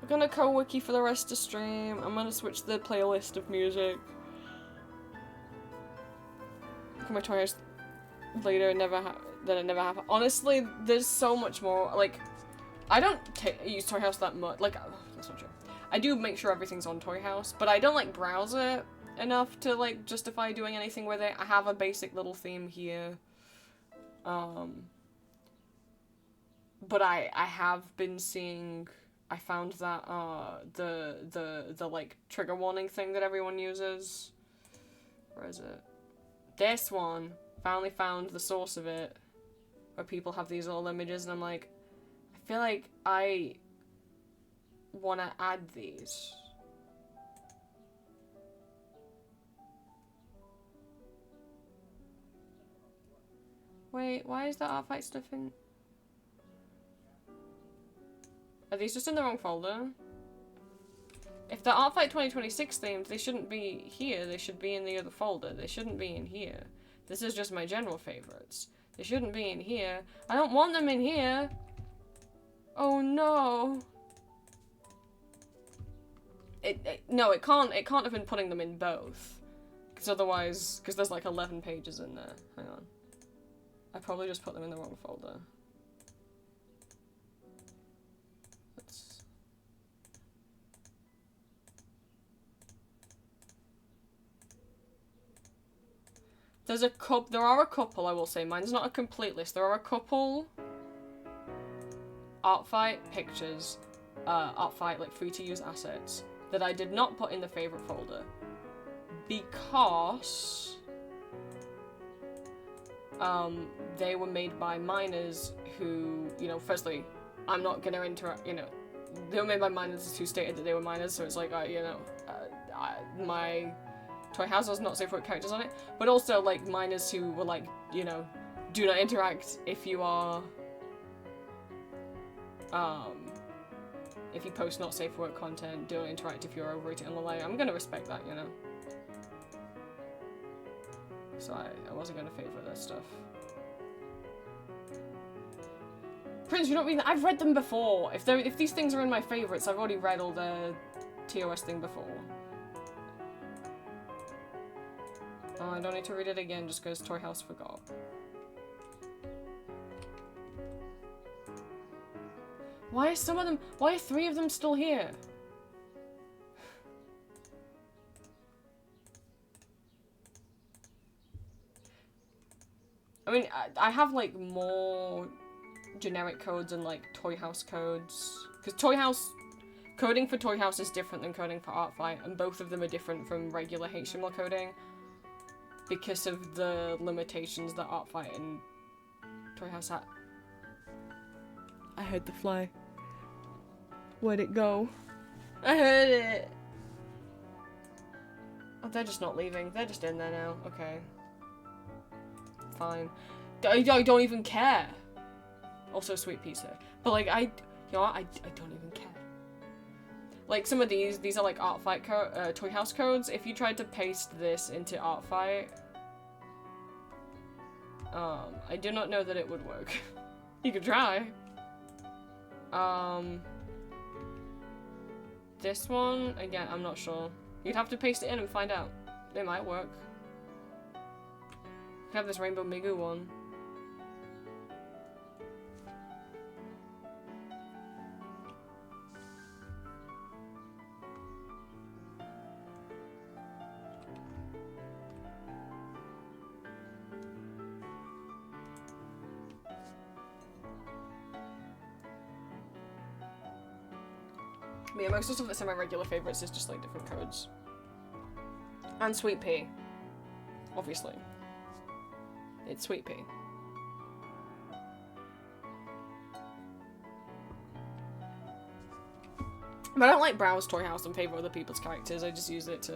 We're gonna co-wiki for the rest of stream. I'm gonna switch the playlist of music. Look at my toys later, it never happened. Honestly, there's so much more, like, I don't use Toy House that much, like, that's not true. I do make sure everything's on Toy House, but I don't, like, browse it enough to, like, justify doing anything with it. I have a basic little theme here. But I have been seeing, I found that, the, like, trigger warning thing that everyone uses. Where is it? This one. Finally found the source of it. Where people have these little images, and I'm like, I feel like I want to add these. Wait, why is that art fight stuff in? Are these just in the wrong folder? If the Art Fight 2026 themed, they shouldn't be here. They should be in the other folder. They shouldn't be in here. This is just my general favorites. They shouldn't be in here. I don't want them in here. Oh no. No, it can't have been putting them in both. Because otherwise, because there's like 11 pages in there. Hang on. I probably just put them in the wrong folder. There are a couple, I will say. Mine's not a complete list. There are a couple Art Fight pictures, Art Fight, like, free-to-use assets that I did not put in the favorite folder because they were made by miners who, you know, firstly, I'm not gonna interact, you know, they were made by miners who stated that they were miners, so it's like, you know, my Toy House was not safe for characters on it, but also, like, miners who were like, you know, do not interact if you are, if you post not safe for work content, don't interact if you're overrated on the line. I'm gonna respect that, you know. So I wasn't gonna favorite that stuff. Prince, you don't mean that? I've read them before. If these things are in my favorites, I've already read all the TOS thing before. Oh, I don't need to read it again just because Toy House forgot. Why are 3 of them still here? I mean, I have, like, more generic codes and, like, Toy House codes. Because coding for Toy House is different than coding for Art Fight, and both of them are different from regular HTML coding because of the limitations that Art Fight and Toy House had. I heard the fly. Where'd it go? I heard it! Oh, they're just not leaving. They're just in there now. Okay. Fine. I don't even care. Also, sweet pizza. But, like, I don't even care. Like, some of these are, like, Art Fight Toy House codes. If you tried to paste this into Art Fight, I do not know that it would work. You could try. This one, again, I'm not sure. You'd have to paste it in and find out. It might work. You have this Rainbow Migu one. But yeah, most of the stuff that's in my regular favorites is just like different codes. And Sweet Pea. Obviously. It's Sweet Pea. But I don't like browse Toy House and favour other people's characters. I just use it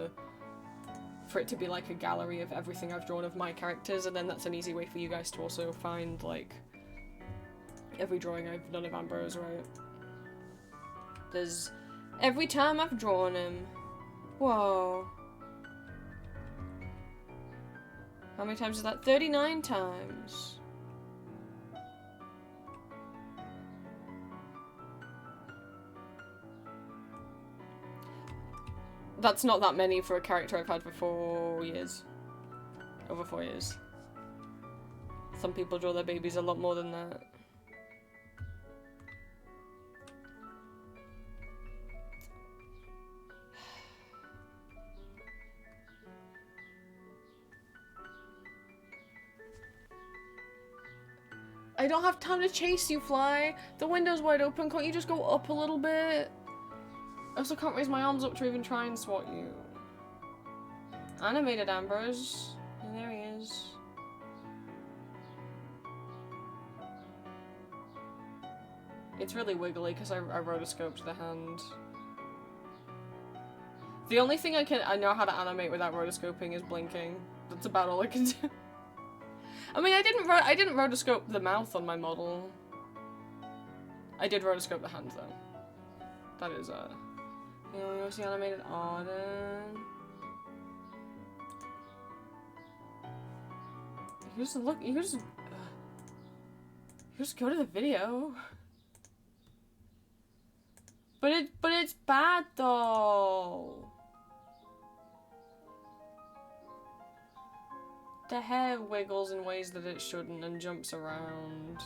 for it to be like a gallery of everything I've drawn of my characters, and then that's an easy way for you guys to also find like every drawing I've done of Ambrose, right? There's every time I've drawn him. Whoa. How many times is that? 39 times. That's not that many for a character I've had for 4 years. Over 4 years. Some people draw their babies a lot more than that. I don't have time to chase you, Fly. The window's wide open. Can't you just go up a little bit? I also can't raise my arms up to even try and swat you. Animated Ambrose. And there he is. It's really wiggly because I rotoscoped the hand. The only thing I know how to animate without rotoscoping is blinking. That's about all I can do. I mean, I didn't rotoscope the mouth on my model. I did rotoscope the hand though. That is you know, you see animated Auden. You just look. You just go to the video. But it's bad though. The hair wiggles in ways that it shouldn't and jumps around.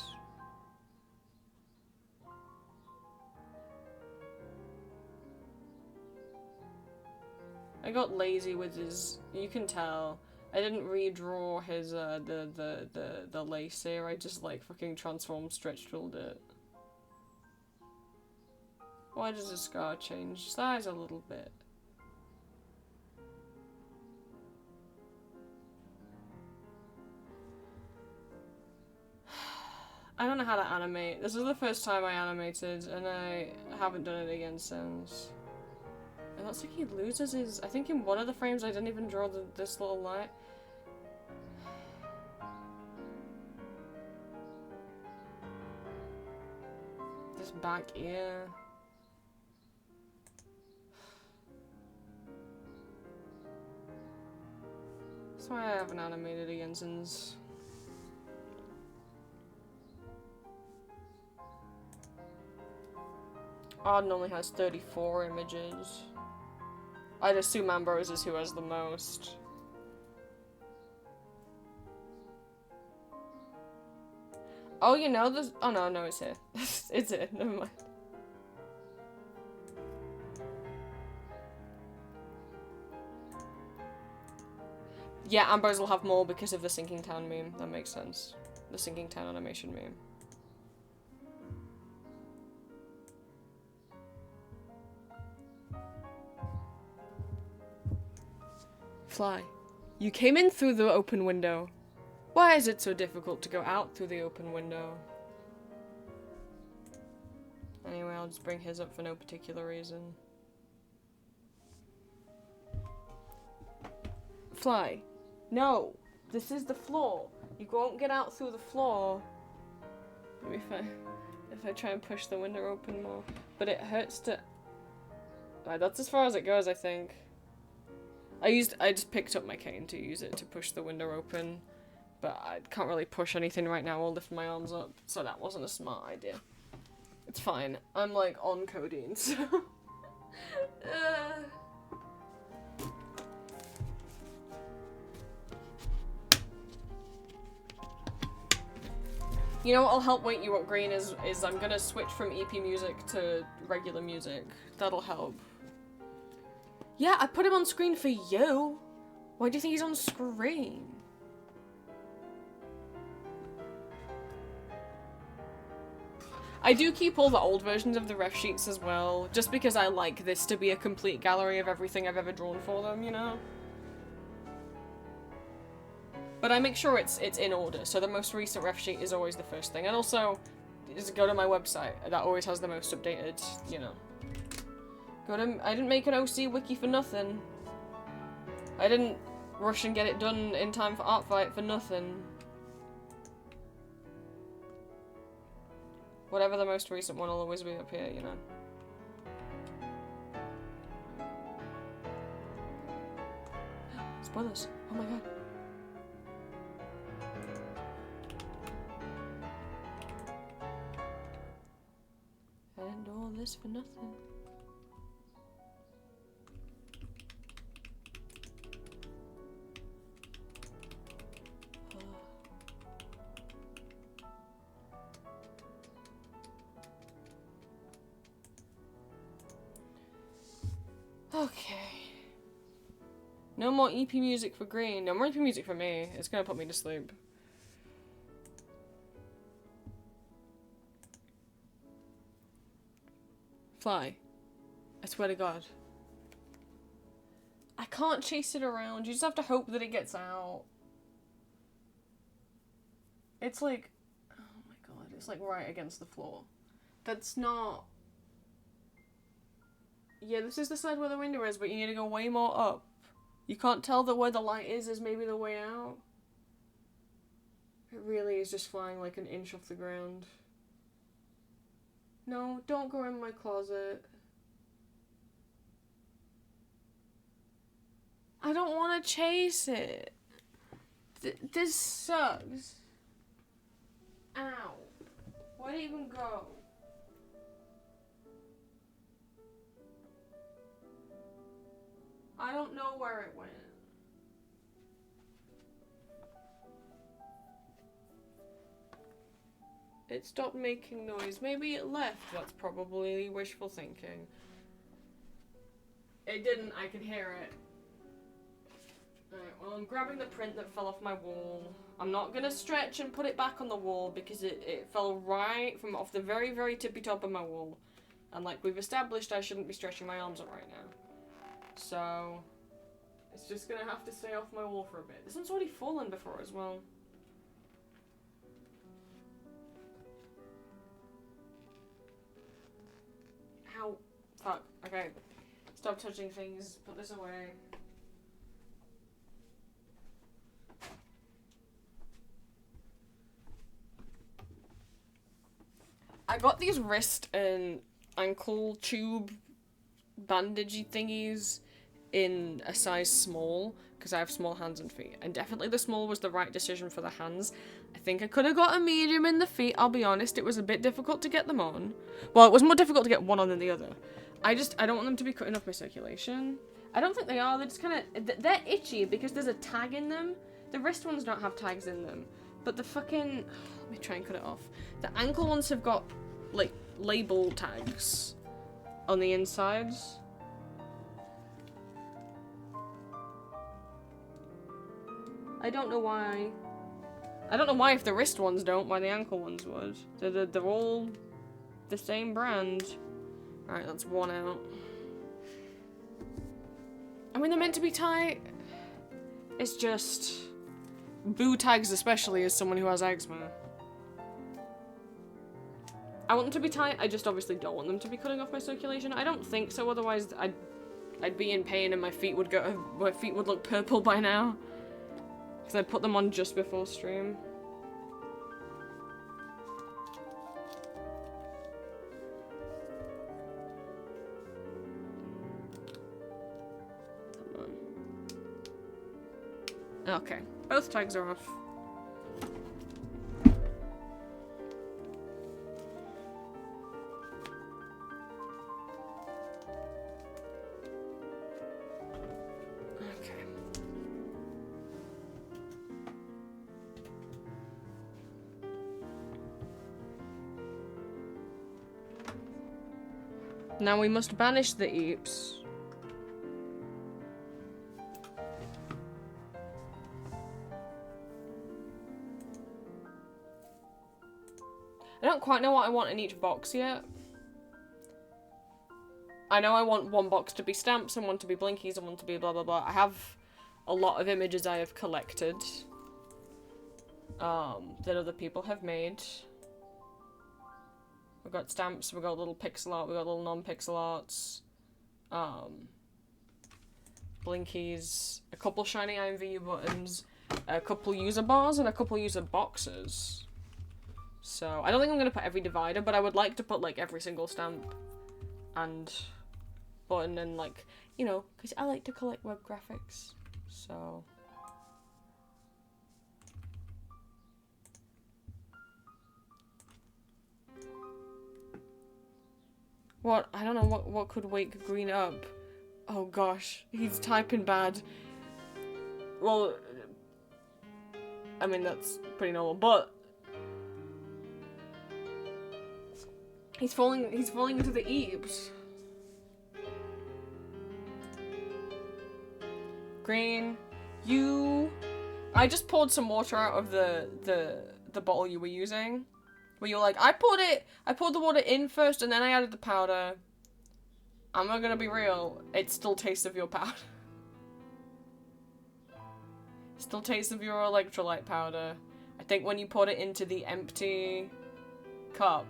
I got lazy with his, you can tell. I didn't redraw his the lace here. I just like fucking transformed stretch tooled it. Why does the scar change size a little bit? I don't know how to animate. This is the first time I animated, and I haven't done it again since. It looks like he loses his... I think in one of the frames I didn't even draw this little light. This back ear. That's why I haven't animated again since... Auden only has 34 images. I'd assume Ambrose is who has the most. Oh, you know this? Oh no, it's here. It's here. Never mind. Yeah, Ambrose will have more because of the Sinking Town meme. That makes sense. The Sinking Town animation meme. Fly. You came in through the open window. Why is it so difficult to go out through the open window? Anyway, I'll just bring his up for no particular reason. Fly. No! This is the floor. You won't get out through the floor. Maybe if I try and push the window open more. But it hurts to... Right, that's as far as it goes, I think. I just picked up my cane to use it to push the window open, but I can't really push anything right now or lift my arms up, so that wasn't a smart idea. It's fine. I'm like on codeine, so... You know what'll help wake you up, Green, is I'm gonna switch from EP music to regular music. That'll help. Yeah, I put him on screen for you. Why do you think he's on screen? I do keep all the old versions of the ref sheets as well, just because I like this to be a complete gallery of everything I've ever drawn for them, you know? But I make sure it's in order, so the most recent ref sheet is always the first thing. And also, just go to my website. That always has the most updated, you know. I didn't make an OC wiki for nothing. I didn't rush and get it done in time for Art Fight for nothing. Whatever the most recent one will always be up here, you know. Spoilers. Oh my god. And all this for nothing. Okay. No more EP music for Green. No more EP music for me. It's gonna put me to sleep. Fly. I swear to God. I can't chase it around. You just have to hope that it gets out. It's like... Oh my god. It's like right against the floor. That's not... Yeah, this is the side where the window is, but you need to go way more up. You can't tell that where the light is maybe the way out. It really is just flying like an inch off the ground. No, don't go in my closet. I don't want to chase it. This sucks. Ow. Where'd it even go? I don't know where it went. It stopped making noise. Maybe it left. That's probably wishful thinking. It didn't. I could hear it. Alright, well, I'm grabbing the print that fell off my wall. I'm not gonna stretch and put it back on the wall because it fell right from off the very, very tippy top of my wall. And like we've established, I shouldn't be stretching my arms up right now. So, it's just gonna have to stay off my wall for a bit. This one's already fallen before as well. Ow. Fuck. Okay. Stop touching things. Put this away. I got these wrist and ankle tube bandagey thingies in a size small because I have small hands and feet, and definitely the small was the right decision for the hands. I think I could have got a medium in the feet, I'll be honest. It was a bit difficult to get them on. Well, it was more difficult to get one on than the other. I don't want them to be cutting off my circulation. I don't think they are. They're just kind of... They're itchy because there's a tag in them. The wrist ones don't have tags in them. But the fucking... Let me try and cut it off. The ankle ones have got, like, label tags on the insides. I don't know why. I don't know why if the wrist ones don't, why the ankle ones would. They're all the same brand. Alright, that's one out. I mean, they're meant to be tight. It's just... Boo tags especially as someone who has eczema. I want them to be tight, I just obviously don't want them to be cutting off my circulation. I don't think so, otherwise I'd be in pain and my feet would look purple by now. Because I put them on just before stream. Come on. Okay, both tags are off. Now we must banish the Eeps. I don't quite know what I want in each box yet. I know I want one box to be stamps and one to be blinkies and one to be blah blah blah. I have a lot of images I have collected. that other people have made. We've got stamps, we've got little pixel art, we've got little non-pixel arts, blinkies, a couple shiny IMVU buttons, a couple user bars, and a couple user boxes. So, I don't think I'm going to put every divider, but I would like to put, like, every single stamp and button and, like, you know, because I like to collect web graphics. So... What? I don't know what could wake Green up. Oh gosh, he's typing bad. Well, I mean that's pretty normal, but he's falling into the eaves. Green, I just poured some water out of the bottle you were using. Where you're like, I poured the water in first and then I added the powder. I'm not gonna be real, it still tastes of your powder. Still tastes of your electrolyte powder. I think when you poured it into the empty cup,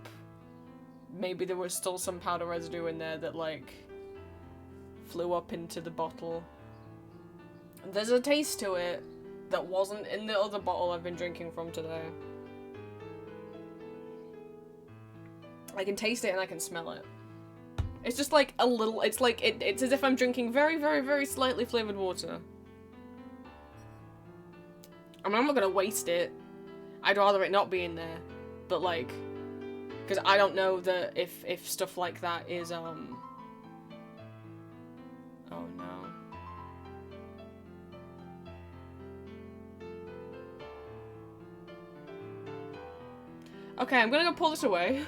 maybe there was still some powder residue in there that, like, flew up into the bottle. There's a taste to it that wasn't in the other bottle I've been drinking from today. I can taste it and I can smell it. It's just like a little, it's like, it's as if I'm drinking very, very, very slightly flavored water. I mean, I'm not gonna waste it. I'd rather it not be in there. But like, because I don't know that if stuff like that is, oh no. Okay, I'm gonna go pull this away.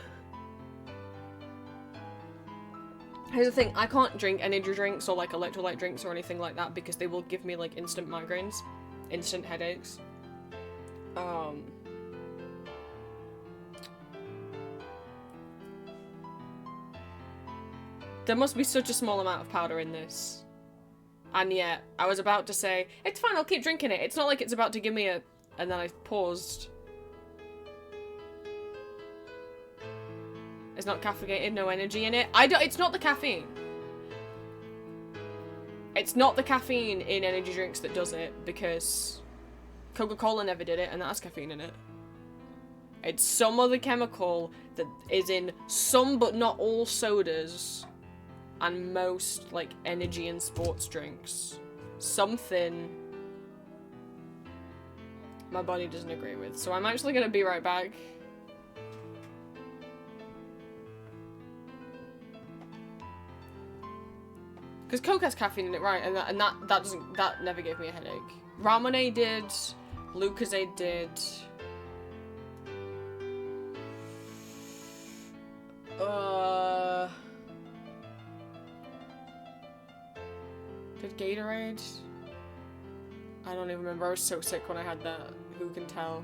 Here's the thing, I can't drink energy drinks or like electrolyte drinks or anything like that because they will give me like instant migraines, instant headaches. There must be such a small amount of powder in this. And yet, I was about to say, it's fine, I'll keep drinking it. It's not like it's about to give me a... And then I paused. It's not caffeinated, no energy in it. It's not the caffeine. It's not the caffeine in energy drinks that does it, because Coca-Cola never did it, and that has caffeine in it. It's some other chemical that is in some but not all sodas and most, like, energy and sports drinks. Something my body doesn't agree with. So I'm actually gonna be right back. Because Coke has caffeine in it, right? And that never gave me a headache. Ramonade did. Lucozade did. Did Gatorade? I don't even remember. I was so sick when I had that. Who can tell?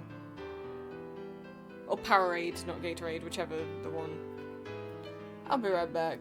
Or Powerade, not Gatorade, whichever the one. I'll be right back.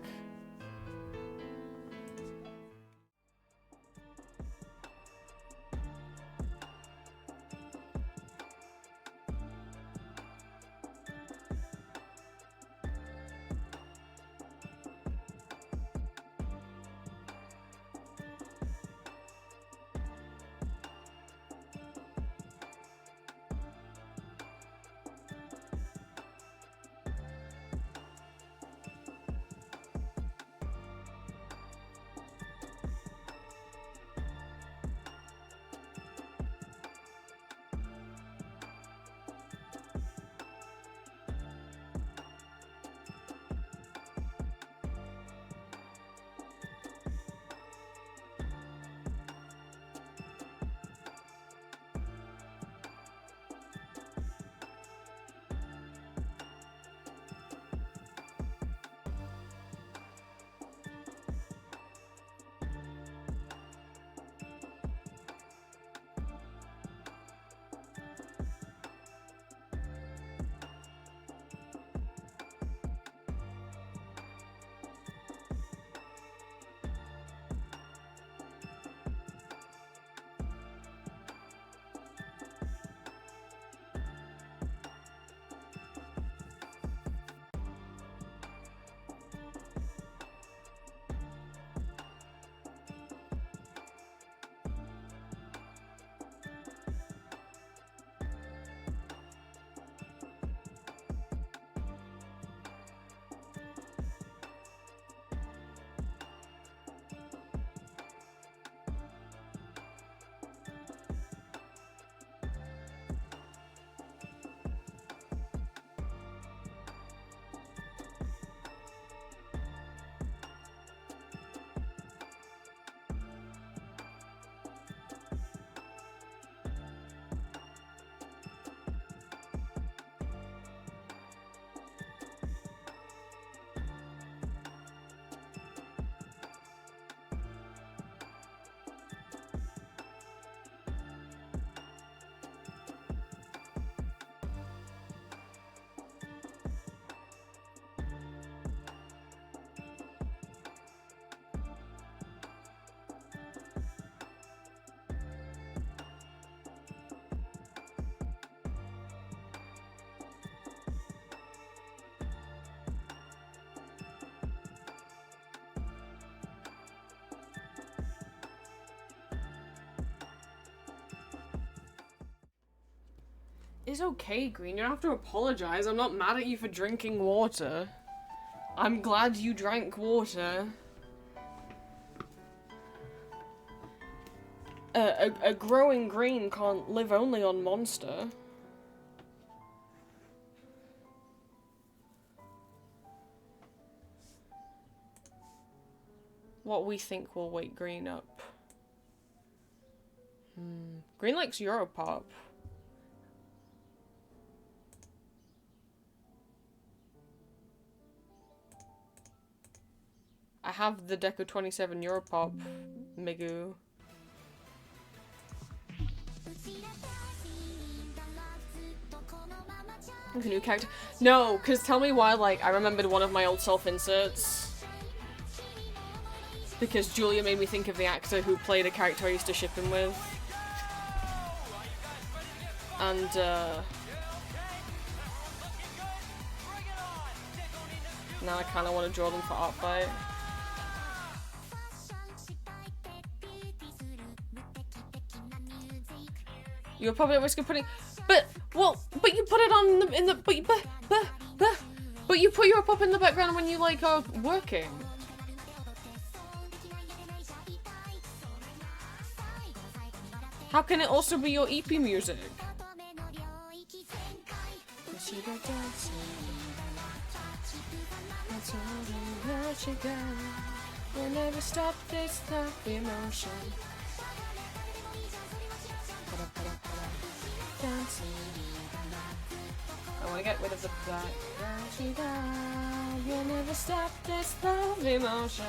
It's okay, Green. You don't have to apologize. I'm not mad at you for drinking water. I'm glad you drank water. A growing green can't live only on Monster. What we think will wake Green up. Green likes Europop. I have the Deco 27 Europop Migu. A new character? No, because tell me why, like, I remembered one of my old self-inserts. Because Julia made me think of the actor who played a character I used to ship him with. And, now I kind of want to draw them for art fight. You're probably at risk of putting, but you put it on the, in the, but you put your pop in the background when you like are working. How can it also be your EP music? We'll never stop this love emotion. I want to get rid of the black. You'll never stop this love emotion.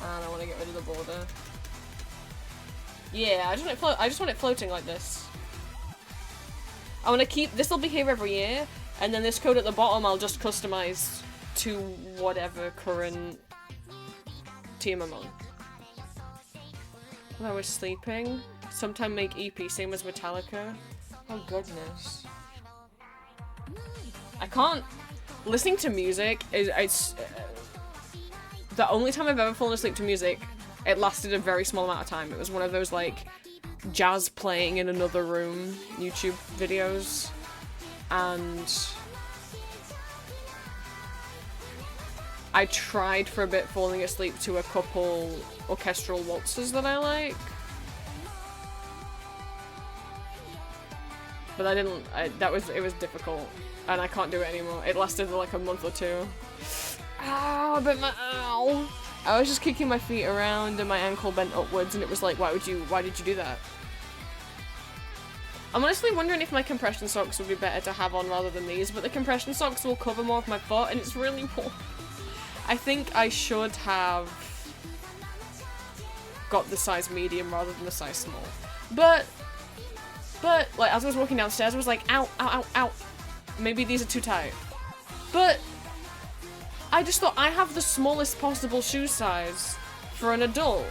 And I want to get rid of the border. Yeah, I just want it floating like this. I want to keep this will be here every year, and then this code at the bottom I'll just customize to whatever current team I'm on. When I was sleeping, sometime make EP, same as Metallica. Oh goodness. I can't. Listening to music is the only time I've ever fallen asleep to music. It lasted a very small amount of time. It was one of those like jazz playing in another room YouTube videos, and I tried for a bit falling asleep to a couple orchestral waltzes that I like, but I didn't. It was difficult, and I can't do it anymore. It lasted like a month or two. Ow! I bit my ow. I was just kicking my feet around and my ankle bent upwards, and it was like, why did you do that? I'm honestly wondering if my compression socks would be better to have on rather than these, but the compression socks will cover more of my foot, and it's really warm. I think I should have got the size medium rather than the size small. But, like, as I was walking downstairs, I was like, ow, ow, ow, ow. Maybe these are too tight. But I just thought I have the smallest possible shoe size for an adult.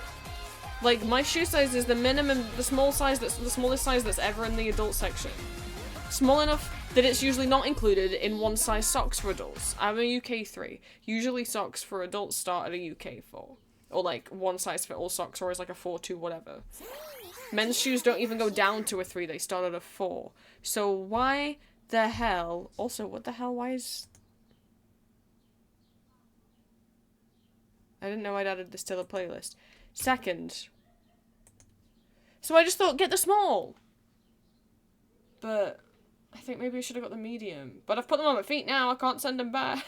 Like, my shoe size is the minimum, the smallest size that's ever in the adult section. Small enough that it's usually not included in one size socks for adults. I'm a UK 3. Usually socks for adults start at a UK 4. Or like one size fit all socks, or is like a 4-2 whatever. Men's shoes don't even go down to a 3, they start at a 4. So why the hell, also what the hell, why is... I didn't know I'd added this to the playlist. Second. So I just thought, get the small. But I think maybe I should have got the medium. But I've put them on my feet now, I can't send them back.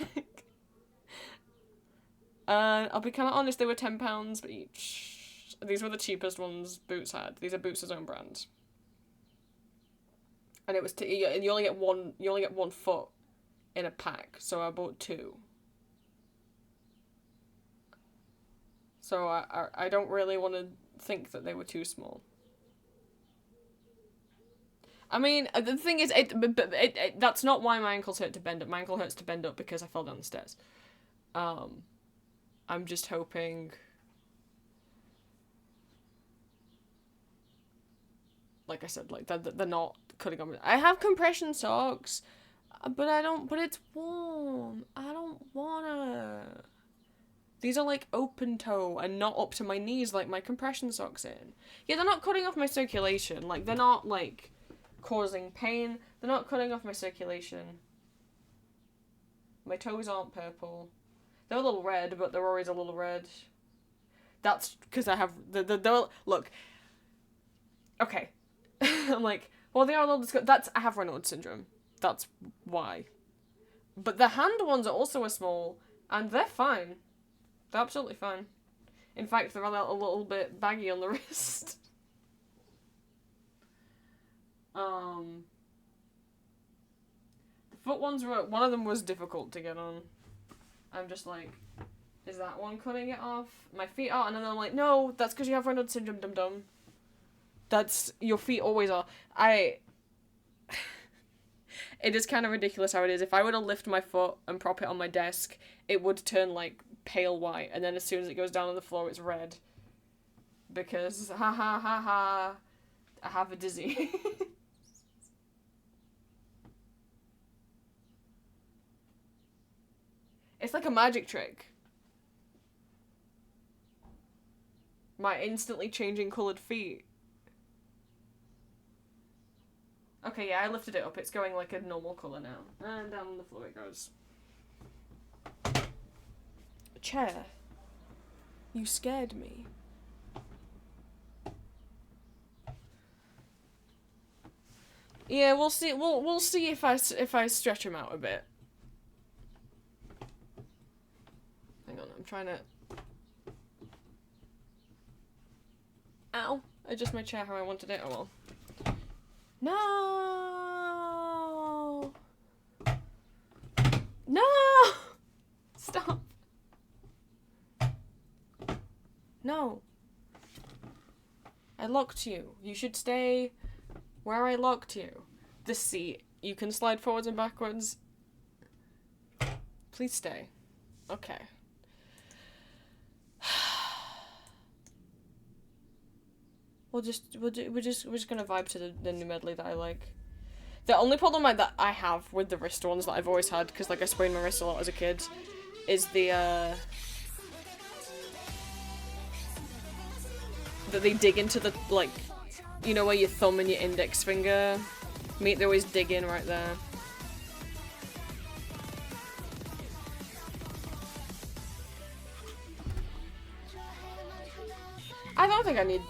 I'll be kind of honest, they were £10 each. These were the cheapest ones Boots had. These are Boots' own brand. And it was, you only get one foot in a pack, so I bought 2. So I don't really want to think that they were too small. I mean, the thing is, that's not why my ankles hurt to bend up. My ankle hurts to bend up because I fell down the stairs. I'm just hoping... Like I said, like, they're not cutting on me. I have compression socks, but but it's warm. I don't wanna... These are like open toe and not up to my knees like my compression socks in. Yeah, they're not cutting off my circulation. Like, they're not, like, causing pain. They're not cutting off my circulation. My toes aren't purple. They're a little red, but they're always a little red. That's because I have the look. Okay. I'm like, well, they are a little I have Raynaud's syndrome. That's why. But the hand ones are also small, and they're fine. They're absolutely fine. In fact, they're a little bit baggy on the wrist. The foot ones one of them was difficult to get on. I'm just like, is that one cutting it off? My feet are, and then I'm like, no, that's because you have Raynaud's syndrome, dum-dum. That's, your feet always are. It is kind of ridiculous how it is. If I were to lift my foot and prop it on my desk, it would turn, like, pale white, and then as soon as it goes down on the floor, it's red. Because, I have a dizzy. It's like a magic trick. My instantly changing coloured feet. Okay, yeah, I lifted it up. It's going like a normal colour now. And down on the floor it goes. Chair. You scared me. Yeah, we'll see. We'll see if I stretch him out a bit. Hang on, I'm trying to. Ow! Adjust my chair how I wanted it. Oh well. No! No! Stop. No. I locked you. You should stay where I locked you. The seat. You can slide forwards and backwards. Please stay. Okay. We're just gonna vibe to the new medley that I like. The only problem that I have with the wrist ones that I've always had, because like I sprained my wrist a lot as a kid, is that they dig into the, like, you know where your thumb and your index finger meet, they always dig in right there. I don't think I need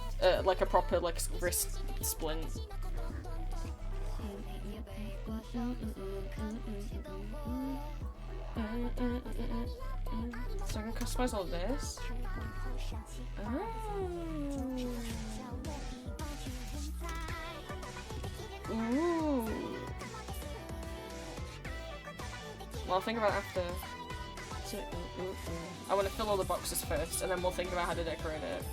like a proper like wrist splint. So I can customize all this. Oh. Ooh. Well, I'll think about it after. I want to fill all the boxes first, and then we'll think about how to decorate it.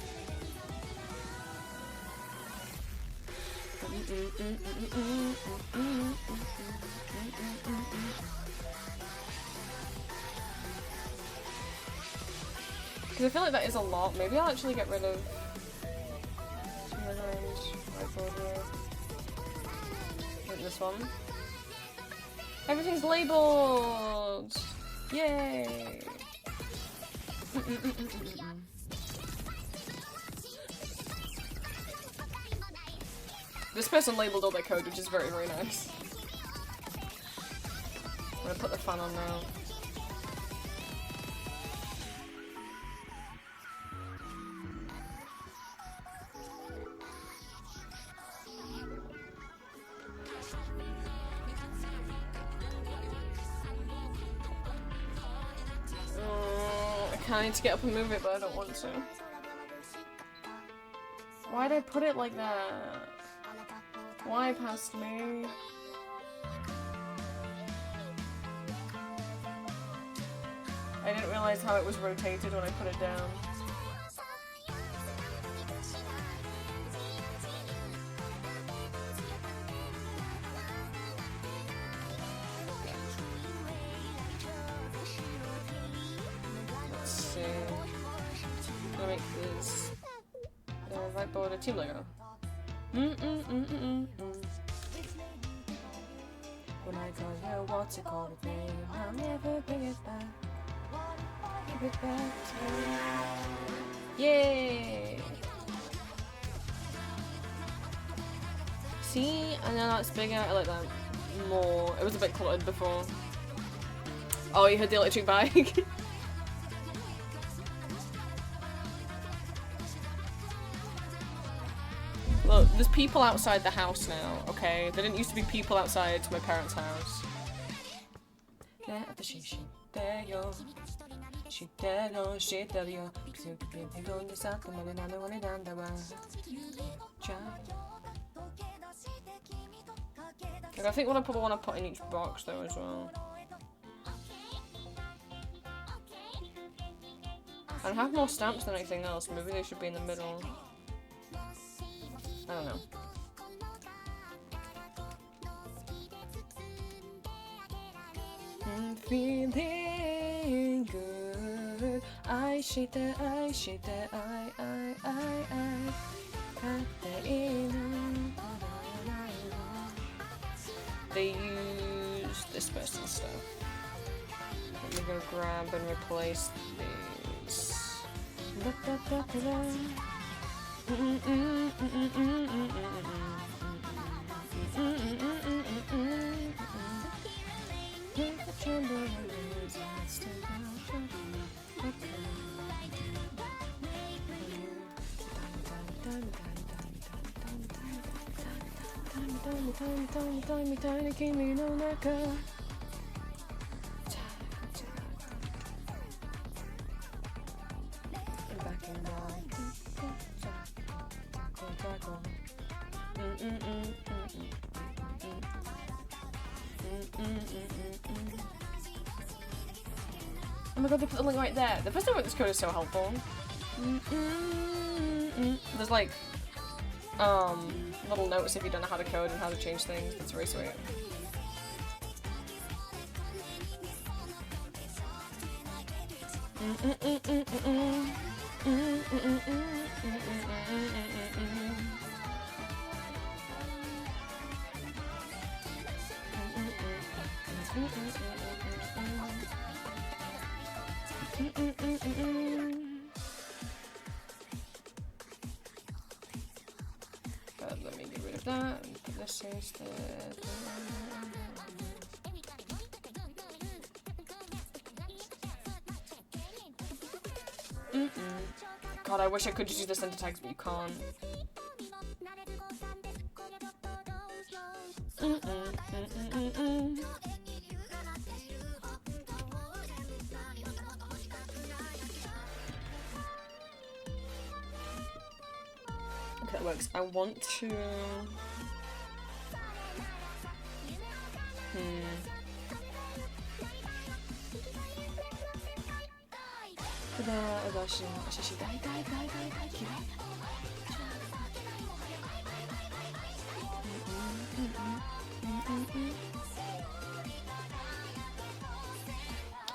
Because I feel like that is a lot. Maybe I'll actually get rid of this one. Everything's labeled! Yay! This person labeled all their code, which is very, very nice. I'm gonna put the fan on now. I need to get up and move it, but I don't want to. Why'd I put it like that? Why past me? I didn't realize how it was rotated when I put it down. Let's see. I'm gonna make this whiteboard a team Lego. When I tell you what's it called again, I'll never bring it back. Yay! See? I know that's bigger. I like that more. It was a bit cluttered before. Oh, you heard the electric bike? Look, there's people outside the house now, okay? There didn't used to be people outside my parents' house. Like, I think what I probably want to put in each box though as well. And have more stamps than anything else. Maybe they should be in the middle. I don't know. I'm feeling good. I shake that, I shake that, I got that in. They use this person stuff. We're gonna grab and replace these. Oh my god, they put the link right there. The person who wrote this code is so helpful. There's like, little notes if you don't know how to code and how to change things. That's very sweet. Let me get rid of that and put this instead. God, I wish I could just use the center tags, but you can't. Okay, that works. I want to...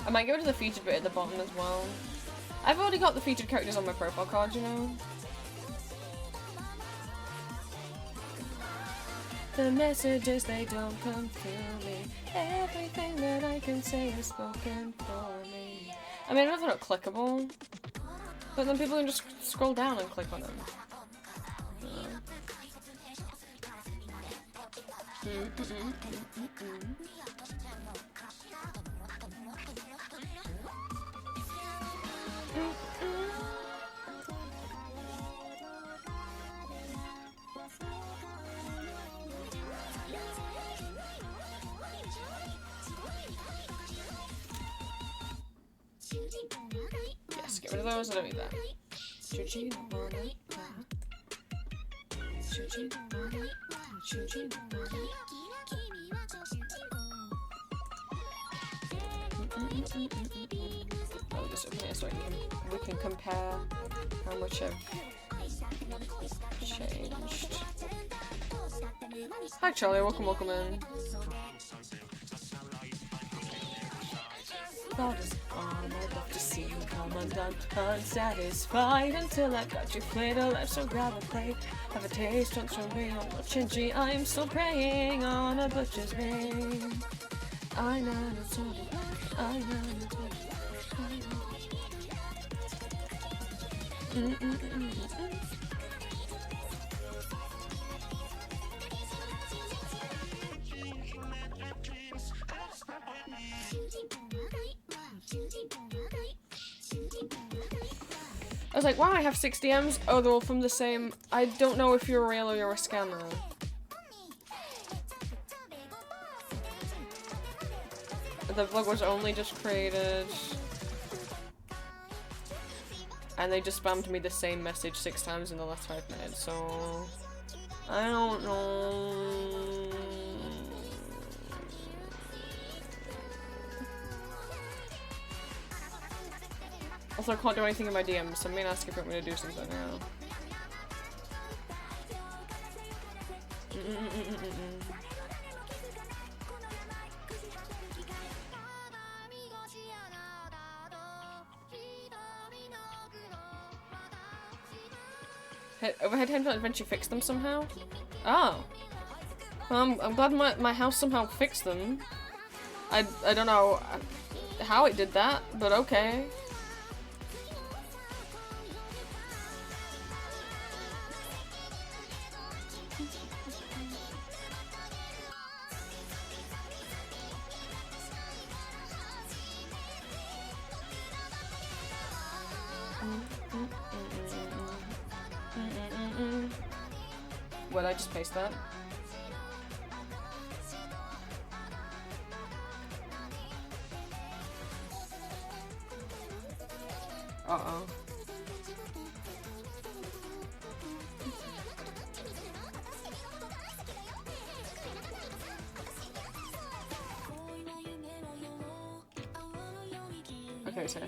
I might get rid of the featured bit at the bottom as well. I've already got the featured characters on my profile card, you know? The messages, they don't come through me. Everything that I can say is spoken for me. I mean, I know they're not clickable, but then people can just scroll down and click on them. Yes, get rid of those, I don't need that. Oh, this over here so we can compare how much I've changed. Hi Charlie, welcome in. Thought is gone, I'd love to see you come undone, unsatisfied until I got you flayed alive. So grab a plate, have a taste, don't throw me on the chinchy. I'm still praying on a butcher's vein. I know it's all I know it's all I was like, wow, I have 6 DMs. Oh, they're all from the same. I don't know if you're real or you're a scammer. The vlog was only just created. And they just spammed me the same message 6 times in the last 5 minutes, so... I don't know... Also, I can't do anything in my DMs, so I'm gonna ask if you want me to do something now. Overhead headphones, eventually fixed them somehow? Oh. Well, I'm glad my house somehow fixed them. I don't know how it did that, but okay. Would I just paste that? Uh-oh. Okay, so.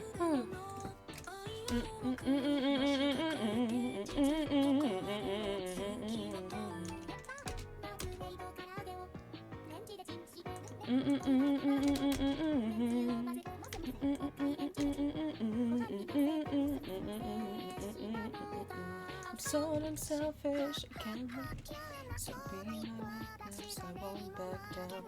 I'm so unselfish, I can't so be my weakness, I won't back down.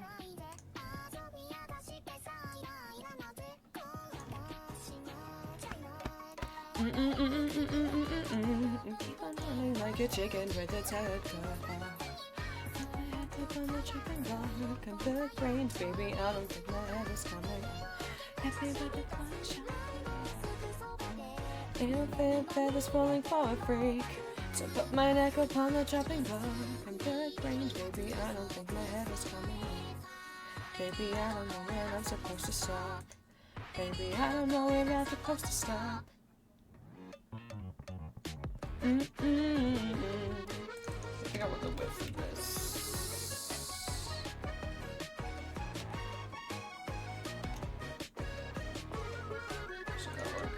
Keep on running like a chicken with its head cut off. Put my head up on the chopping block, I'm good brains, baby, I don't think my head is coming. Happy with the question. Infant feathers falling for a freak. So put my neck upon the chopping block. I'm good brains, baby, I don't think my head is coming. Baby, I don't know when I'm supposed to stop. Baby, I don't know when I'm supposed to stop. I forgot what the width of this. Should that work?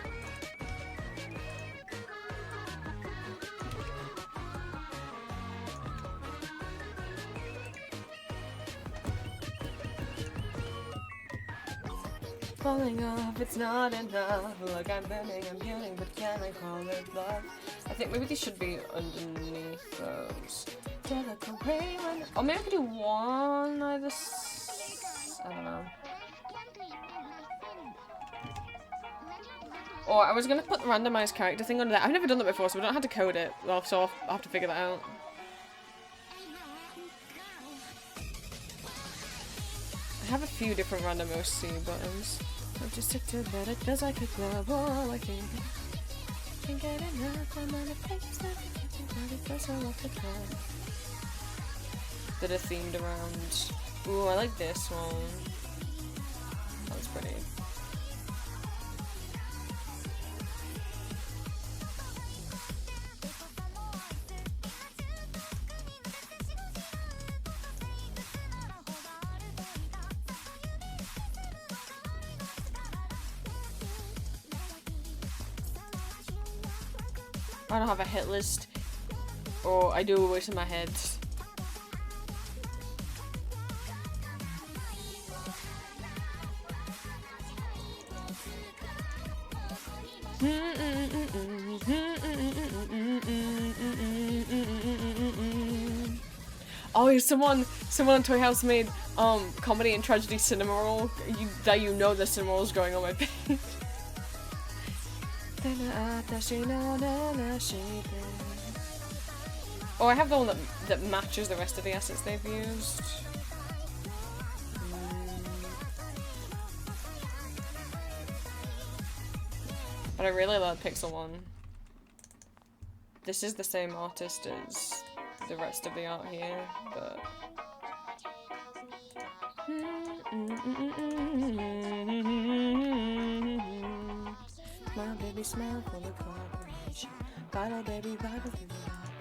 Falling off, it's not enough. Look, I'm bending, I'm healing, but can I call it love? I think maybe these should be underneath those. Or maybe I could do one either. I don't know. Or I was gonna put the randomized character thing under that. I've never done that before, so we don't have to code it. Well, so I'll have to figure that out. I have a few different random OC buttons. I just stick to bed, it feels like a glove, all I can get enough. I'm on a page that it feels so like a glove. That are themed around. Ooh, I like this one. That's pretty. I don't have a hit list, or I do always in my head. Oh, someone on Toy House made comedy and tragedy cinema roll that you know the cinema roll is going on my page. Oh, I have the one that matches the rest of the assets they've used. But I really love Pixel one. This is the same artist as the rest of the art here, but... Smile, baby, smile for the corporation. Vital, baby, vital for the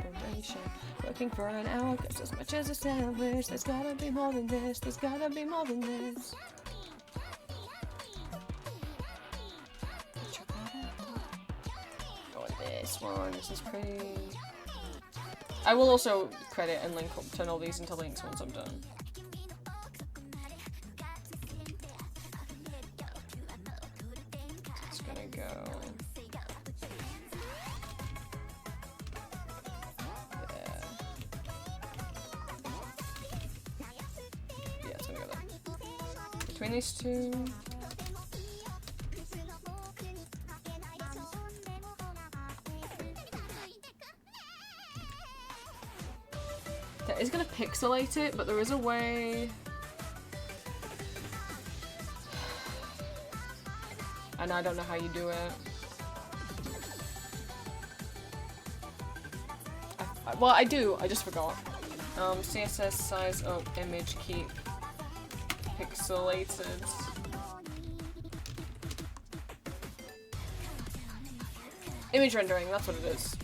operation. Working for an hour costs as much as a sandwich. There's gotta be more than this, there's gotta be more than this. This one, this is pretty. I will also credit and link up, turn all these into links once I'm done. It's gonna go. Yeah. Yeah, it's gonna go there. Between these two. It's gonna pixelate it, but there is a way. And I don't know how you do it. Well, I do, I just forgot. CSS size up, image keep pixelated. Image rendering, that's what it is.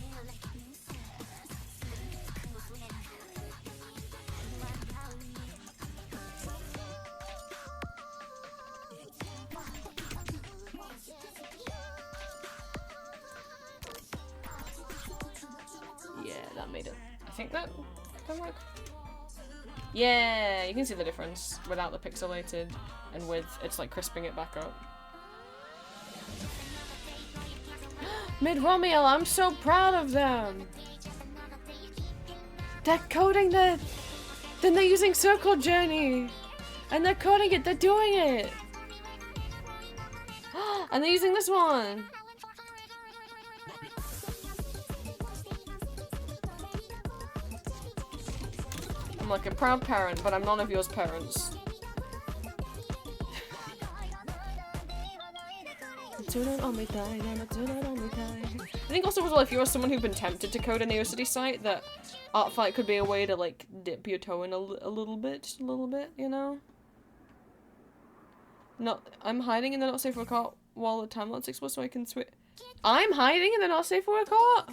Yeah, you can see the difference without the pixelated, and with it's like crisping it back up. Mid-Romiel, I'm so proud of them! They're coding the... Then they're using Circle Journey! And they're coding it, they're doing it! And they're using this one! I'm like a proud parent, but I'm none of yours parents. I think also as well, if you're someone who's been tempted to code a Neocity site, that Artfight could be a way to like dip your toe in a little bit, you know? I'm hiding in the not safe for work art while the timeline exposed so I can switch. I'm hiding in the not safe for work art?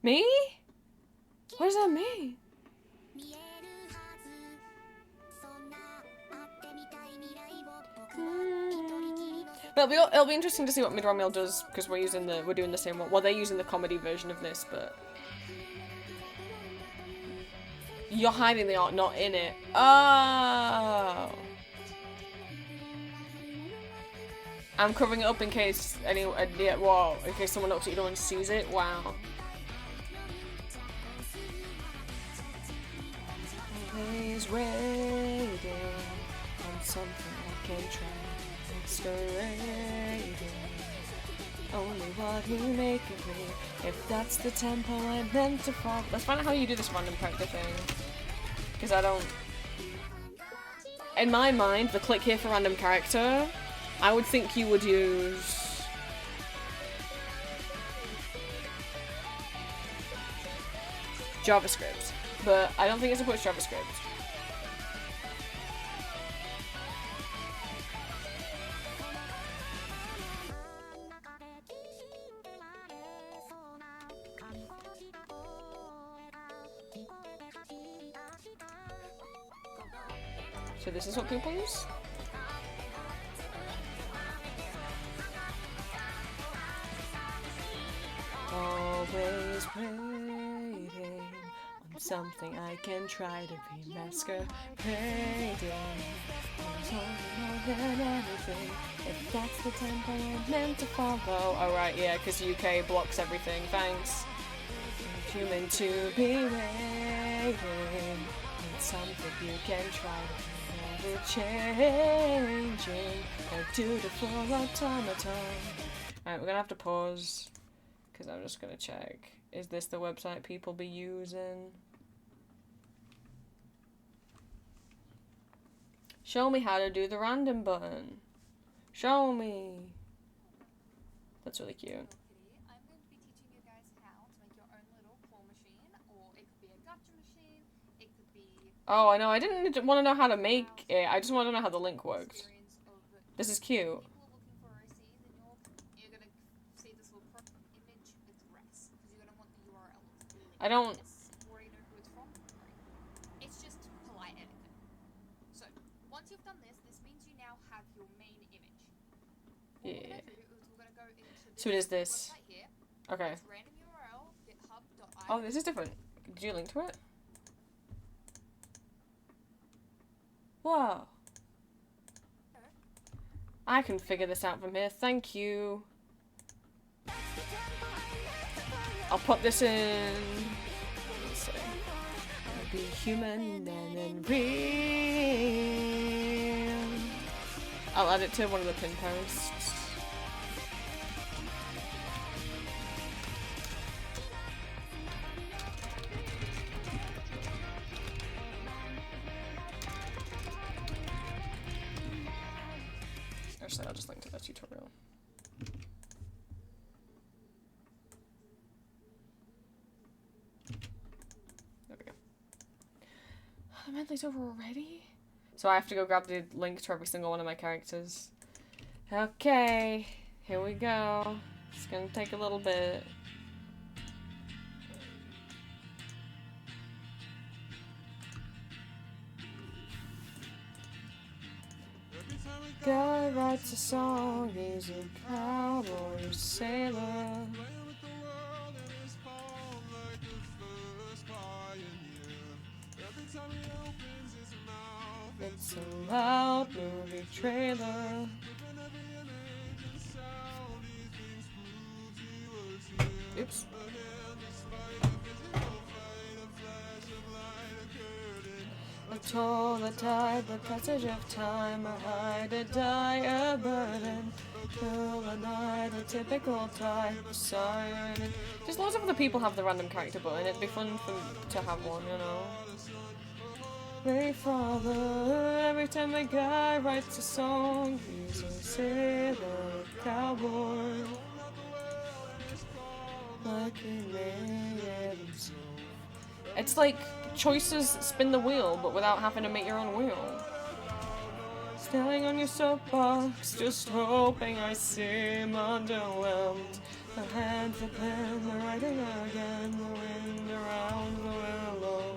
Me? What does that mean? But it'll be interesting to see what Mid-Romiel does, because we're doing the same one. Well, they're using the comedy version of this, but you're hiding the art, not in it. Oh, I'm covering it up in case whoa, in case someone looks at you and sees it. Wow. Always waiting on something I can try. Only what you make of me. If that's the tempo I meant to follow. Let's find out how you do this random character thing. Because I don't. In my mind, the click here for random character, I would think you would use. JavaScript. But I don't think it supports JavaScript. So this is what people use? Always waiting on something I can try to be masquerading. More than anything, if that's the tempo I'm meant to follow. Alright, yeah, because UK blocks everything, thanks. Human to be waiting. Something you can try to be never changing. A dutiful automaton. Alright, we're gonna have to pause, because I'm just gonna check. Is this the website people be using? Show me how to do the random button. Show me. That's really cute. I'm going to be teaching you guys how to make your own little claw machine, or it could be a gacha machine, it could be... Oh, I know, I didn't want to know how to make it, I just want to know how the link works. This is cute. People are looking for OCs and you're going to see this little image with res, because you're going to want the URL to be linked. I don't... You already know who it's from? It's just polite etiquette. So, once you've done this, this means you now have your main image. What we're going to do is we're going to go into this So it is this. website here. Okay. It's random URL, github.io. Oh, this is different. Did you link to it? Whoa. I can figure this out from here. Thank you. I'll put this in. Let's see. Be human and then real. I'll add it to one of the pin posts. Actually, I'll just link to that tutorial. There we go. The medley's over already? So I have to go grab the link to every single one of my characters. Okay, here we go. It's gonna take a little bit. Guy writes a song, he's a cowboy sailor. It's a loud movie trailer. Oops. I told the tide, the passage of time, I hide a die, a burden. Till the night, a typical type, siren. Just lots of other people have the random character button. It'd be fun to have one, you know. They father, every time the guy writes a song, he's a sailor cowboy. Like he made it himself. It's like choices spin the wheel, but without having to make your own wheel. Standing on your soapbox, just hoping I seem underwhelmed. The hands, the pen, the writing again, the wind around the willow.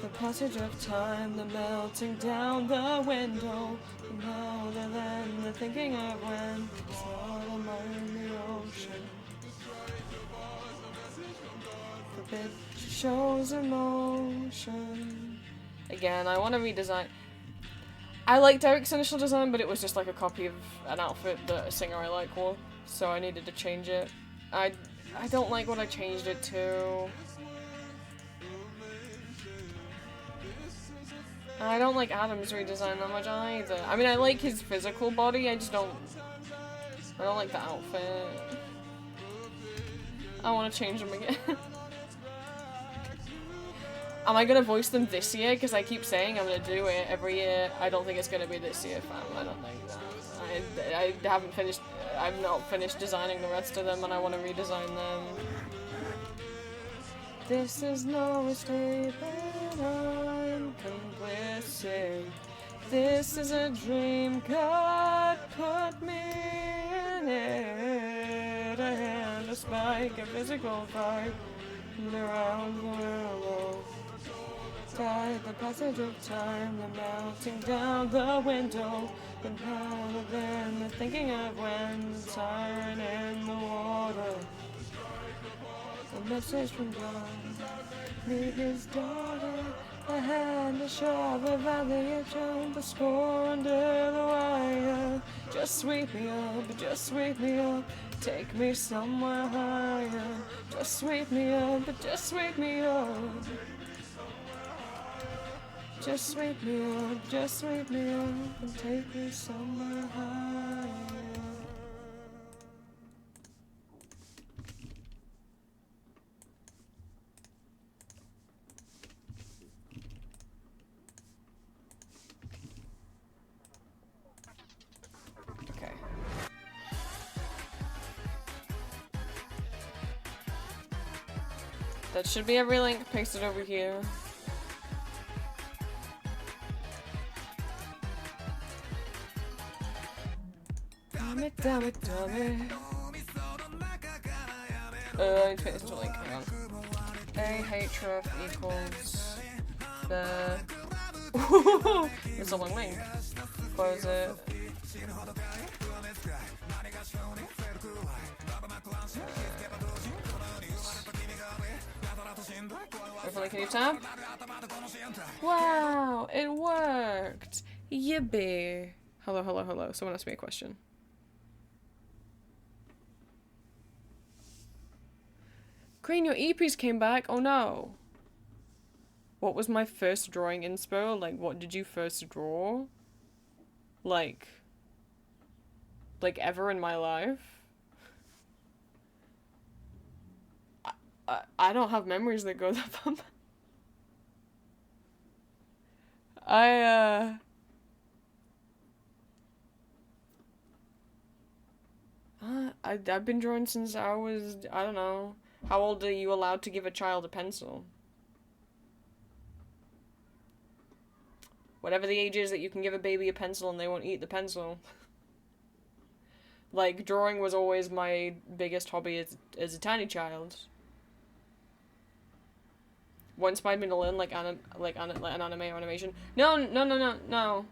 The passage of time, the melting down the window. The now, the then, the thinking of when. Saw the mind in the ocean. The bit shows emotion. Again, I want to redesign. I liked Eric's initial design, but it was just like a copy of an outfit that a singer I like wore, so I needed to change it. I don't like what I changed it to. I don't like Adam's redesign that much either. I mean, I like his physical body, I don't like the outfit. I want to change them again. Am I gonna voice them this year? Because I keep saying I'm gonna do it every year. I don't think it's gonna be this year, fam. I don't think that. I haven't finished. I've not finished designing the rest of them, and I want to redesign them. This is no mistake, but I'm complicit. This is a dream, God put me in it. A hand, a spike, a physical fight, and around the willow. Tide, the passage of time, the melting down the window. The pound of them, the thinking of when, the siren in the water. A message from God, meet his daughter. A hand, a shove, a valley, a jump, a score under the wire. Just sweep me up, just sweep me up. Take me somewhere higher. Just sweep me up, just sweep me up. Just sweep me up, and take me somewhere higher. That should be every link pasted over here. Damn it, damn it, damn it. I need to make this into a link, hang on. Ahref equals the... It's a long link. Close it. Hopefully, can you tab? Wow, it worked! Yippee! Hello, hello, hello. Someone asked me a question. Green, your EPs came back? Oh no. What was my first drawing inspo? Like, what did you first draw? Like ever in my life? I don't have memories that go that far. I've been drawing since I was, I don't know. How old are you allowed to give a child a pencil? Whatever the age is that you can give a baby a pencil and they won't eat the pencil. Like, drawing was always my biggest hobby as a tiny child. What inspired me to learn, like an anime or animation? No.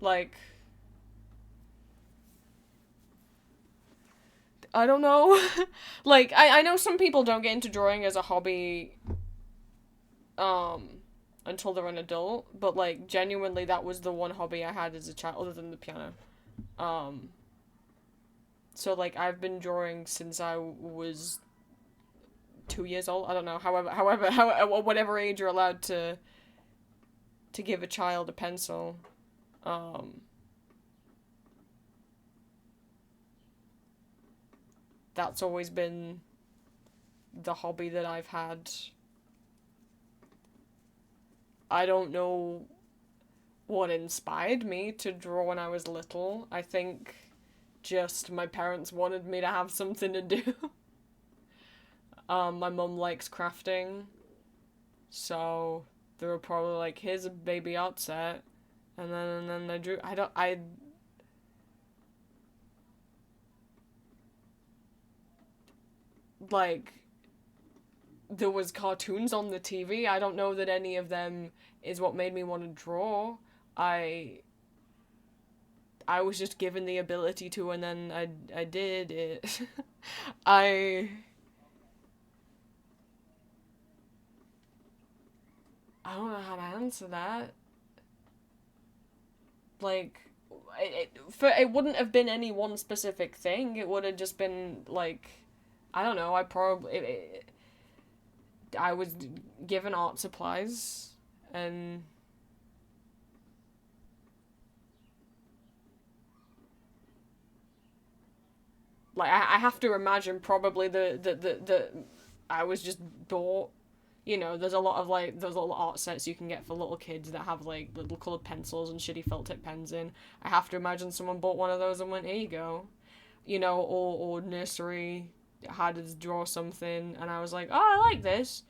Like... I don't know. Like, I know some people don't get into drawing as a hobby, until they're an adult, but, like, genuinely that was the one hobby I had as a child, other than the piano. So, like, I've been drawing since I was 2 years old. I don't know, however, whatever age you're allowed to give a child a pencil. That's always been the hobby that I've had. I don't know what inspired me to draw when I was little. I think just my parents wanted me to have something to do. My mum likes crafting, so they were probably like, here's a baby art set, and then I drew. Like, there was cartoons on the TV. I don't know that any of them is what made me want to draw. I was just given the ability to, and then I did it. I don't know how to answer that. Like, it wouldn't have been any one specific thing. It would have just been, like, I don't know, I was given art supplies, and like, I have to imagine probably the I was just bought, you know, there's a lot of art sets you can get for little kids that have, like, little coloured pencils and shitty felt tip pens in. I have to imagine someone bought one of those and went, here you go. You know, or nursery had to draw something, and I was like, oh, I like this.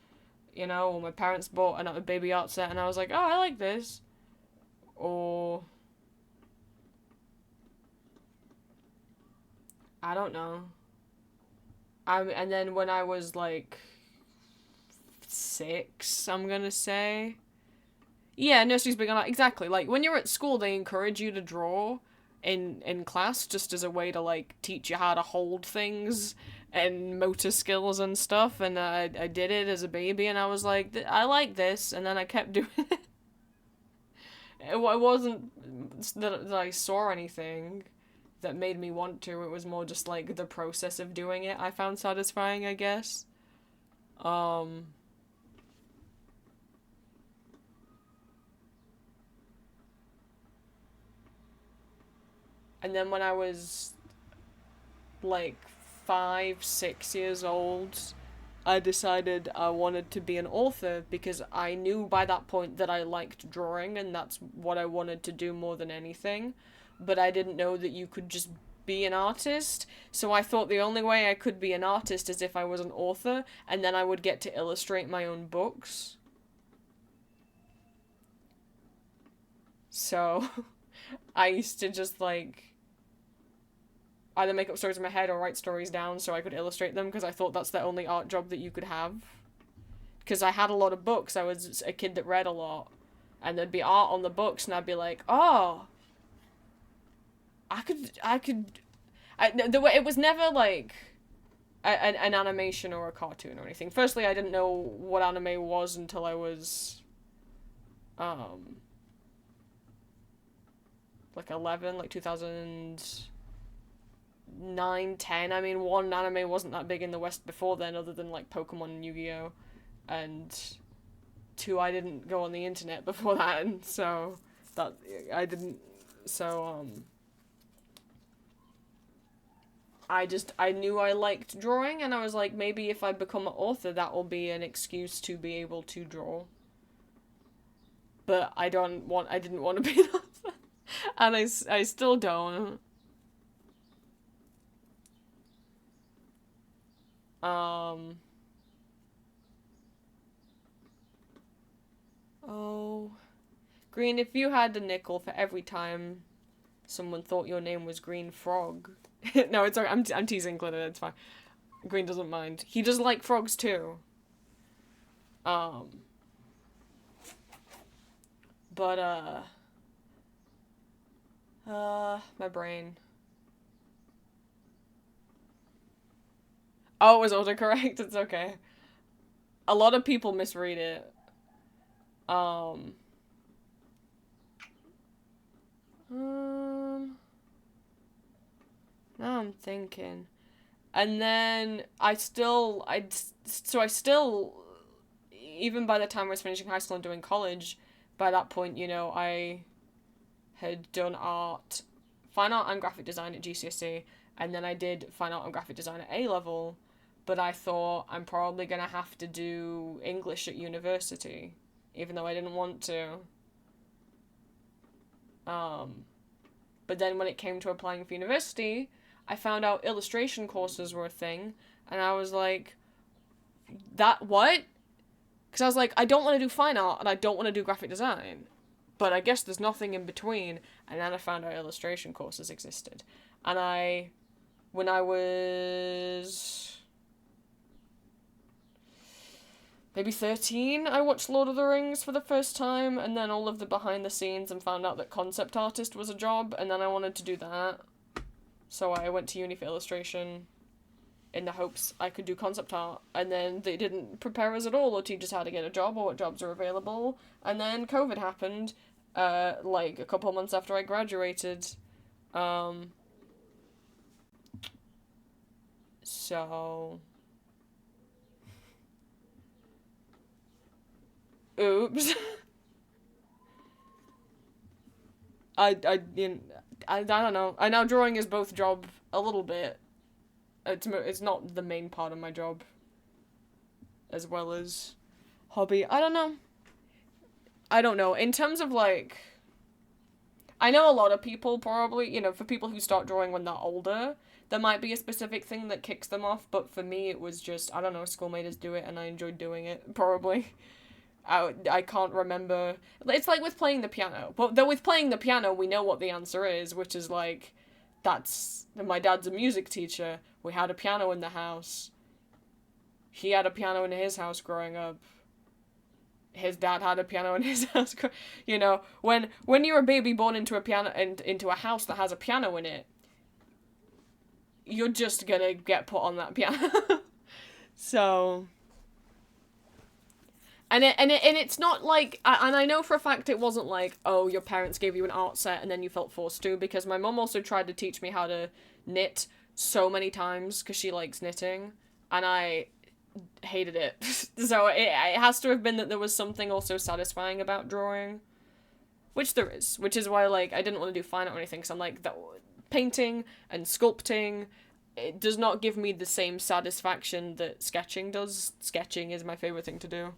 You know, or my parents bought another baby art set, and I was like, oh, I like this. Or... I don't know. And then when I was, like, 6, I'm gonna say. Yeah, nursery's big on that. Exactly. Like, when you're at school, they encourage you to draw in class, just as a way to, like, teach you how to hold things and motor skills and stuff, and I did it as a baby, and I was like, I like this, and then I kept doing it. It wasn't that I saw anything that made me want to, it was more just, like, the process of doing it I found satisfying, I guess. And then when I was, like, 5, 6 years old, I decided I wanted to be an author, because I knew by that point that I liked drawing, and that's what I wanted to do more than anything. But I didn't know that you could just be an artist, so I thought the only way I could be an artist is if I was an author, and then I would get to illustrate my own books. So, I used to just, like, either make up stories in my head or write stories down so I could illustrate them, because I thought that's the only art job that you could have. Because I had a lot of books, I was a kid that read a lot, and there'd be art on the books, and I'd be like, oh, the way, it was never, like, an animation or a cartoon or anything. Firstly, I didn't know what anime was until I was, like 11, like 2009, 10. I mean, one, anime wasn't that big in the West before then, other than, like, Pokemon and Yu-Gi-Oh! And two, I didn't go on the internet before that, and so, that, I didn't, so, I knew I liked drawing, and I was like, maybe if I become an author, that will be an excuse to be able to draw. But I didn't want to be an author. And I still don't. Oh. Green, if you had a nickel for every time someone thought your name was Green Frog. No, it's okay. I'm teasing Glitter, it's fine. Green doesn't mind. He does like frogs too. But, my brain. Oh, it was autocorrect, it's okay. A lot of people misread it. Now I'm thinking. And then I still, even by the time I was finishing high school and doing college, by that point, you know, I had done fine art and graphic design at GCSE, and then I did fine art and graphic design at A-level, but I thought I'm probably gonna have to do English at university, even though I didn't want to. But then when it came to applying for university, I found out illustration courses were a thing, and I was like, what? Because I was like, I don't want to do fine art, and I don't want to do graphic design. But I guess there's nothing in between, and then I found out illustration courses existed. And when I was maybe 13, I watched Lord of the Rings for the first time, and then all of the behind the scenes, and found out that concept artist was a job, and then I wanted to do that. So I went to uni for illustration in the hopes I could do concept art, and then they didn't prepare us at all or teach us how to get a job or what jobs are available, and then COVID happened, like a couple of months after I graduated. So... Oops. I don't know. I know drawing is both job a little bit. It's not the main part of my job. As well as hobby. I don't know. I don't know. In terms of, like... I know a lot of people probably, you know, for people who start drawing when they're older, there might be a specific thing that kicks them off, but for me it was just, I don't know, school made us do it and I enjoyed doing it, probably. I can't remember. It's like with playing the piano. But though with playing the piano, we know what the answer is, which is like, my dad's a music teacher. We had a piano in the house. He had a piano in his house growing up. His dad had a piano in his house. You know, when you're a baby born into a piano and into a house that has a piano in it, you're just gonna get put on that piano. So... And it's not like, and I know for a fact it wasn't like, oh, your parents gave you an art set and then you felt forced to, because my mum also tried to teach me how to knit so many times, because she likes knitting, and I hated it. So it has to have been that there was something also satisfying about drawing, which there is, which is why, like, I didn't want to do fine art or anything, because I'm like, painting and sculpting, it does not give me the same satisfaction that sketching does. Sketching is my favorite thing to do.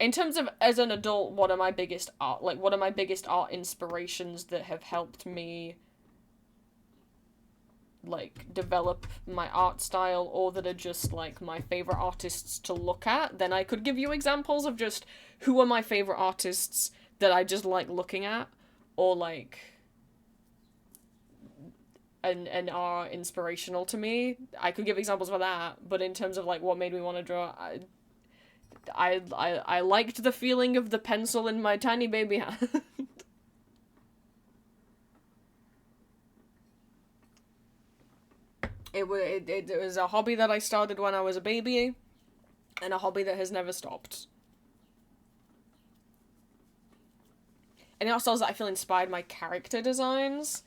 In terms of as an adult, what are my biggest art inspirations that have helped me like develop my art style, or that are just like my favorite artists to look at, then I could give you examples of just who are my favorite artists that I just like looking at, or like and are inspirational to me. I could give examples for that, but in terms of like what made me want to draw, I liked the feeling of the pencil in my tiny baby hand. It was a hobby that I started when I was a baby, and a hobby that has never stopped. And also that I feel inspired my character designs.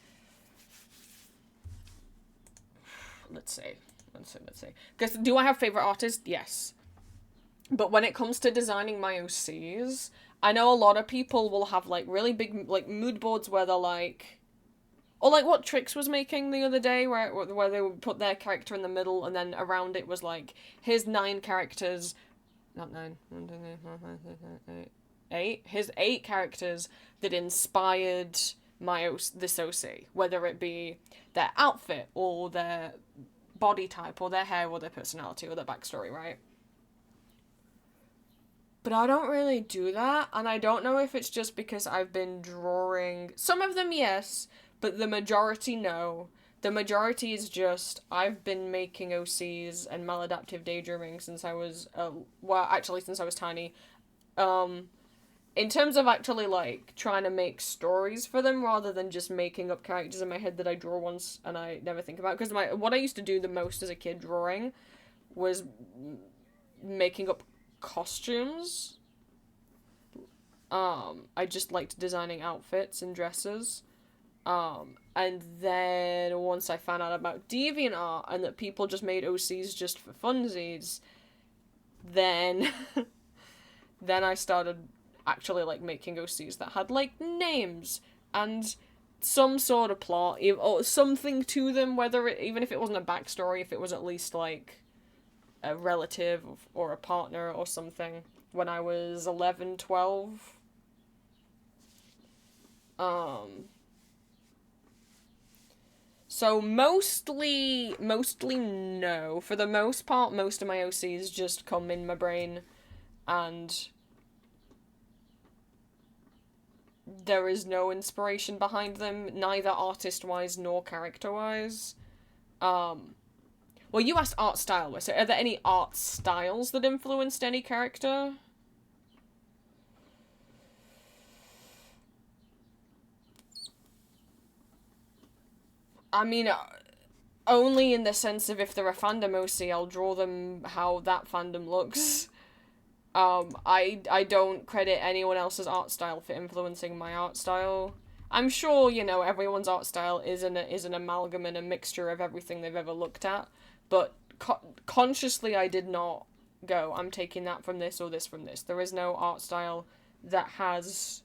Let's see. Because do I have favorite artists? Yes. But when it comes to designing my OCs, I know a lot of people will have like really big like mood boards where they're like, or like what Trix was making the other day, where they would put their character in the middle, and then around it was like, here's 9 characters, not 9, 8. Here's 8 characters that inspired this OC, whether it be their outfit or their body type or their hair or their personality or their backstory, right? But I don't really do that, and I don't know if it's just because I've been drawing some of them, yes, but the majority, no. The majority is just, I've been making OCs and maladaptive daydreaming since I was, since I was tiny. In terms of actually, like, trying to make stories for them, rather than just making up characters in my head that I draw once and I never think about. Because what I used to do the most as a kid drawing was making up costumes. I just liked designing outfits and dresses. And then once I found out about DeviantArt and that people just made OCs just for funsies, then then I started actually like making OCs that had like names and some sort of plot or something to them, even if it wasn't a backstory, if it was at least like a relative or a partner or something. When I was 11, 12, so mostly no. For the most part, most of my OCs just come in my brain, and there is no inspiration behind them, neither artist-wise nor character-wise. Well, you asked art style, so are there any art styles that influenced any character? I mean, only in the sense of if they're a fandom OC, I'll draw them how that fandom looks. I don't credit anyone else's art style for influencing my art style. I'm sure, everyone's art style is an amalgam and a mixture of everything they've ever looked at, but consciously I did not go, I'm taking that from this or this from this. There is no art style that has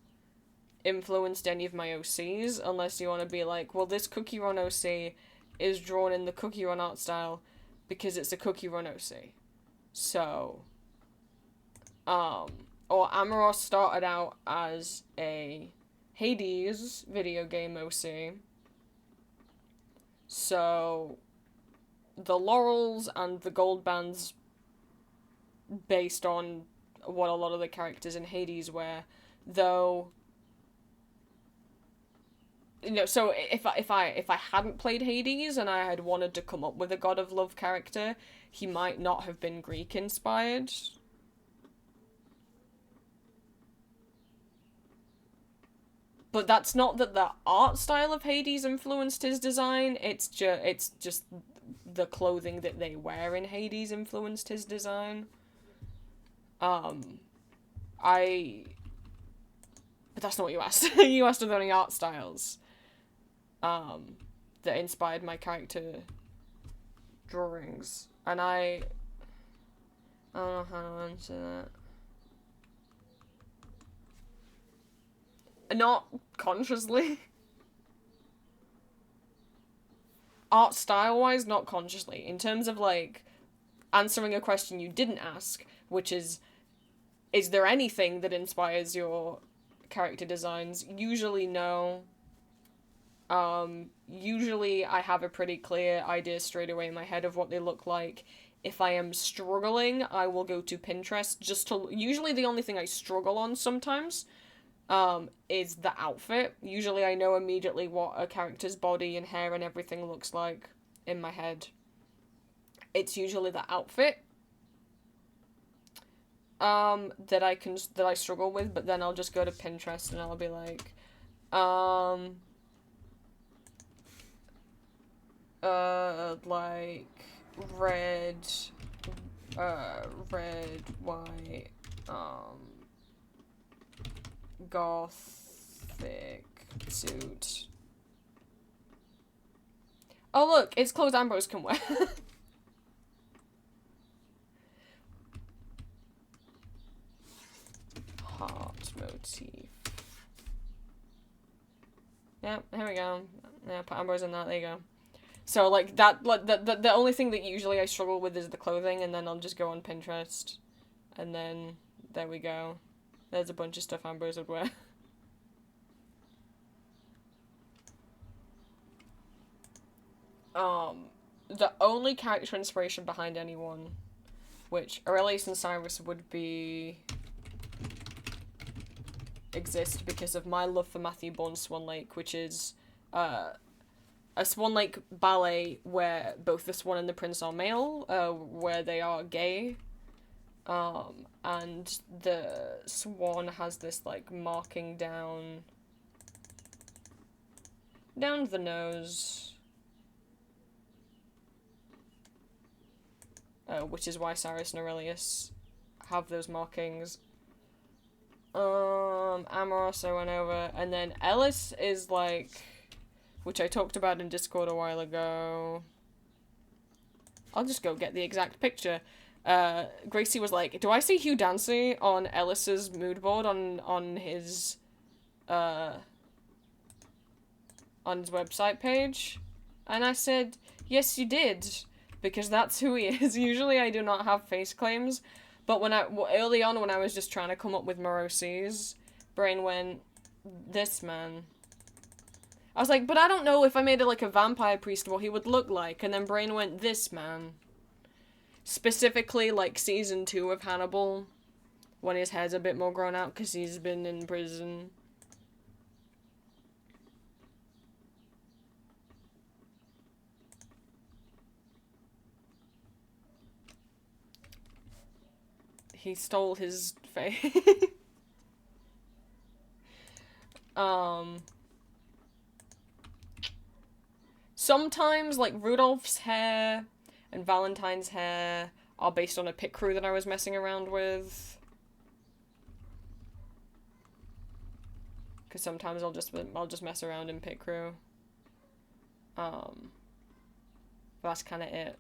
influenced any of my OCs, unless you want to be like, well, this Cookie Run OC is drawn in the Cookie Run art style because it's a Cookie Run OC. So, or Amoros started out as a Hades video game OC. So, the laurels and the gold bands based on what a lot of the characters in Hades wear, though. So if I hadn't played Hades and I had wanted to come up with a God of Love character, he might not have been Greek inspired. But that's not that the art style of Hades influenced his design, it's just the clothing that they wear in Hades influenced his design. But that's not what you asked. You asked if there were any art styles that inspired my character drawings. And I don't know how to answer that. Not consciously. Art style-wise, not consciously. In terms of, like, answering a question you didn't ask, which is, is there anything that inspires your character designs? Usually no. Usually I have a pretty clear idea straight away in my head of what they look like. If I am struggling, I will go to Pinterest just to... Usually the only thing I struggle on sometimes, is the outfit. Usually I know immediately what a character's body and hair and everything looks like in my head. It's usually the outfit, that I struggle with, but then I'll just go to Pinterest and I'll be like, like, red, white, gothic suit. Oh look, it's clothes Ambrose can wear. Heart motif. Yeah, here we go. Yeah, put Ambrose in that, there you go. So, like, that, like, the only thing that usually I struggle with is the clothing, and then I'll just go on Pinterest. And then, there we go. There's a bunch of stuff Ambrose would wear. The only character inspiration behind anyone, which Aurelius and Cyrus would be... exist because of my love for Matthew Bourne's Swan Lake, which is, a Swan Lake ballet where both the Swan and the Prince are male, where they are gay, and the Swan has this, like, marking down the nose, which is why Cyrus and Aurelius have those markings. Amoros I went over, and then Ellis is, like, which I talked about in Discord a while ago. I'll just go get the exact picture. Gracie was like, do I see Hugh Dancy on Ellis's mood board on his website page? And I said, yes, you did, because that's who he is. Usually I do not have face claims, but early on when I was just trying to come up with Morosi's, brain went, this man. I was like, but I don't know if I made it like a vampire priest what he would look like, and then brain went, this man. Specifically, like, season 2 of Hannibal, when his hair's a bit more grown out because he's been in prison. He stole his face. Sometimes, like, Rudolph's hair and Valentine's hair are based on a pit crew that I was messing around with. Because sometimes I'll just mess around in pit crew. That's kind of it.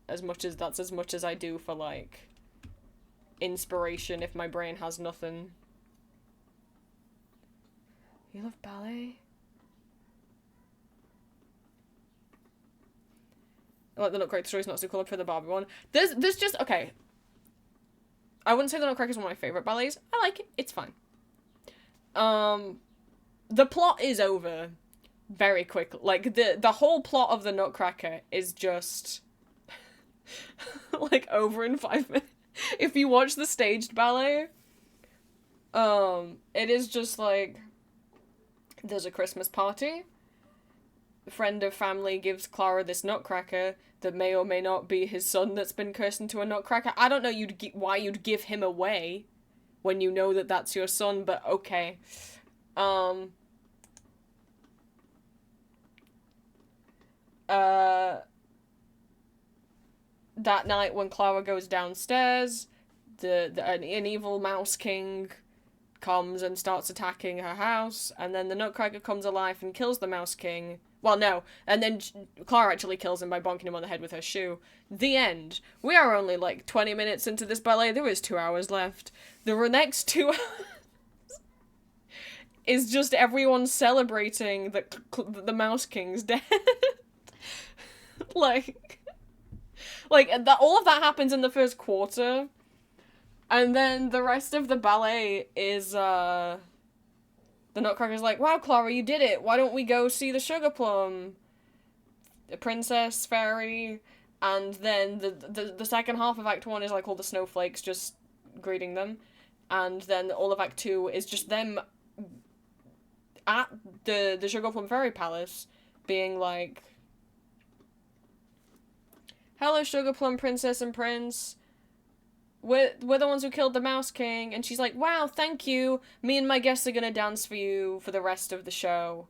That's as much as I do for, like, inspiration if my brain has nothing. You love ballet? I like the Nutcracker story's not so cool up for the Barbie one. There's just, okay. I wouldn't say the Nutcracker is one of my favorite ballets. I like it. It's fine. The plot is over very quick. Like, the whole plot of the Nutcracker is just, like, over in 5 minutes. If you watch the staged ballet, it is just, like, there's a Christmas party. A friend of family gives Clara this Nutcracker that may or may not be his son that's been cursed into a Nutcracker. I don't know why you'd give him away when you know that that's your son, but okay. That night when Clara goes downstairs, an evil Mouse King comes and starts attacking her house, and then the Nutcracker comes alive and kills the Mouse King. Well, no, and then Clara actually kills him by bonking him on the head with her shoe. The end. We are only, like, 20 minutes into this ballet. There is 2 hours left. The next 2 hours is just everyone celebrating that the Mouse King's dead. Like, all of that happens in the first quarter. And then the rest of the ballet is, the Nutcracker's like, wow, Clara, you did it. Why don't we go see the Sugar Plum? The princess, fairy, and then the second half of Act 1 is like all the snowflakes just greeting them. And then all of Act 2 is just them at the Sugar Plum Fairy Palace being like, hello, Sugar Plum Princess and Prince. We're the ones who killed the Mouse King. And she's like, wow, thank you. Me and my guests are gonna dance for you for the rest of the show.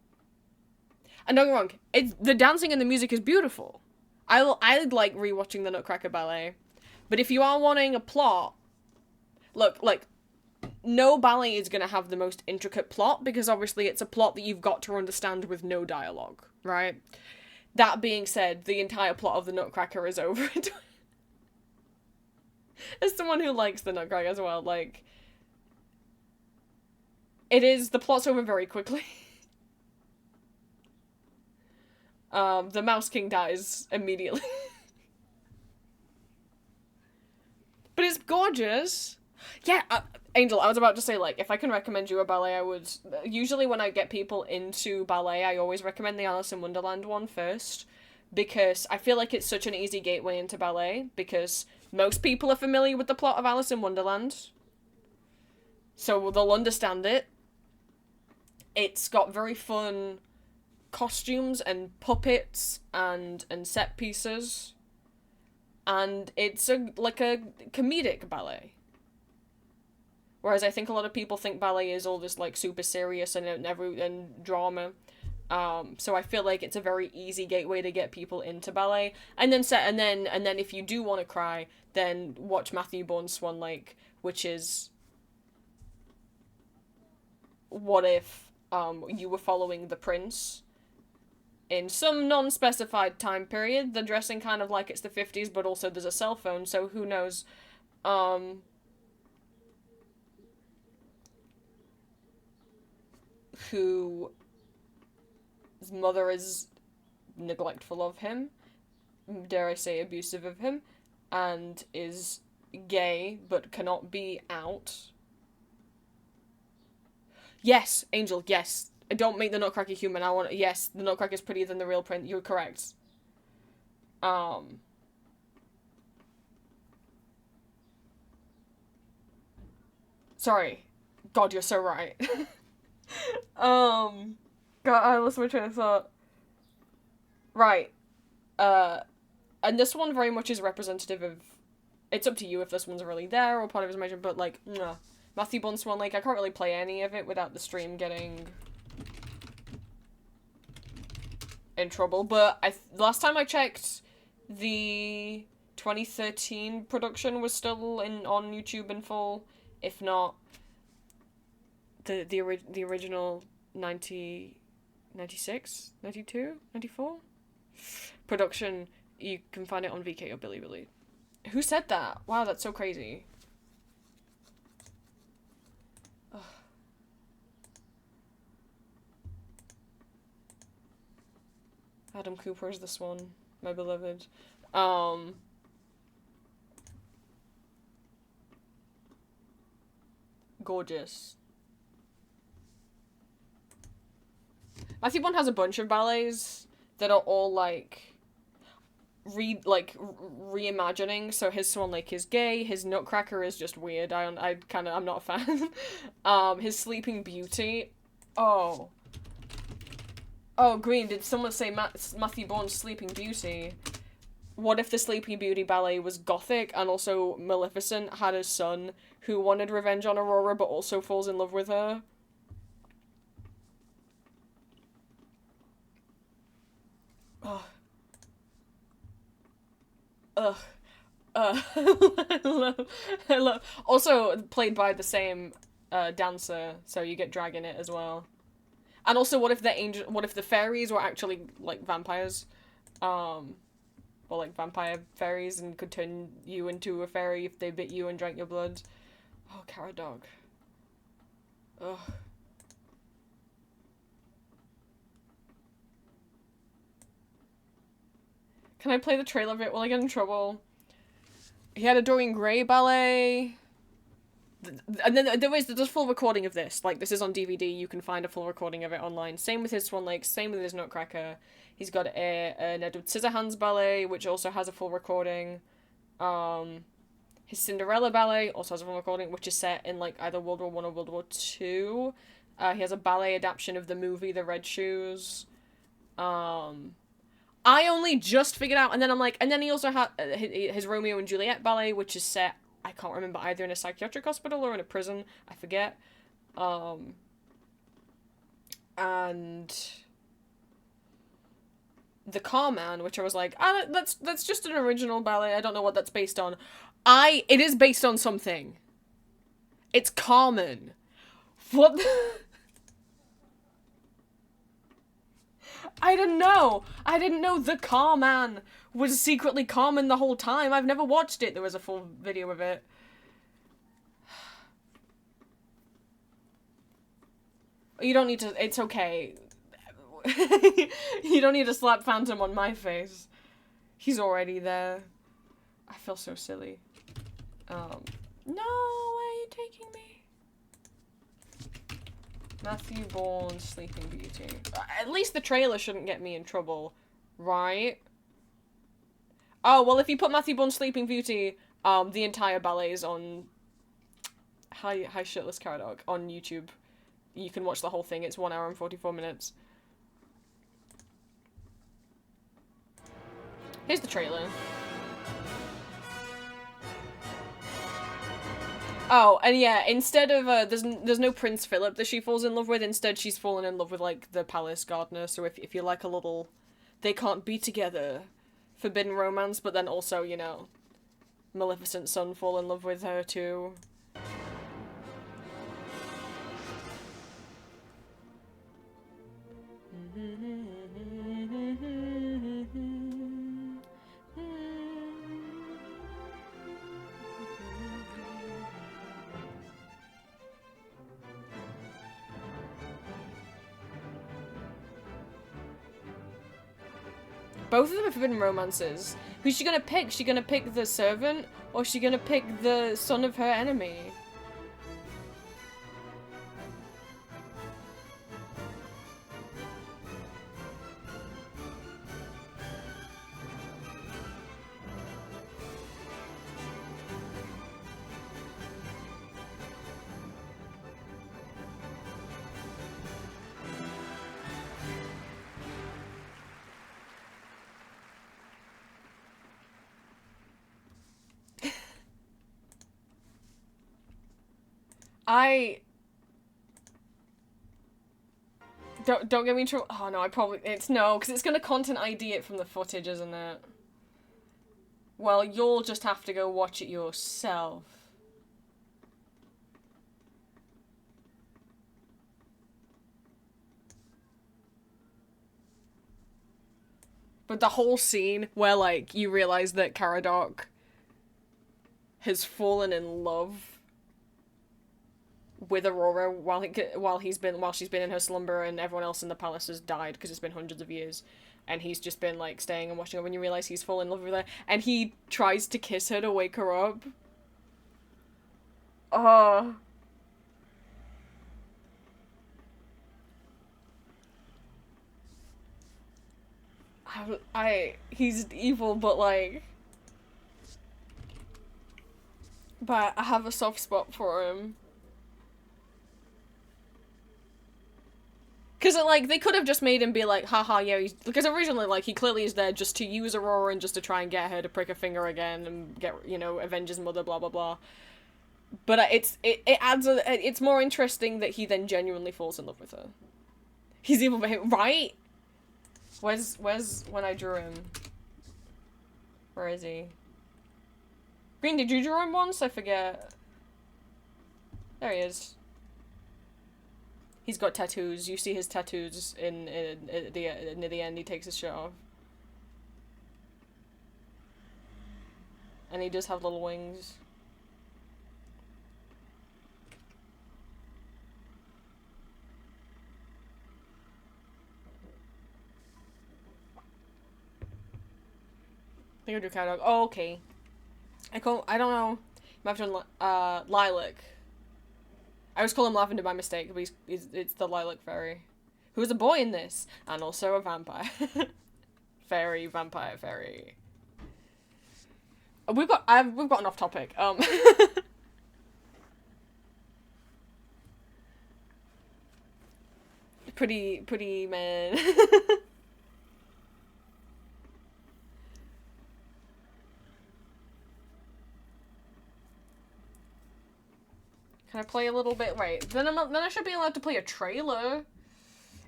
And don't get me wrong, the dancing and the music is beautiful. I like rewatching the Nutcracker Ballet. But if you are wanting a plot, look, like, no ballet is gonna have the most intricate plot, because obviously it's a plot that you've got to understand with no dialogue, right? That being said, the entire plot of the Nutcracker is over it. As someone who likes the Nutcracker as well, like, the plot's over very quickly. The Mouse King dies immediately. But it's gorgeous. Yeah, Angel, I was about to say, like, if I can recommend you a ballet, I would... Usually when I get people into ballet, I always recommend the Alice in Wonderland one first. Because I feel like it's such an easy gateway into ballet. Because most people are familiar with the plot of Alice in Wonderland. So they'll understand it. It's got very fun costumes and puppets and set pieces. And it's like a comedic ballet. Whereas I think a lot of people think ballet is all this like super serious and drama. So I feel like it's a very easy gateway to get people into ballet. And then if you do want to cry, then watch Matthew Bourne's Swan Lake, which is what if you were following the prince in some non-specified time period. They're dressing kind of like it's the 50s, but also there's a cell phone, so who knows. Whose mother is neglectful of him, dare I say abusive of him, and is gay but cannot be out. Yes, Angel, yes. Don't make the Nutcracker human. Yes, the Nutcracker's prettier than the real prince. You're correct. Sorry. God, you're so right. God, I lost my train of thought. Right. And this one very much is representative of... It's up to you if this one's really there or part of his major, but, like, Matthew Bourne's Swan Lake, I can't really play any of it without the stream getting in trouble, but last time I checked, the 2013 production was still on YouTube in full, if not the original 96, 92, 94 production. You can find it on VK or Bilibili. Who said that? Wow, that's so crazy. Ugh. Adam Cooper is the Swan, my beloved. Gorgeous. Matthew Bourne has a bunch of ballets that are all like reimagining. So his Swan Lake is gay, his Nutcracker is just weird. I'm not a fan. His Sleeping Beauty. Oh, Green, did someone say Matthew Bourne's Sleeping Beauty? What if the Sleeping Beauty ballet was gothic and also Maleficent had a son who wanted revenge on Aurora but also falls in love with her? Ugh. I love. Also played by the same dancer, so you get drag in it as well. And also, what if the fairies were actually like vampires, or like vampire fairies, and could turn you into a fairy if they bit you and drank your blood? Oh, Cara Dog. Ugh. Can I play the trailer of it while I get in trouble? He had a Dorian Gray ballet. And then there's full recording of this. Like, this is on DVD. You can find a full recording of it online. Same with his Swan Lake. Same with his Nutcracker. He's got an Edward Scissorhands ballet, which also has a full recording. His Cinderella ballet also has a full recording, which is set in like either World War I or World War II. He has a ballet adaptation of the movie The Red Shoes. I only just figured out, and then I'm like, and then he also had his Romeo and Juliet ballet, which is set, I can't remember, either in a psychiatric hospital or in a prison, I forget. And The Carman, which I was like, that's just an original ballet, I don't know what that's based on. It is based on something. It's Carmen. What the... I didn't know. I didn't know The Carman was secretly Carmen the whole time. I've never watched it. There was a full video of it. You don't need to... It's okay. You don't need to slap Phantom on my face. He's already there. I feel so silly. No, where are you taking me? Matthew Bourne, Sleeping Beauty. At least the trailer shouldn't get me in trouble, right? Oh, well, if you put Matthew Bourne, Sleeping Beauty, the entire ballet is on Hi Shirtless Caradoc on YouTube. You can watch the whole thing. It's 1 hour and 44 minutes. Here's the trailer. Oh, and yeah, instead of, there's no Prince Philip that she falls in love with, instead she's fallen in love with, like, the palace gardener, so if you like a little, they can't be together, forbidden romance, but then also, you know, Maleficent's son fall in love with her too. Both of them are forbidden romances. Who's she gonna pick? She gonna pick the servant, or she gonna pick the son of her enemy? Don't get me in trouble. Oh no, it's no, because it's gonna content ID it from the footage, isn't it? Well, you'll just have to go watch it yourself. But the whole scene where, like, you realize that Caradoc has fallen in love with Aurora while she's been in her slumber, and everyone else in the palace has died because it's been hundreds of years, and he's just been like staying and watching her. When you realize he's fallen in love with her, and he tries to kiss her to wake her up. Oh. He's evil, but like, but I have a soft spot for him. Because, like, they could have just made him be like, haha, yeah, because originally, like, he clearly is there just to use Aurora and just to try and get her to prick her finger again and get, you know, avenge his mother, blah, blah, blah. But it's more interesting that he then genuinely falls in love with her. He's evil, but right? Where's when I drew him? Where is he? Green, did you draw him once? I forget. There he is. He's got tattoos. You see his tattoos near the end. He takes his shirt off. And he does have little wings. I think I drew Cowdog. Oh, okay. I don't know. Might have done, Lilac. I was calling him Lavender by mistake, but it's the Lilac Fairy. Who's a boy in this, and also a vampire. Fairy, vampire, fairy. We've gotten off topic. Pretty man. Can I play a little bit? Right, then I should be allowed to play a trailer.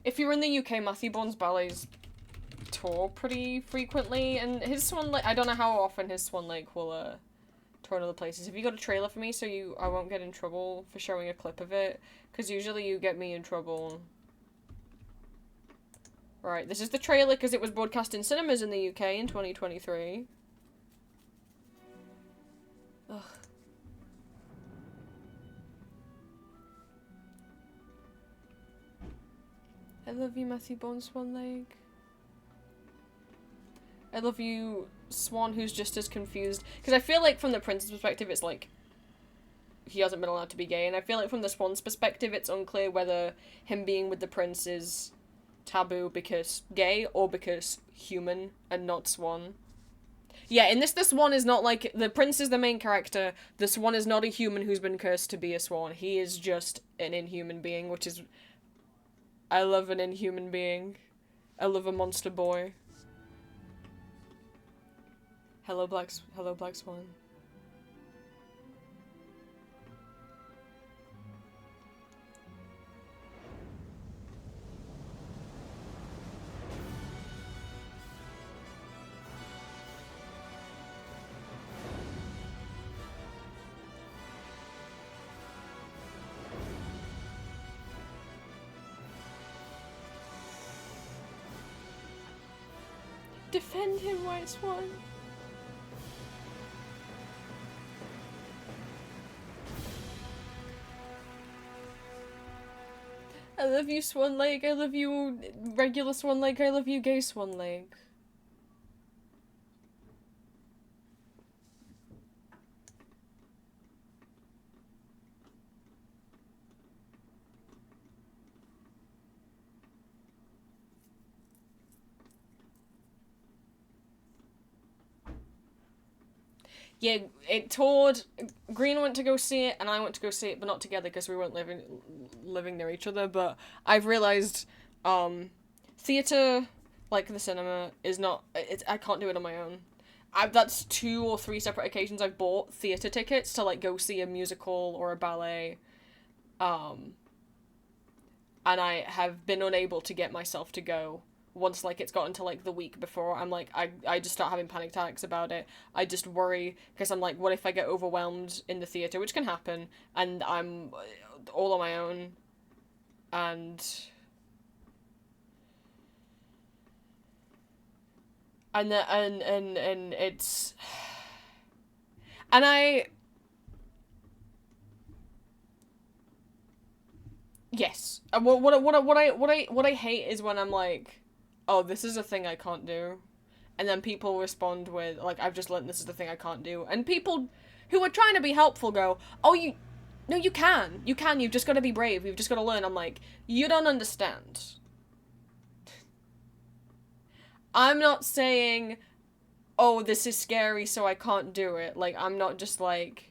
If you're in the UK, Matthew Bourne's ballets tour pretty frequently, and his Swan Lake, I don't know how often his Swan Lake will tour in other places. Have you got a trailer for me so I won't get in trouble for showing a clip of it? Because usually you get me in trouble. Right, this is the trailer because it was broadcast in cinemas in the UK in 2023. Ugh. I love you, Matthew Bourne, Swan Lake. I love you, Swan, who's just as confused. Because I feel like from the prince's perspective, it's like he hasn't been allowed to be gay. And I feel like from the Swan's perspective, it's unclear whether him being with the prince is taboo because gay or because human and not Swan. Yeah, in this, the Swan is not like... The prince is the main character. The Swan is not a human who's been cursed to be a Swan. He is just an inhuman being, which is... I love an inhuman being. I love a monster boy. Hello, Black Swan. Defend him, White Swan. I love you, Swan Lake. I love you, regular Swan Lake. I love you, gay Swan Lake. Yeah, it toured. Green went to go see it, and I went to go see it, but not together because we weren't living near each other. But I've realized, theater, like the cinema, is not. I can't do it on my own. That's 2 or 3 separate occasions I've bought theater tickets to like go see a musical or a ballet, and I have been unable to get myself to go. Once, like, it's gotten to, like, the week before, I'm like, I just start having panic attacks about it. I just worry, because I'm like, what if I get overwhelmed in the theatre, which can happen, and I'm all on my own, and it's, and yes, what I hate is when I'm like, oh, this is a thing I can't do. And then people respond with, like, I've just learned this is the thing I can't do. And people who are trying to be helpful go, oh, no, you can. You can, you've just got to be brave. You've just got to learn. I'm like, you don't understand. I'm not saying, oh, this is scary, so I can't do it. Like, I'm not just like,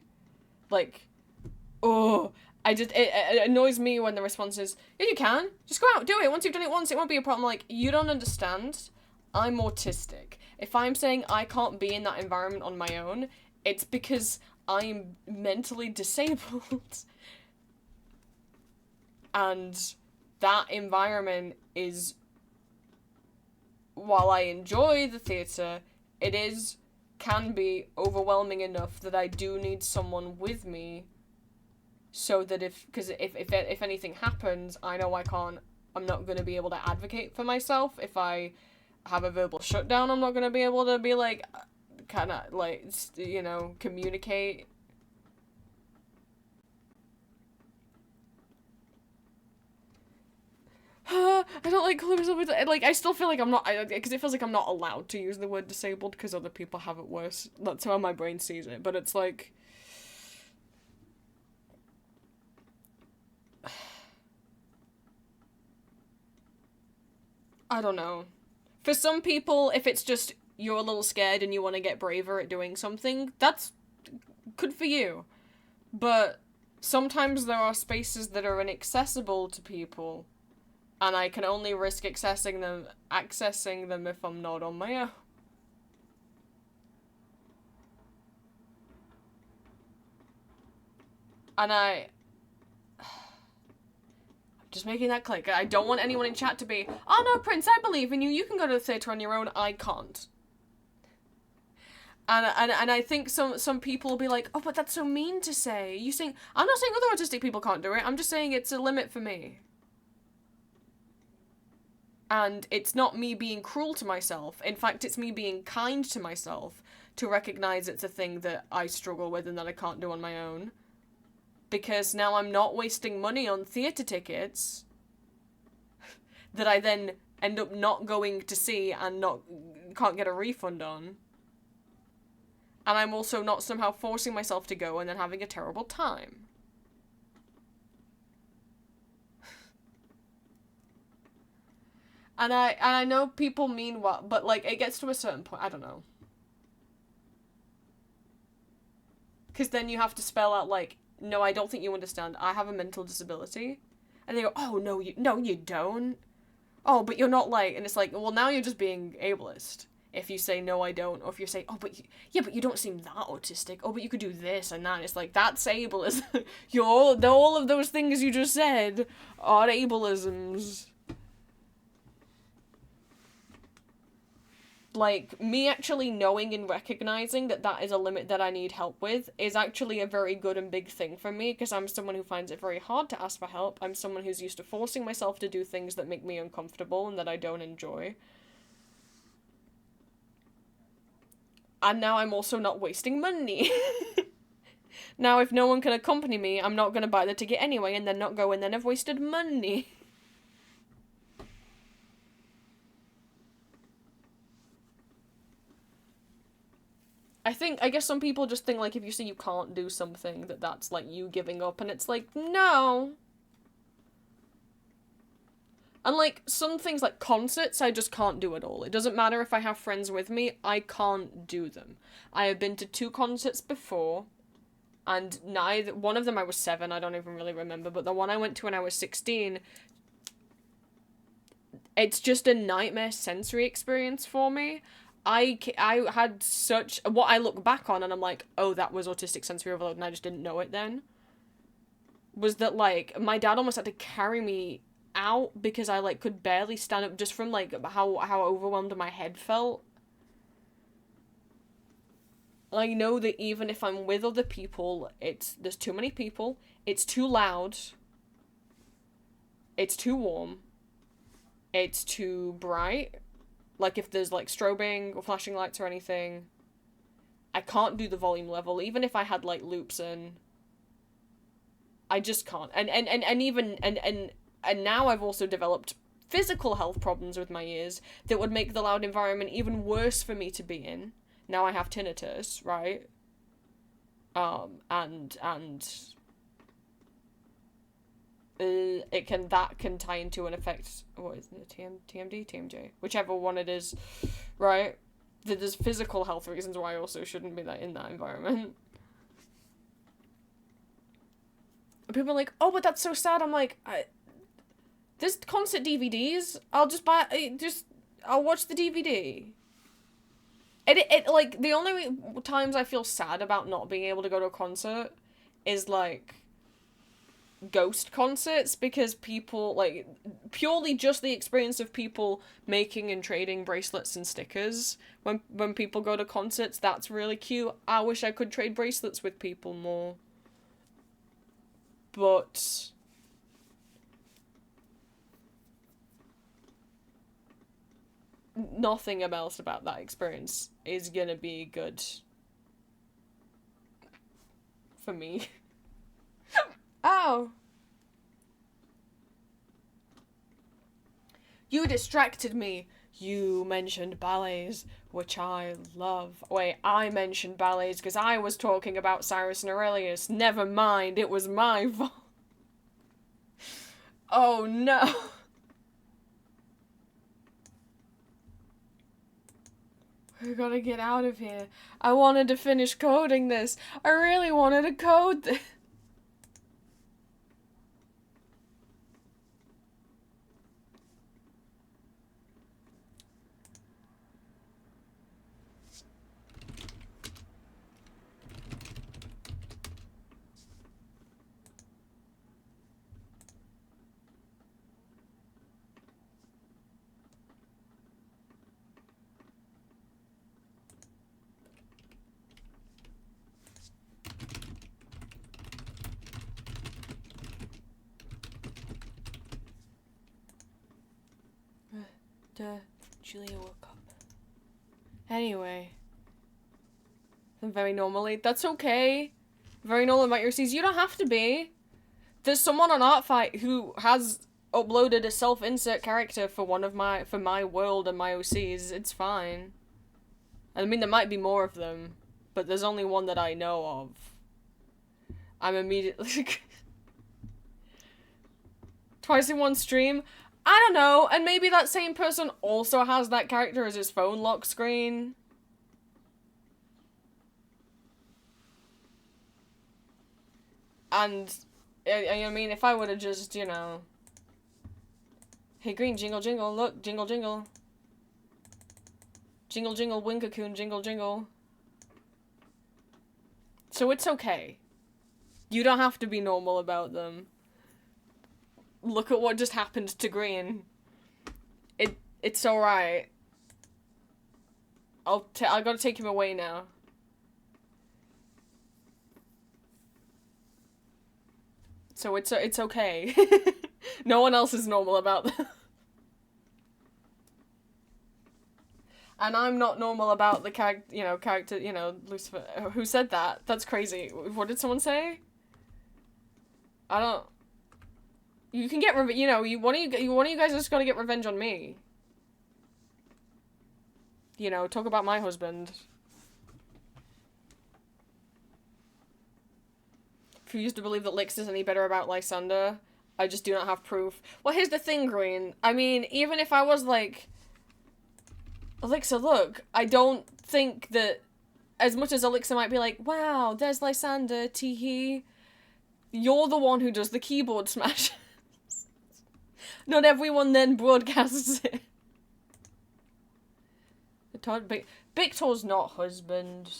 oh... it annoys me when the response is, yeah, you can. Just go out, do it. Once you've done it once, it won't be a problem. Like, you don't understand. I'm autistic. If I'm saying I can't be in that environment on my own, it's because I'm mentally disabled. And that environment is, while I enjoy the theatre, can be overwhelming enough that I do need someone with me. So that because if anything happens, I know I'm not going to be able to advocate for myself. If I have a verbal shutdown, I'm not going to be able to be like, kind of like, you know, communicate. I don't like calling myself, like, I still feel like I'm not, because it feels like I'm not allowed to use the word disabled because other people have it worse. That's how my brain sees it, but it's like, I don't know. For some people, if it's just you're a little scared and you want to get braver at doing something, that's good for you. But sometimes there are spaces that are inaccessible to people, and I can only risk accessing them if I'm not on my own. And I'm just making that click. I don't want anyone in chat to be, oh no, Prince, I believe in you. You can go to the theatre on your own. I can't. And I think some people will be like, oh, but that's so mean to say. You saying, I'm not saying other autistic people can't do it. I'm just saying it's a limit for me. And it's not me being cruel to myself. In fact, it's me being kind to myself to recognize it's a thing that I struggle with and that I can't do on my own. Because now I'm not wasting money on theatre tickets that I then end up not going to see and can't get a refund on. And I'm also not somehow forcing myself to go and then having a terrible time. And I know people mean what, but like it gets to a certain point, I don't know. Because then you have to spell out like, no, I don't think you understand. I have a mental disability. And they go, oh, no, you don't. Oh, but you're not like, and it's like, well, now you're just being ableist. If you say, no, I don't, or if you say, oh, but you don't seem that autistic. Oh, but you could do this and that. And it's like, that's ableism. All of those things you just said are ableisms. Like, me actually knowing and recognizing that that is a limit that I need help with is actually a very good and big thing for me, because I'm someone who finds it very hard to ask for help. I'm someone who's used to forcing myself to do things that make me uncomfortable and that I don't enjoy. And now I'm also not wasting money. Now, if no one can accompany me, I'm not going to buy the ticket anyway and then not go, and then I've wasted money. I guess some people just think, like, if you say you can't do something, that's, like, you giving up, and it's like, no. And, like, some things, like concerts, I just can't do at all. It doesn't matter if I have friends with me, I can't do them. I have been to 2 concerts before, and one of them I was 7, I don't even really remember, but the one I went to when I was 16, it's just a nightmare sensory experience for me. I had such, what I look back on and I'm like, oh, that was autistic sensory overload, and I just didn't know it then, was that, like, my dad almost had to carry me out because I, like, could barely stand up just from, like, how overwhelmed my head felt. I know that even if I'm with other people, there's too many people, it's too loud, it's too warm, it's too bright. Like, if there's, like, strobing or flashing lights or anything, I can't do the volume level, even if I had, like, loops in. I just can't. And now I've also developed physical health problems with my ears that would make the loud environment even worse for me to be in. Now I have tinnitus, right? That can tie into an effect, what is it, TMD? TMJ? Whichever one it is, right? There's physical health reasons why I also shouldn't be in that environment. People are like, oh, but that's so sad. I'm like, there's concert DVDs. I'll watch the DVD. Like, the only times I feel sad about not being able to go to a concert is, like, ghost concerts, because people, like, purely just the experience of people making and trading bracelets and stickers when people go to concerts, that's really cute. I wish I could trade bracelets with people more. But nothing else about that experience is gonna be good for me. Oh. You distracted me. You mentioned ballets, which I love. Wait, I mentioned ballets because I was talking about Cyrus and Aurelius. Never mind, it was my fault. Oh no. We gotta get out of here. I wanted to finish coding this. I really wanted to code this. Julia woke up. Anyway. I'm very normally. That's okay. Very normal about your C's. You don't have to be. There's someone on Artfight who has uploaded a self-insert character for my world and my OCs. It's fine. I mean, there might be more of them, but there's only one that I know of. I'm immediately... Twice in one stream? I don't know, and maybe that same person also has that character as his phone lock screen. And, I mean, if I would've just, you know... Hey Green, jingle jingle, look, jingle jingle. Jingle jingle, Winkacoon, jingle jingle. So it's okay. You don't have to be normal about them. Look at what just happened to Green. It's alright. I gotta take him away now. So it's okay. No one else is normal about them. And I'm not normal about the character, Lucifer. Who said that? That's crazy. What did someone say? I don't... You can get revenge, one of you guys just gotta get revenge on me. Talk about my husband. Refuse to believe that Lix is any better about Lysander. I just do not have proof. Well, here's the thing, Green. I mean, even if I was like... Elixir, look, I don't think that... As much as Elixir might be like, wow, there's Lysander, teehee. You're the one who does the keyboard smash. Not everyone then broadcasts it. Victor's not husband.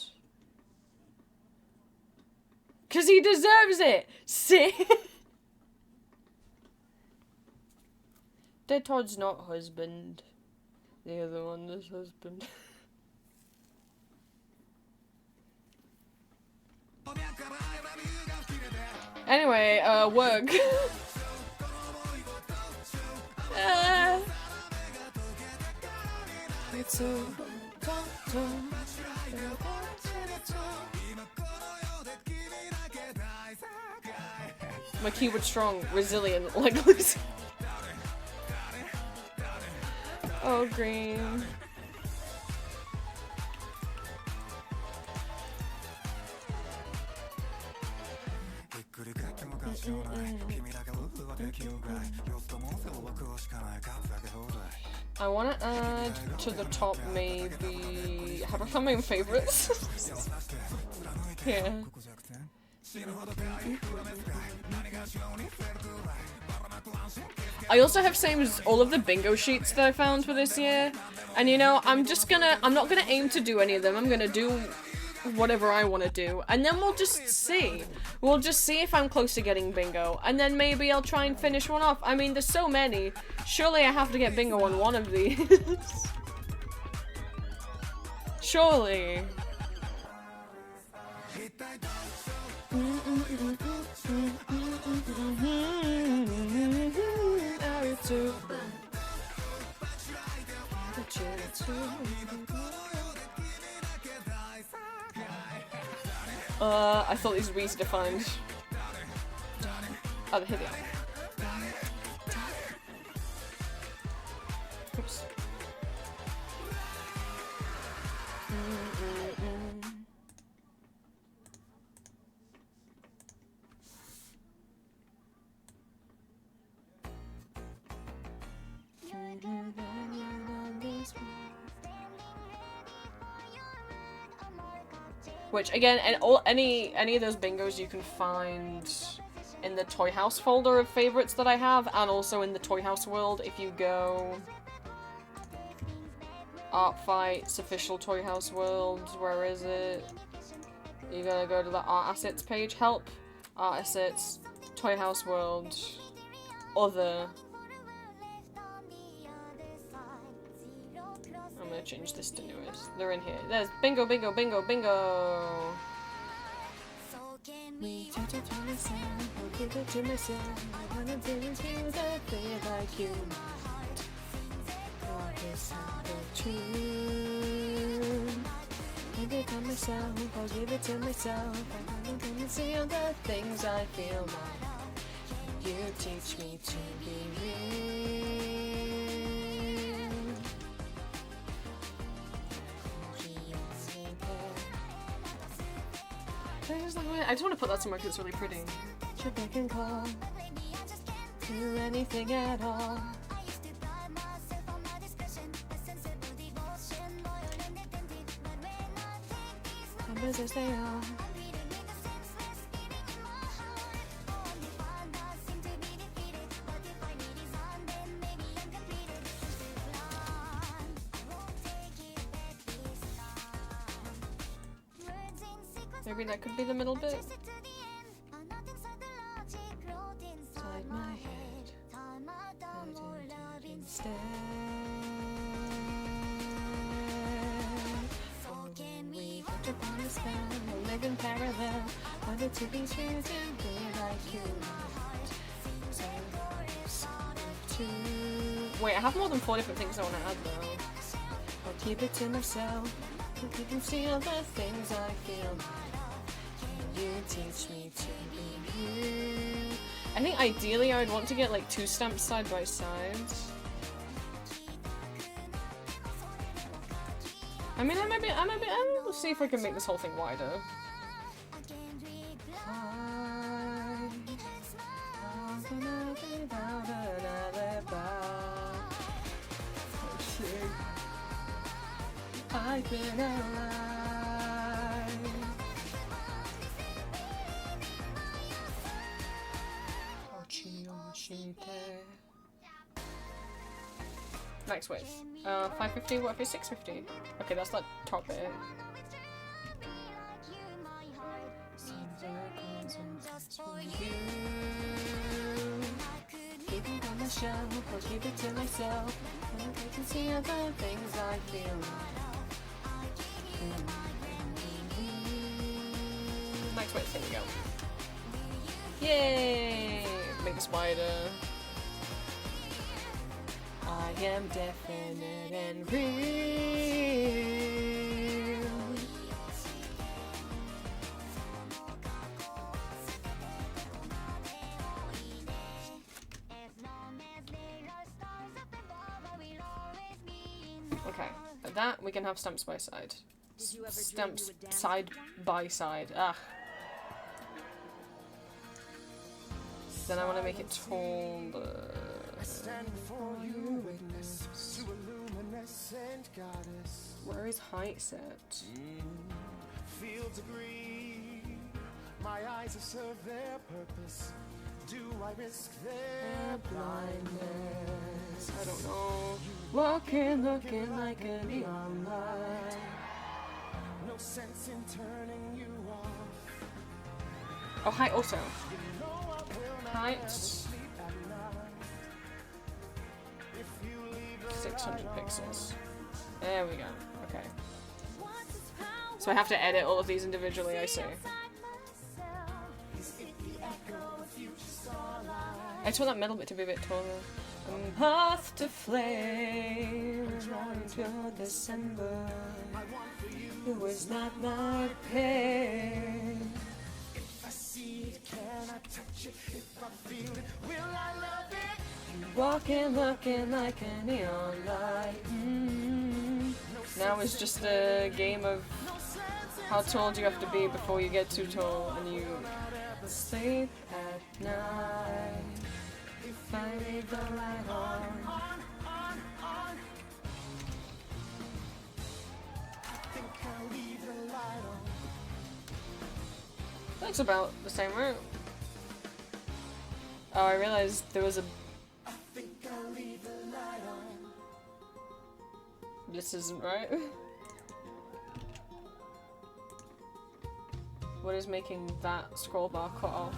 Cause he deserves it! See? Todd's not husband. The other one is husband. Anyway, work. My keyword strong, resilient, like Lucy. Oh, Green. I want to add to the top maybe... Have I found my own favorites? Yeah. I also have same as all of the bingo sheets that I found for this year. And I'm not gonna aim to do any of them. I'm gonna do whatever I want to do. And then we'll just see. We'll just see if I'm close to getting bingo. And then maybe I'll try and finish one off. I mean, there's so many. Surely I have to get bingo on one of these. Surely. I thought these were easy to find. Oh, here they are. Oops. Which again, and any of those bingos you can find in the Toy House folder of favorites that I have, and also in the Toy House world if you go Art Fight's official Toy House world. Where is it? You gotta go to the art assets page. Help, art assets, Toy House world, other. I'm gonna change this to newest. They're in here. There's bingo, bingo, bingo, bingo. Me touch it to myself, I'll give it to myself. I wanna do it to that thing like you might. What is the truth? I give it to myself, I'll give it to myself. I wanna do it to all the things I feel like. You teach me to be real. I just want to put that somewhere because it's really pretty. Trip I can call, do anything at all. Numbers as they are. Maybe that could be the middle bit. Inside my head, I do instead. For when we put upon a spell, we'll live in parallel. Whether to be true to be like you. Wait, I have more than 4 different things I want to add though. I'll keep it to myself. You can see all the things I feel. You teach me to be you. I think ideally I would want to get like 2 stamps side by side. I mean, we'll see if I can make this whole thing wider. I've been alive. Next width. 550, what if it's 650? Okay, that's that top bit. Keep it on the shelf, I'll keep it to myself. I can see other things I feel. Next width, here we go. Yay! Make this wider. I am definite and real. Okay, that we can have stamps by side. Stamps side by side. Ah. Then I want to make it taller. Where is height set? Fields agree. My eyes have served their purpose. Do I risk their blindness? I don't know. Walking, looking like a neon light. No sense in turning you off. Oh, height also. Height. 600 pixels. There we go. Okay. So I have to edit all of these individually, I see. I just want that middle bit to be a bit taller. I'm path to flame until December. It was not my pain. If I see it, can I touch it? If I feel it, will I love it? Walking, looking like a neon light. Now it's just a game of how tall do you have to be before you get too tall and you sleep at night. If I leave the light on. I think I'll leave the light on. looks about the same, right? Oh, I realized there was a... This isn't right. What is making that scroll bar cut off?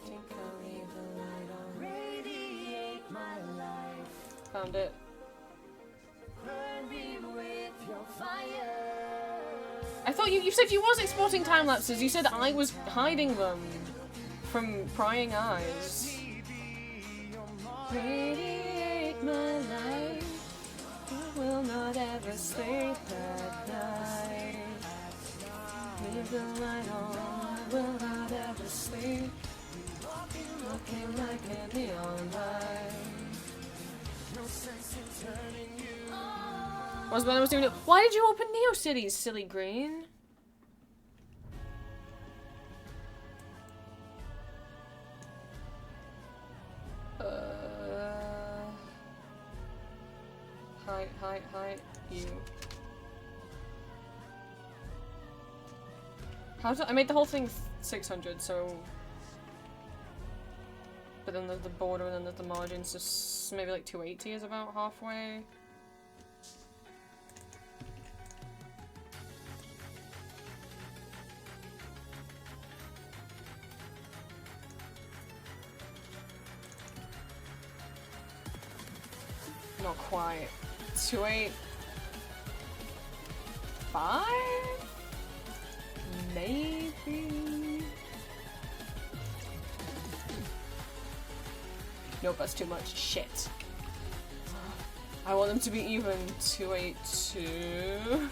Think I'll leave the light on. Radiate my life. Found it. Burn me with your fire. I thought you said you was exporting time lapses. You said I was hiding them from prying eyes. Radiate my life. I will not ever sleep at night. Leave the light on. I will not ever sleep. Looking like a neon light. No sense in turning you. What's when I was doing it? Why did you open Neo Cities, silly green? Hi, you. I made the whole thing 600, so... But then there's the border and then there's the margins, so maybe like 280 is about halfway. Not quite. 285? Maybe? Nope, that's too much. Shit. I want them to be even. 282.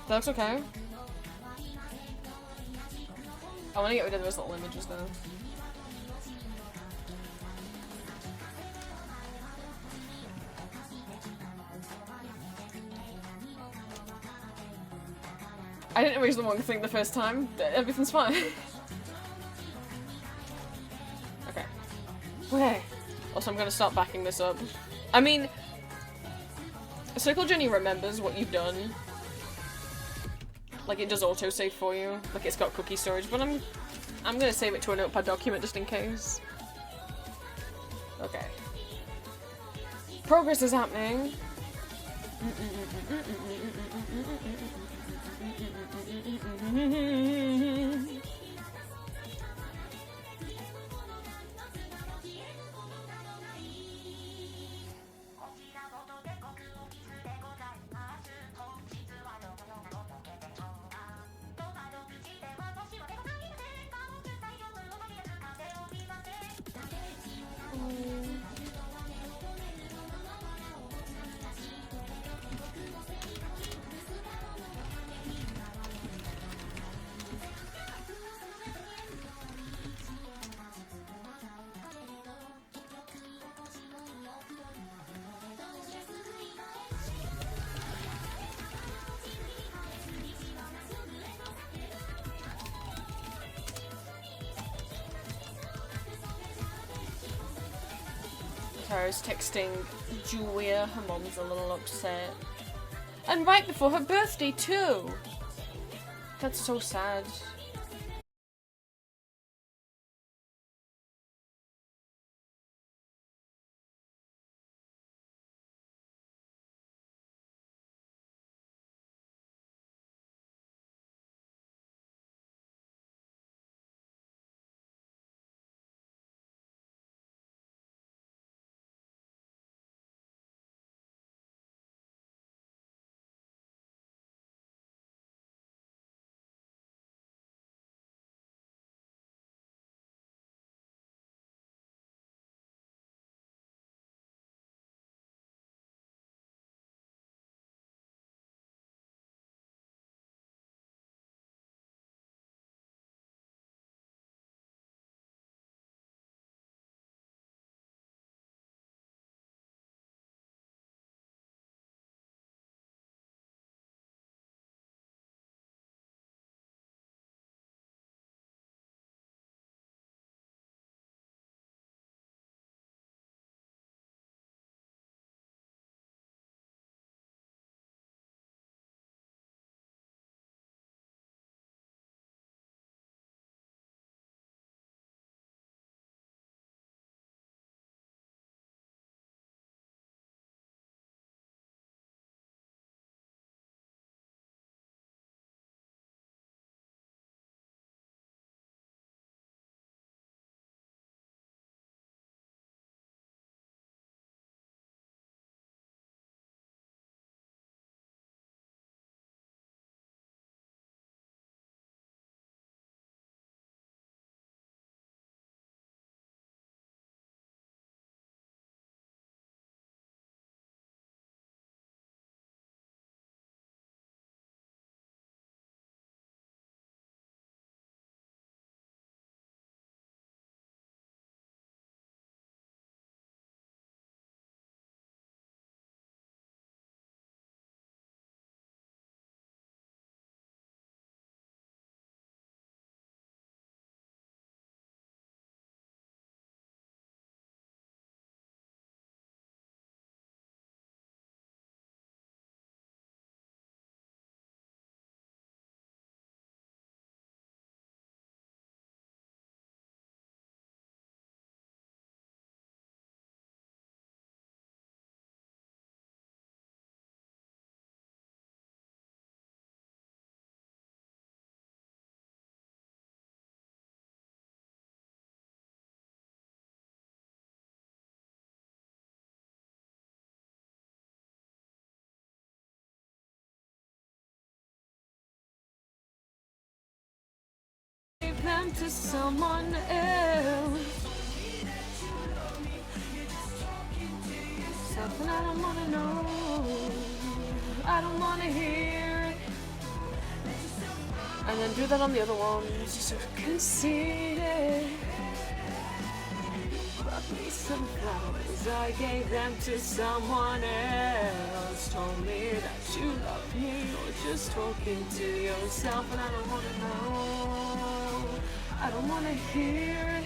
That looks okay. I want to get rid of those little images though. I didn't erase the wrong thing the first time. Everything's fine. Okay. Okay. Also, I'm gonna start backing this up. I mean, Circle Journey remembers what you've done. Like, it does autosave for you. Like, it's got cookie storage, but I'm gonna save it to a notepad document just in case. Okay. Progress is happening. Tara's texting Julia, her mom's a little upset. And right before her birthday too! That's so sad. them to someone else. Something I don't wanna know. I don't wanna hear it. And then do that on the other ones. So conceited. Brought me some flowers. I gave them to someone else. Told me that you love me. Or just talking to yourself. And I don't wanna know. I don't wanna hear it.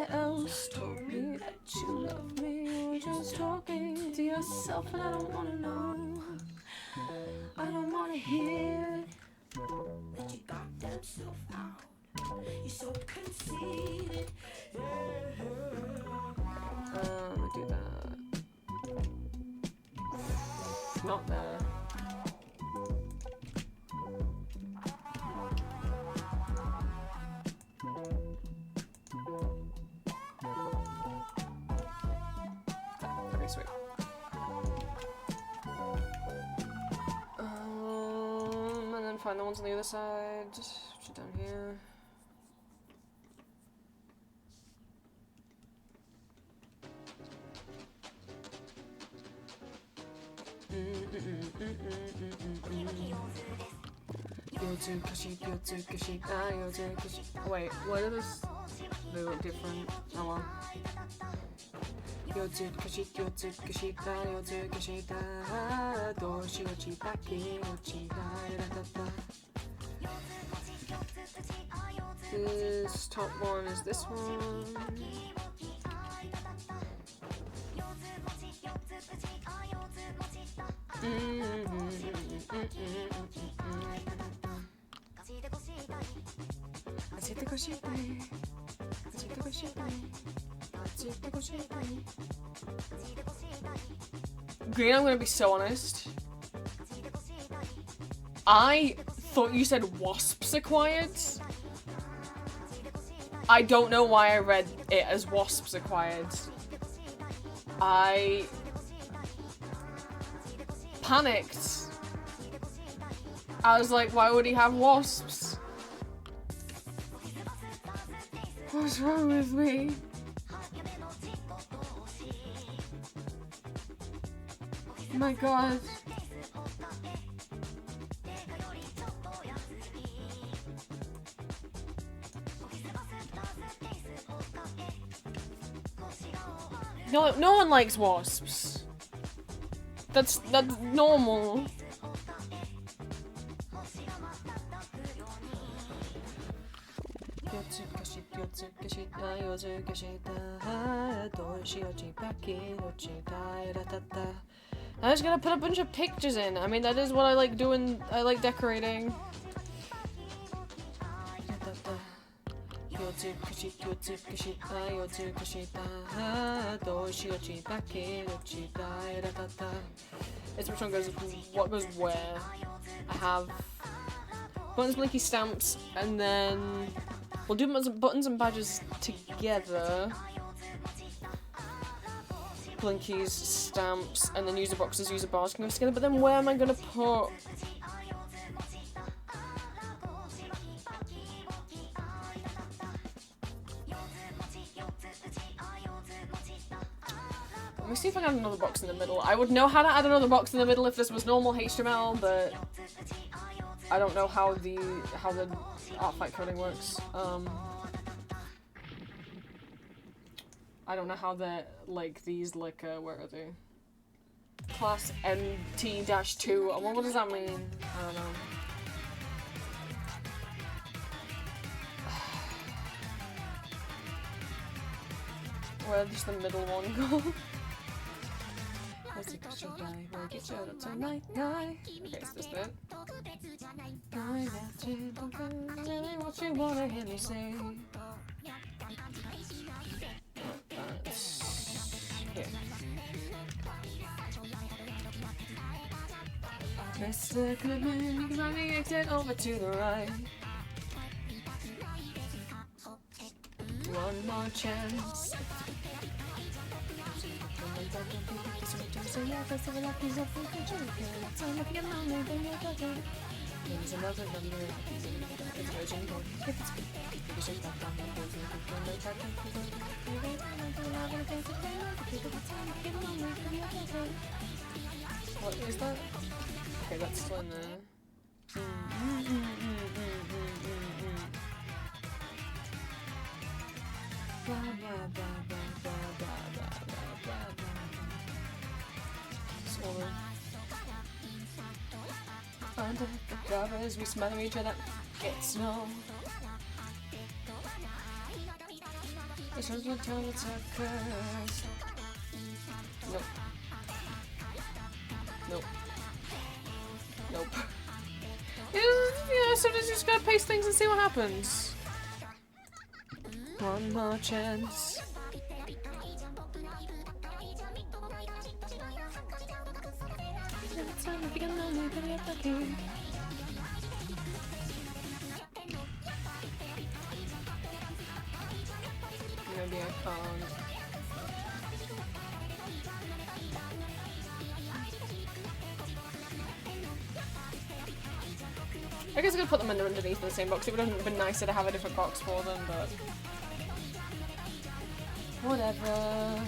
Else told me that you love me. You're just talking to yourself, and I don't wanna know. I don't wanna hear that you got that self out. You're so conceited. Let me do that. Not there. Okay, sweet. And then find the ones on the other side. Which are down here. Wait, what are those? They look different. Oh well. This top one is this one. Green, I'm gonna be so honest. I thought you said wasps acquired. I don't know why I read it as wasps acquired. I panicked. I was like, why would he have wasps? What's wrong with me? My god. No one likes wasps. That's normal. I'm just gonna put a bunch of pictures in. I mean, that is what I like doing. I like decorating. It's which one goes, what goes where. I have buttons, blinky, stamps, and then we'll do buttons and badges together. Blinkies, stamps, and then user boxes, user bars can go together, but then where am I gonna put... Let me see if I can add another box in the middle. I would know how to add another box in the middle if this was normal HTML, but I don't know how the artifact coding works. I don't know how they're like these where are they? Class MT-2. What does that mean? I don't know. Where does the middle one go? Okay, it's this bit. What you wanna hear me say? Here. Press the command, because I'm exit over to the right. One more chance. What is that? Okay, that's still in there. Swallow. Under the covers, we smother each other. Get snow. It's just what time it's a curse. Nope. Nope. Nope. Yeah, sometimes you just gotta paste things and see what happens. One more chance. Every time I feel lonely, baby, I'm lucky. Maybe I can't. I guess I could put them underneath in the same box. It would have been nicer to have a different box for them, but whatever.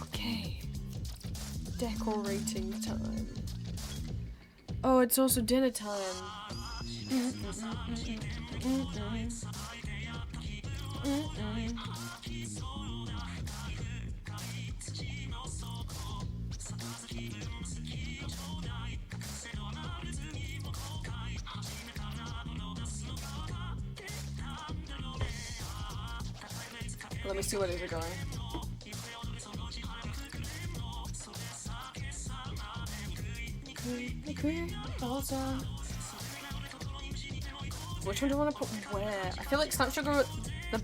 Okay. Decorating time. Oh, it's also dinner time. Let me see where these are going. Which one do I want to put where? I feel like Snap Sugar at the...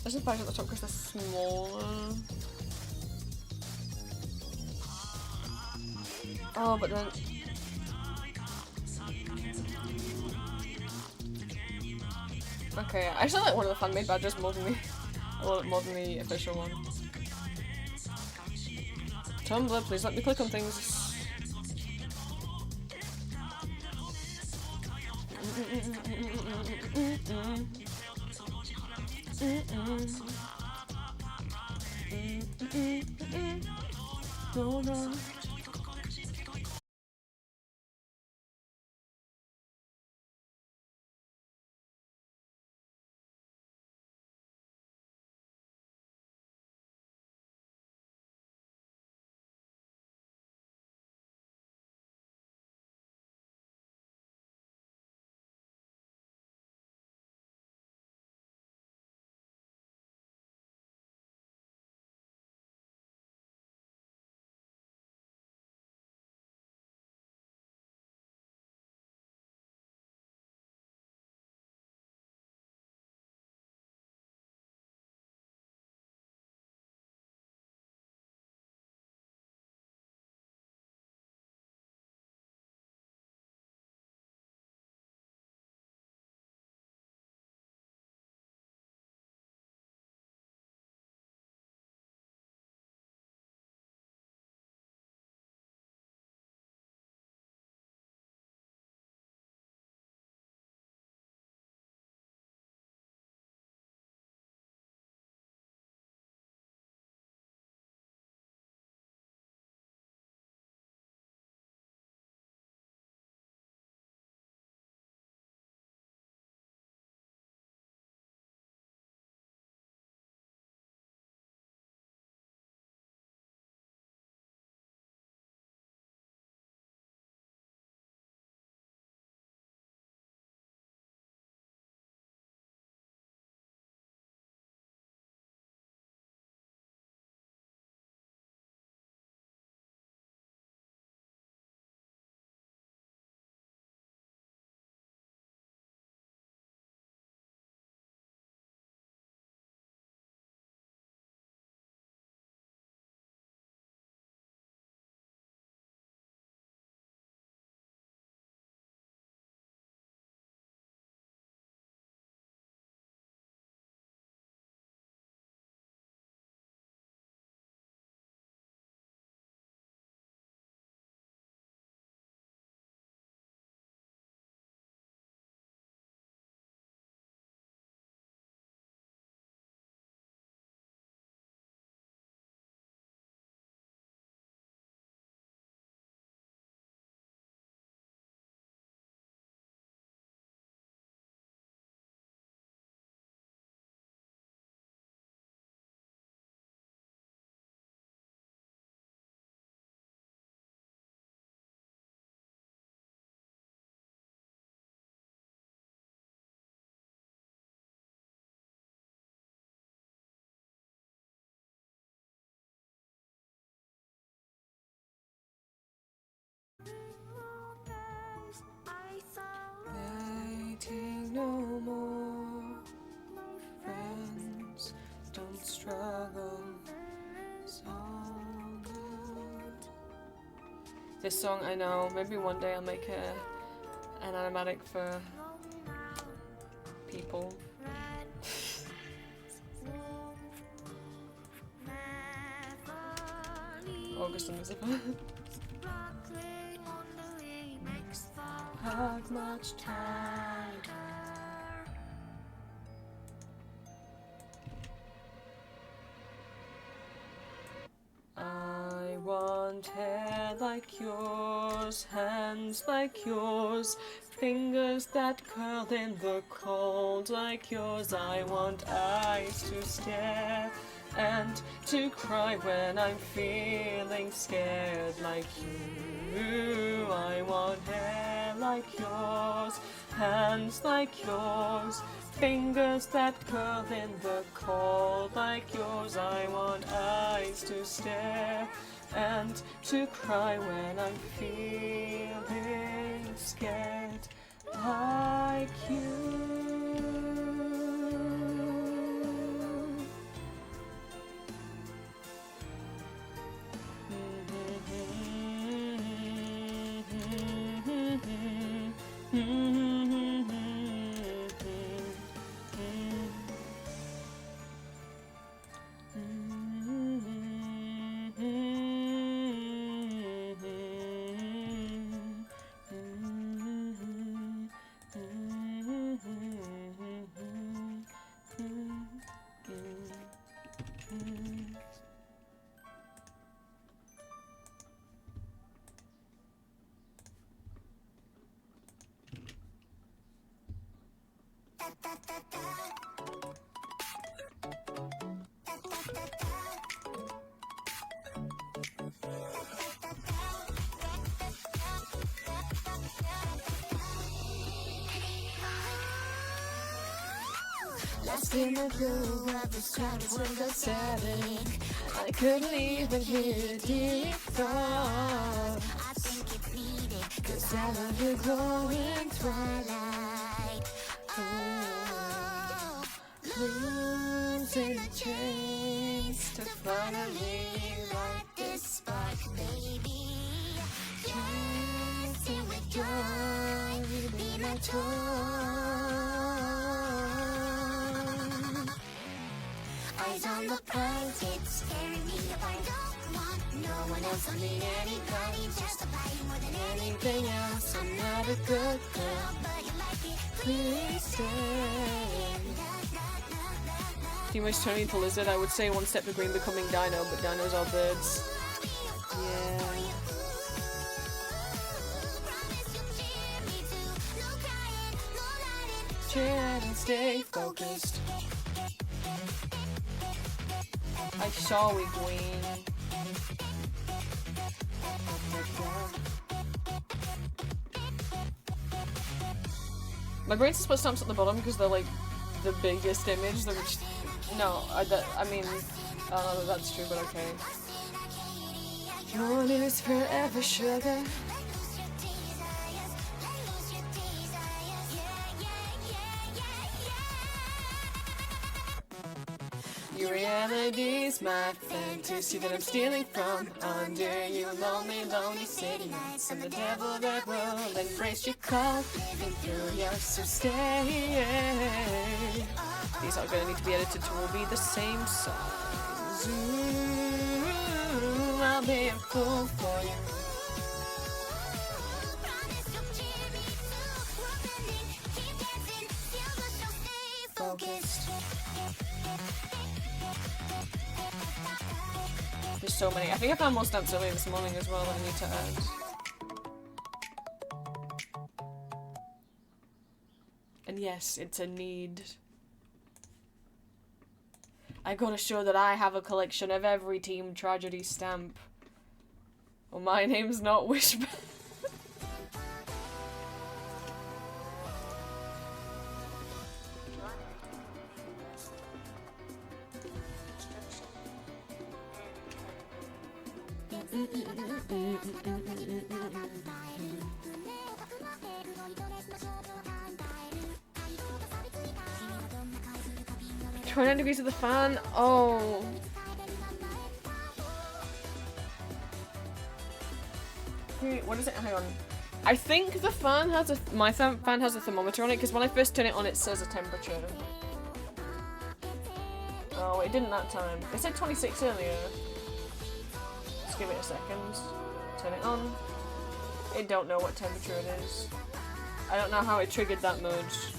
There's just bags at the top because they're smaller. Oh, but then... Okay, I actually like one of the fan-made badges more than the official one. Tumblr, please let me click on things. No. This song, I know. Maybe one day I'll make an animatic for people. August and Elizabeth. How much time? I want hair like yours, hands like yours, fingers that curl in the cold like yours. I want eyes to stare and to cry when I'm feeling scared like you. I want hair like yours, hands like yours, fingers that curl in the cold like yours. I want eyes to stare and to cry when I'm feeling scared like you. Lost in the blue of this crowded window setting, I couldn't even hear deep thought. I think it's needed, 'cause I love your glowing twilight. Oh, losing the chase to finally light this spark, baby. Dancing with joy, be my toy. Eyes on the prize, it's scaring me if I don't want no one else. I need anybody just to buy you more than anything else. I'm not a good girl, but you like it. Please stay. Humans turning into lizard. I would say one step to green becoming dino, but dinos are birds. Yeah. Cheer and stay focused. I saw we queen. My brain split stamps at the bottom because they're like the biggest image. They're just, no, I mean, I don't know that that's true, but okay. Your is forever sugar. Your reality's my fantasy that I'm stealing from. Under you lonely, lonely city nights, and the devil that will embrace your call, living through your so stay. These are gonna need to be edited to all be the same size. Ooh, I'll be a fool for you. Focused. There's so many. I think I found more stamps earlier this morning as well that I need to add. And yes, it's a need. I gotta show that I have a collection of every Team Tragedy stamp. Well, my name's not Wishbone. Try 9 degrees of the fan. Oh. What is it? Hang on. I think the fan has fan has a thermometer on it because when I first turn it on, it says a temperature. Oh, it didn't that time. It said 26 earlier. Let's give it a second. Turn it on. It don't know what temperature it is. I don't know how it triggered that much.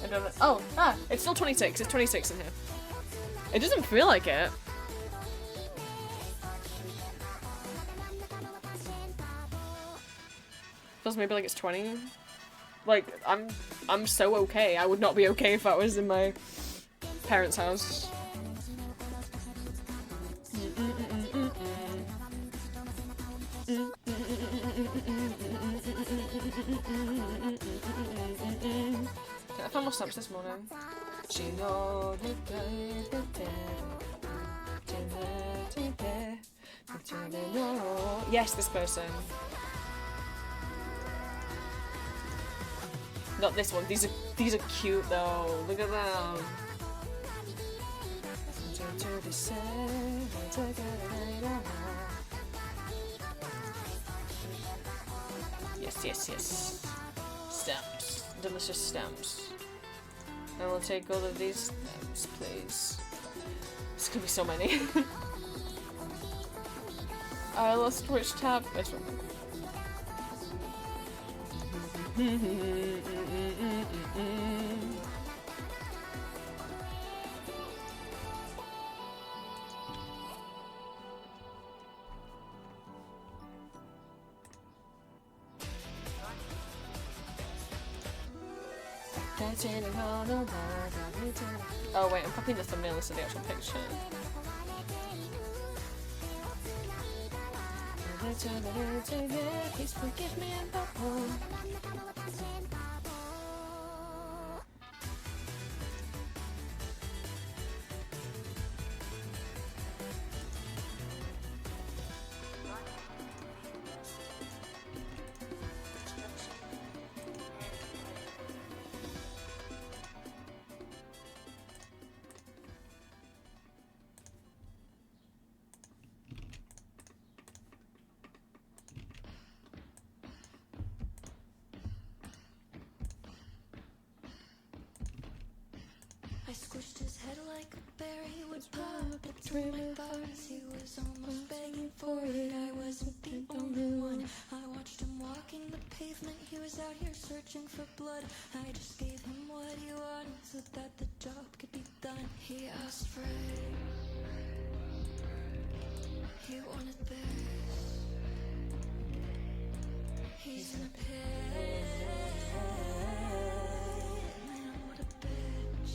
I don't know. Oh, it's still 26. It's 26 in here. It doesn't feel like it. Feels maybe like it's 20. Like, I'm so okay. I would not be okay if I was in my parents' house. I found more stamps this morning. Yes, this person. Not this one. These are cute though. Look at them. Yes. Stamps. Delicious stamps. I will take all of these stamps, please. There's gonna be so many. I lost which tab. This one. Oh wait, I'm copying the thumbnail instead of the actual picture. Please forgive me about home. I squished his head like a berry would pop between my thighs. He was almost begging for it. I wasn't the only one. I watched him walking the pavement. He was out here searching for blood. I just gave him what he wanted so that the job could be done. He asked for it. He wanted this. He's in a pit. Man, what a bitch.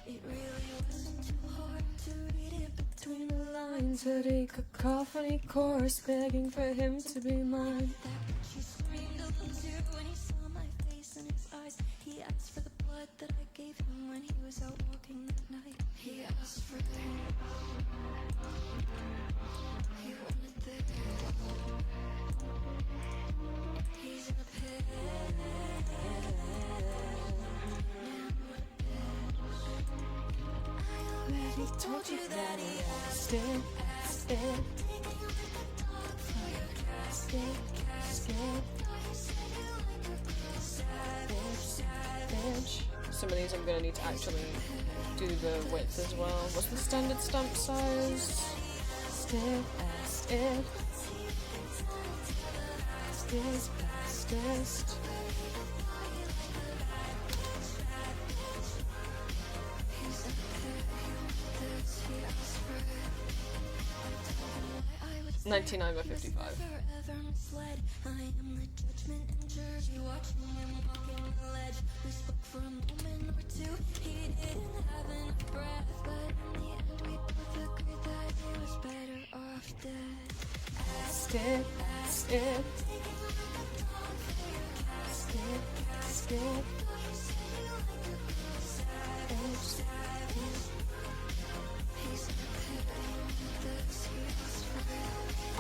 It really wasn't too hard to read it between the lines. That he could cough any chorus begging for him to be mine. That bitch, he screamed a little too when he saw my face and his eyes. He asked for the blood that I gave him when he was out walking that night. He asked for things. He wanted this. He's in a pit. He told you that he asked it. Some of these I'm gonna need to actually do the width as well. What's the standard stamp size? $99 by $55.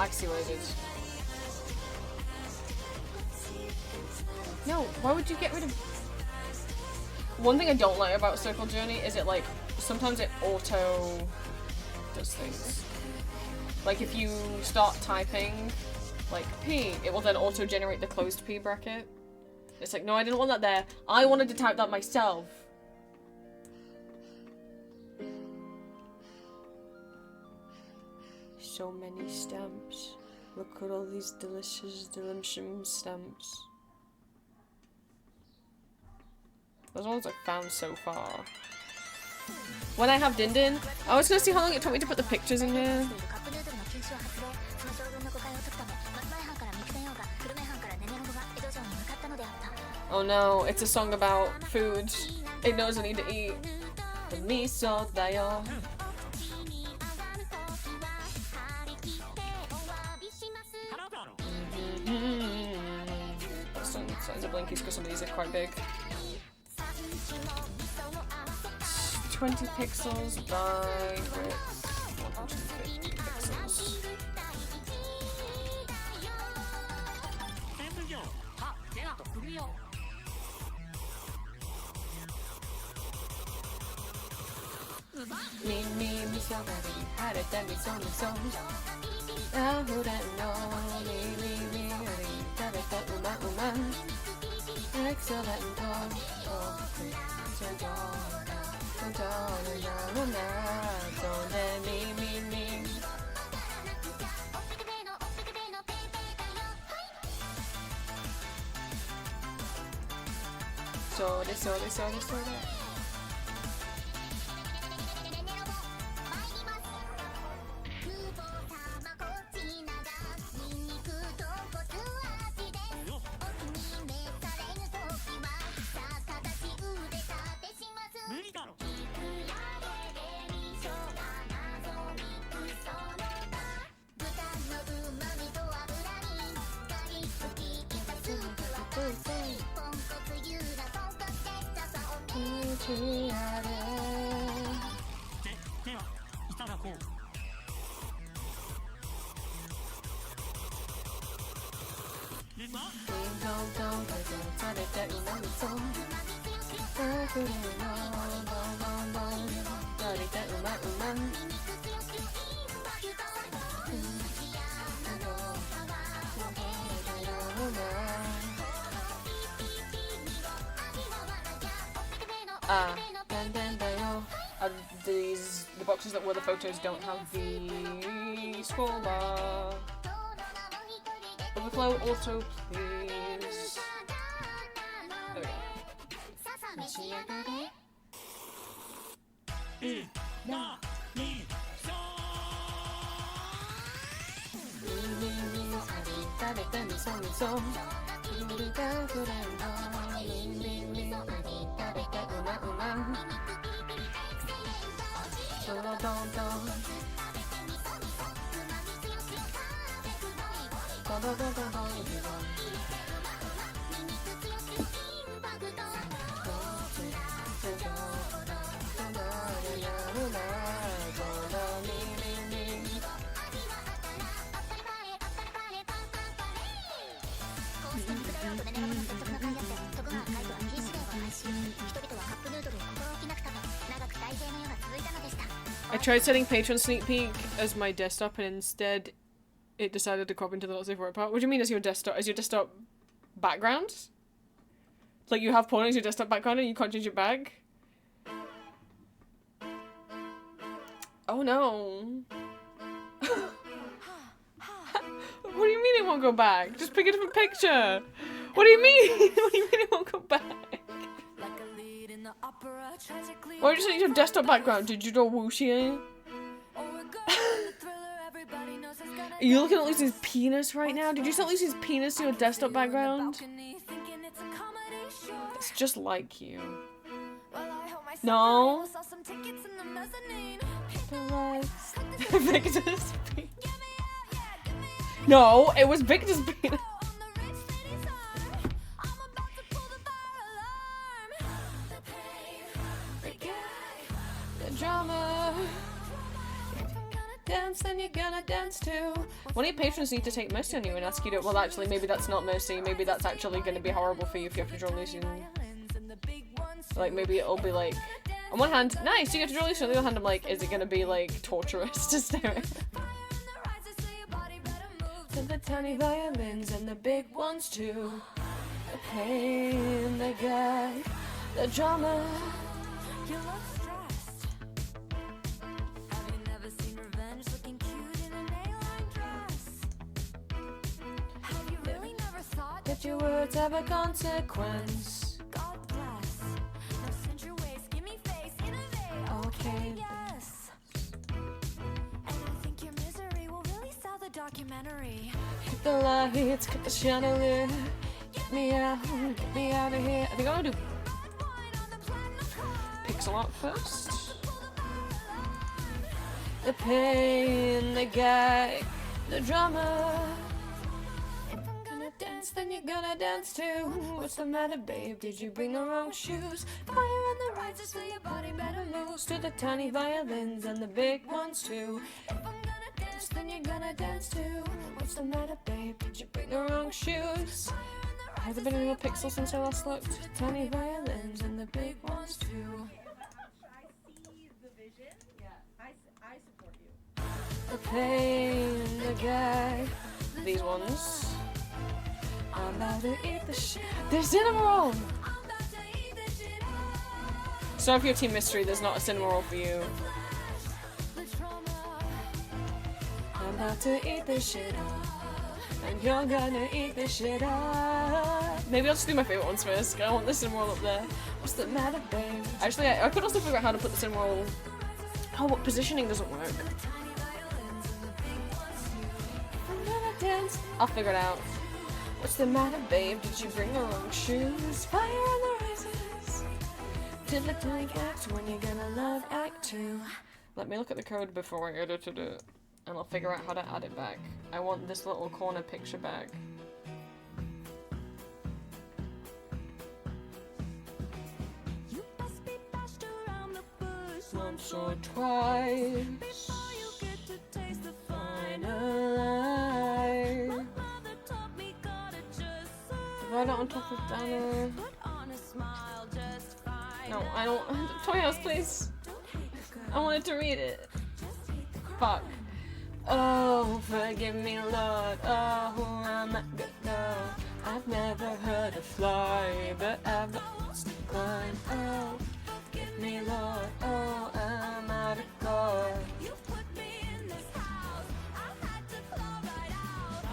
I see what it is. No, why would you get rid of... One thing I don't like about Circle Journey is it, like, sometimes it auto does things. Like if you start typing like P, it will then auto-generate the closed P bracket. It's like, no, I didn't want that there. I wanted to type that myself. So many stamps. Look at all these delicious stamps. Those ones I've found so far. When I have Din Din, I was gonna see how long it took me to put the pictures in here. Oh no, it's a song about food. It knows I need to eat. Miso dayo. Size of blinkies because some of these are quite big. 20 pixels by width. 150 pixels. Me so ready. Had it done me so. I wouldn't know. Me, got it that uma. Excellent dog. Me. So this. The boxes that were the photos don't have the scroll bar. Overflow also, please. There we go. I tried setting Patreon sneak peek as my desktop and instead it decided to crop into the not safe for work part. What do you mean as your desktop background? Like you have porn as your desktop background and you can't change it back? Oh no. What do you mean it won't go back? Just pick a different picture. What do you mean? What do you mean it won't go back? Why did you say your desktop background? Did you do wuxia? Are you looking at Lucy's penis right now? Did you set Lucy's penis to your desktop background? It's just like you. No. Victor's penis. No, it was Victor's penis. Drama. Dance, then you're gonna dance too. One of your patrons need to take mercy on you and ask you to. Well, actually, maybe that's not mercy. Maybe that's actually gonna be horrible for you if you have to draw Lucy. Like, maybe it'll be like, on one hand, nice, you get to draw Lucy. On the other hand, I'm like, is it gonna be like torturous to stare at? To the tiny violins and the big ones too. The pain, the gag, the drama. You look stressed. Have you never seen revenge looking cute in an A-line dress? Have you really never thought That your words have a consequence. God bless? Now cinch your waist, give me face, innovate. Okay. Yes. And I think your misery will really sell the documentary. Hit the lights, cut the chandelier. Get me out of here. I think I'm gonna do pixel art first. The pain, the gag, the drama. If I'm gonna dance, then you're gonna dance too. What's the matter, babe? Did you bring the wrong shoes? Fire on the risers, so your body better lose. To the tiny violins and the big ones too. If I'm gonna dance, then you're gonna dance too. What's the matter, babe? Did you bring the wrong shoes? Has there been any more pixels since I last looked? Tiny violins and the big ones too. I see the vision. Yeah, I support you. The pain, the gag, these ones. I'm about to eat the shit. There's cinema roll! So if you're Team Mystery, there's not a cinema roll for you. I'm about to eat this shit up. And you're gonna eat this shit up. Maybe I'll just do my favorite ones first. I want the cinema roll up there. What's the matter, babe? Actually, I could also figure out how to put the cinema roll. Oh, what positioning doesn't work? I'm gonna dance. I'll figure it out. What's the matter, babe? Did you bring the wrong shoes? Fire on the risers. To the tank act when you're gonna love act 2. Let me look at the code before I edited it. And I'll figure out how to add it back. I want this little corner picture back. You must be bashed around the bush Once or twice. before you get to taste the Final lie. Mother taught me gotta just Right on top of Dana. put on a smile just fine. No, I don't. Toy House, please. Don't hate the girl, I wanted to read it. just hate the girl. Fuck. Oh, forgive me, Lord. Oh, I'm not good girl. I've never heard a fly, but I've got to climb. Oh, forgive me, Lord. Oh, I'm out of God. You put me in this house, I had to claw right out.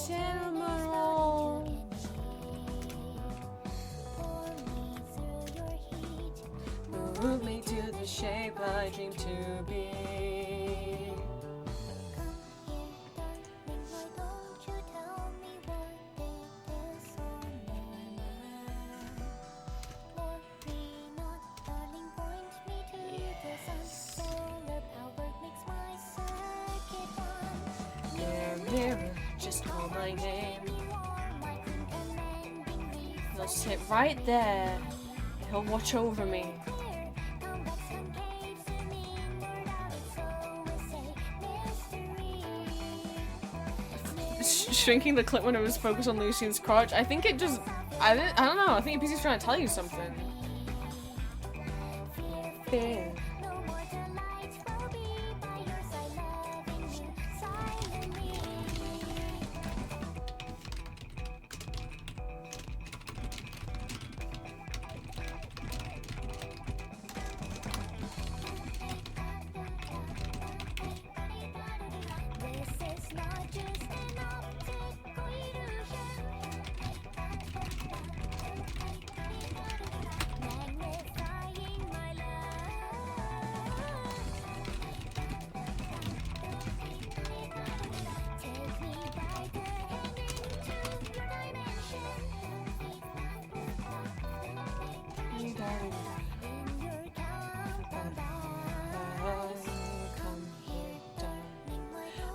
cinnamon roll. Move me to the shape I dream to be. Mirror, mirror, just call my name. He'll sit right there. He'll watch over me. Shrinking the clip when it was focused on Lucian's crotch. I think it just, I don't know. I think PC's trying to tell you something. Yeah.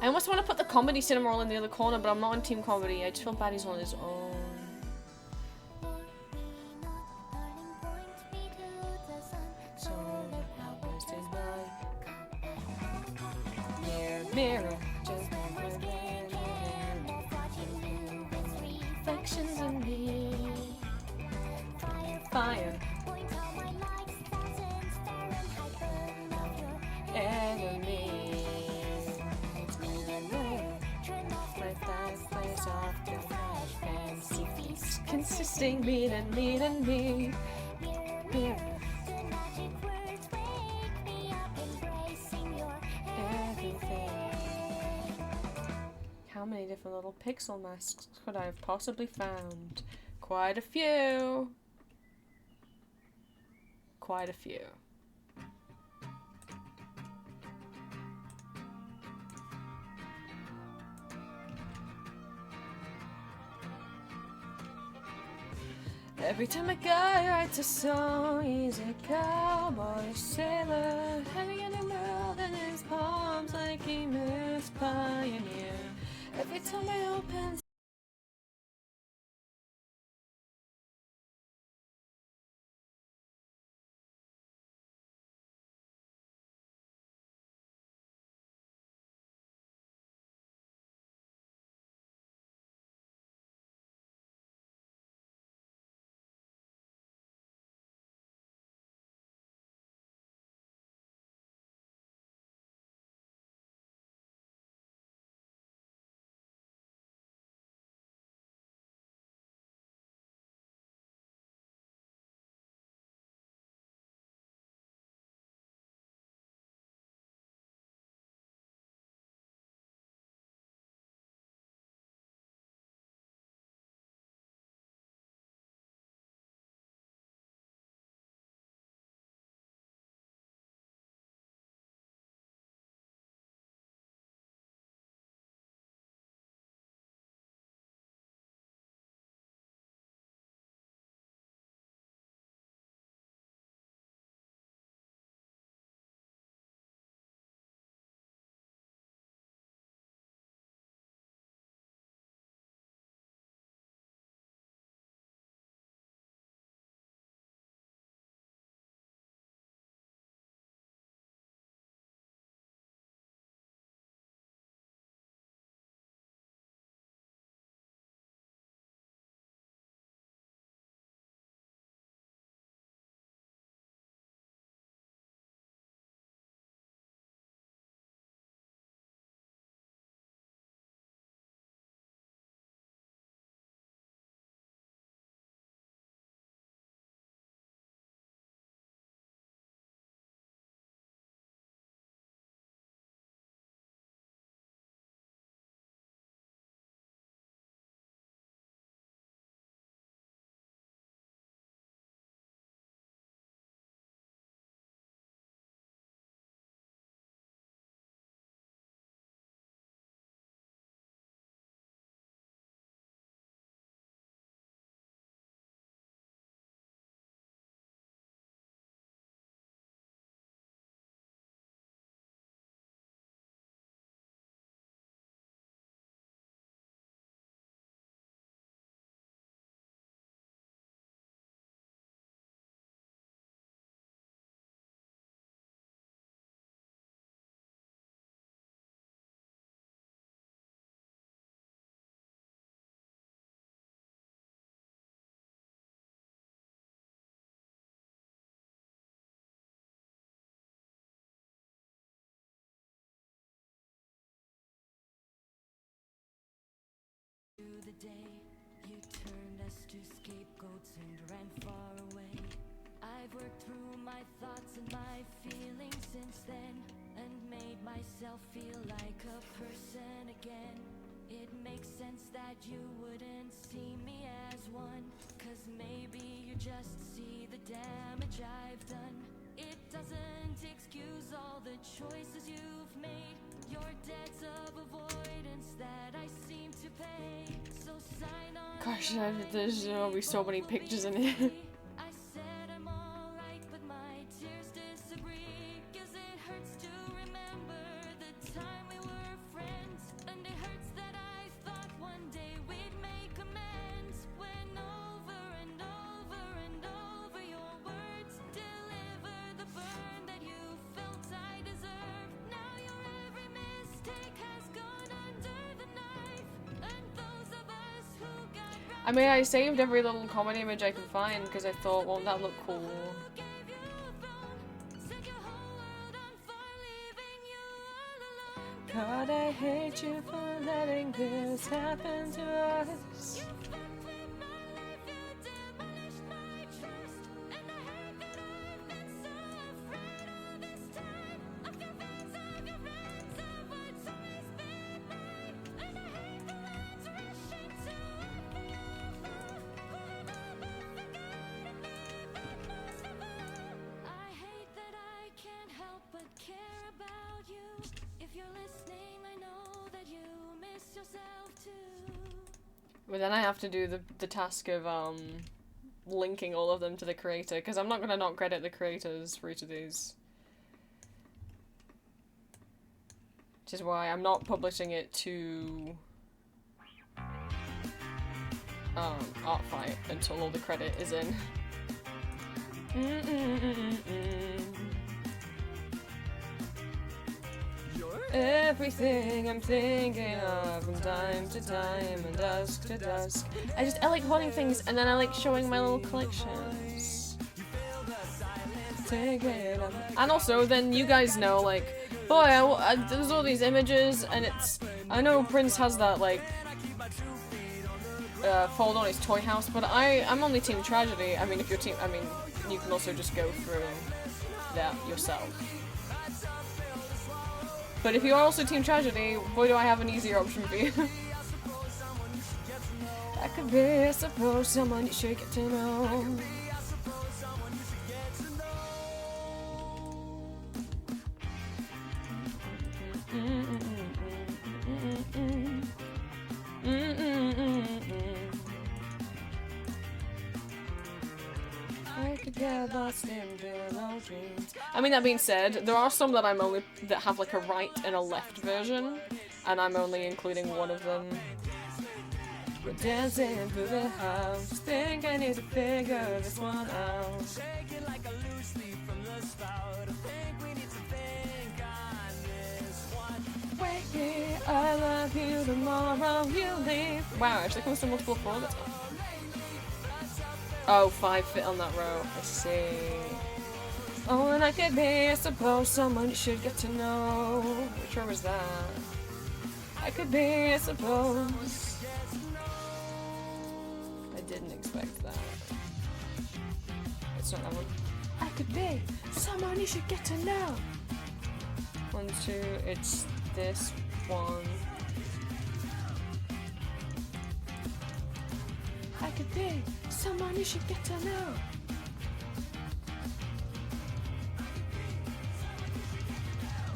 I almost want to put the comedy cinema roll in the other corner, but I'm not on team comedy. I just feel bad he's on his own. So mirror, mirror, just reflections in me. Fire. Enemy. Consisting, me and me and me. Yeah. Everything. How many different little pixel masks could I have possibly found? Quite a few. Quite a few. Every time a guy writes a song, he's a cowboy, a sailor, having a new world in his palms like he moves pioneer. Every time I open the day you turned us to scapegoats and ran far away. I've worked through my thoughts and my feelings since then, and made myself feel like a person again. It makes sense that you wouldn't see me as one, 'cause maybe you just see the damage I've done. It doesn't excuse all the choices you've made, your debts of avoidance that I seem to pay. So sign on. Gosh, there's gonna be so many pictures in here. I said I'm alright, but my tears disagree, 'cause it hurts to remember the time we were friends, and it hurts that I thought one day we'd make amends, when over and over and over your words deliver the burn that you felt I deserved. Now your every mistake has gone under the knife, and those of us who got right. I mean, I saved every little common image I could find because I thought, won't that look cool? Gave you a phone, set your whole world on fire, leaving you all alone. God, I hate you for letting this happen to us. You fucked with my life, you demolished my trust, and I hate that I've been so afraid all this time of your friends, of what's always been mine, and I hate the lines rushing to walk me over. Who am I but forgotten me, but most of all, I hate that I can't help but care about you. If you're listening, I know that you miss yourself too. But then I have to do the task of linking all of them to the creator, because I'm not gonna not credit the creators for each of these. Which is why I'm not publishing it to Artfight until all the credit is in. Everything I'm thinking of from time to time and dusk to dusk. I like holding things, and then I like showing my little collections. And also, then you guys know, like, boy, there's all these images, and it's. I know Prince has that, like, folder on his toy house, but I'm only Team Tragedy. I mean, if you're Team. I mean, you can also just go through that yourself. But if you're also Team Tragedy, boy do I have an easier option for you. That could be, I suppose, someone you should get to know. I could get lost in below dreams. I mean, that being said, there are some that that have like a right and a left version, and I'm only including one of them. We're dancing through the house, think I need to figure this one out. Wake me, I love you, tomorrow you leave. Wow, it actually comes to multiple formats. Oh, 5 fit on that row. I see. Oh, and I could be, I suppose, someone you should get to know. Which row was that? I could be, I suppose. I didn't expect that. It's not that one. I could be someone you should get to know. 1, 2, it's this one. I could be someone you should get to know.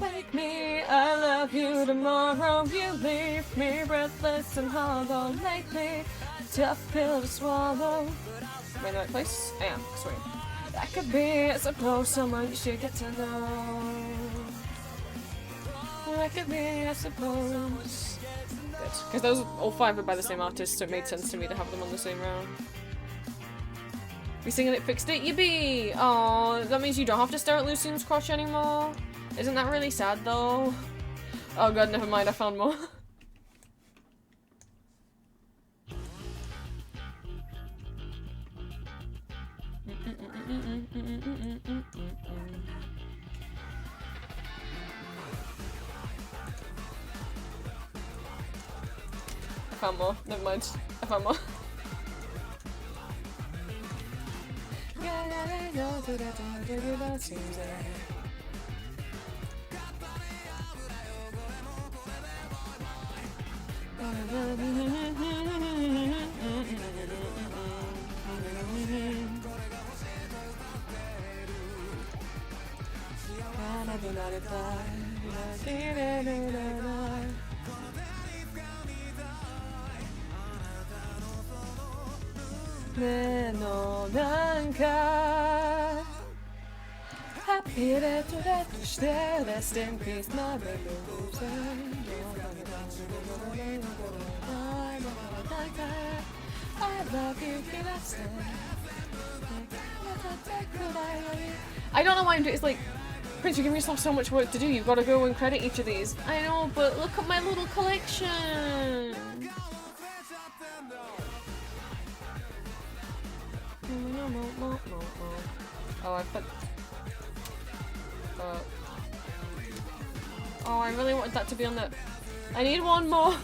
Wake me, I love you, tomorrow you leave me breathless and hollow. Make me tough pill to swallow. Am I in the right place? I am, sweet. That could be, I suppose, someone you should get to know. That could be, I suppose. Because those all 5 are by the same artist, so it made sense to me to have them on the same round. We singing it fixed it, yippee! Oh, that means you don't have to stare at Lucian's crotch anymore. Isn't that really sad though? Oh god, never mind, I found more. I found more. Never mind. I found more. Happy to stay, rest in peace, my baby. I love you, can I stay? I don't know why I'm doing. It's like, Prince, you're giving yourself so much work to do. You've got to go and credit each of these. I know, but look at my little collection. Oh, I put. Oh, I really wanted that to be on the. I need one more.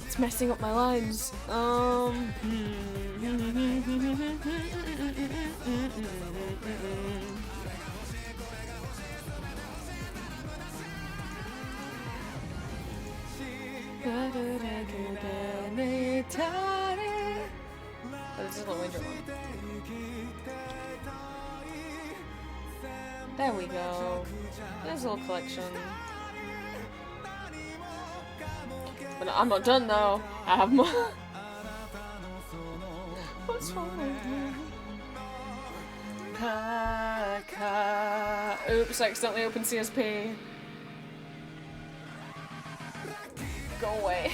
It's messing up my lines. Oh, this is the winter one. There we go. There's a little collection. But I'm not done though. I have more. What's wrong with me? Oops, I accidentally opened CSP. Go away.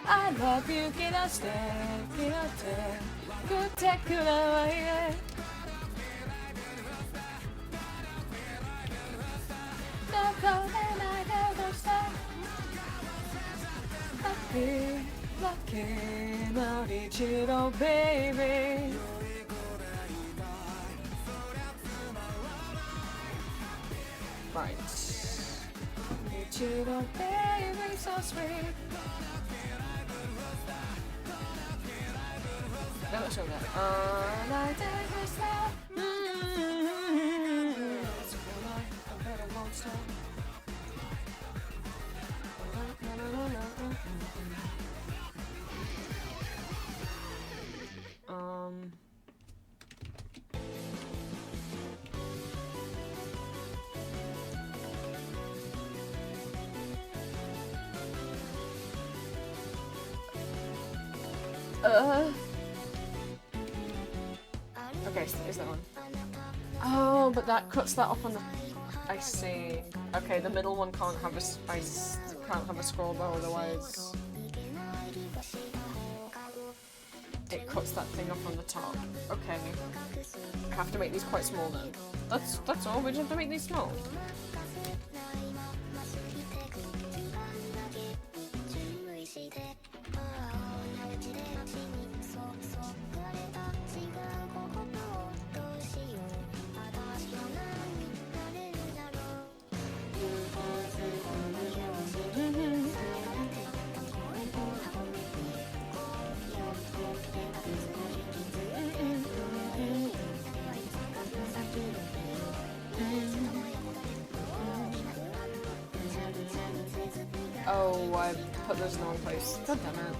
I love you, can I stay? Can I stay? Good tech, good away. No go and I never stop. Happy, lucky, naughty, cheeto, baby. Right. Cheeto, baby, so sweet. No, let's show that. All I did was love. It's a life, I bet I won't stop. Okay, so there's that one. Oh, but that cuts that off on the. I see. Okay, the middle one can't have a scroll bar, otherwise it cuts that thing off on the top. Okay, I have to make these quite small then. That's all. We just have to make these small. Oh, I put those in the wrong place. God damn it.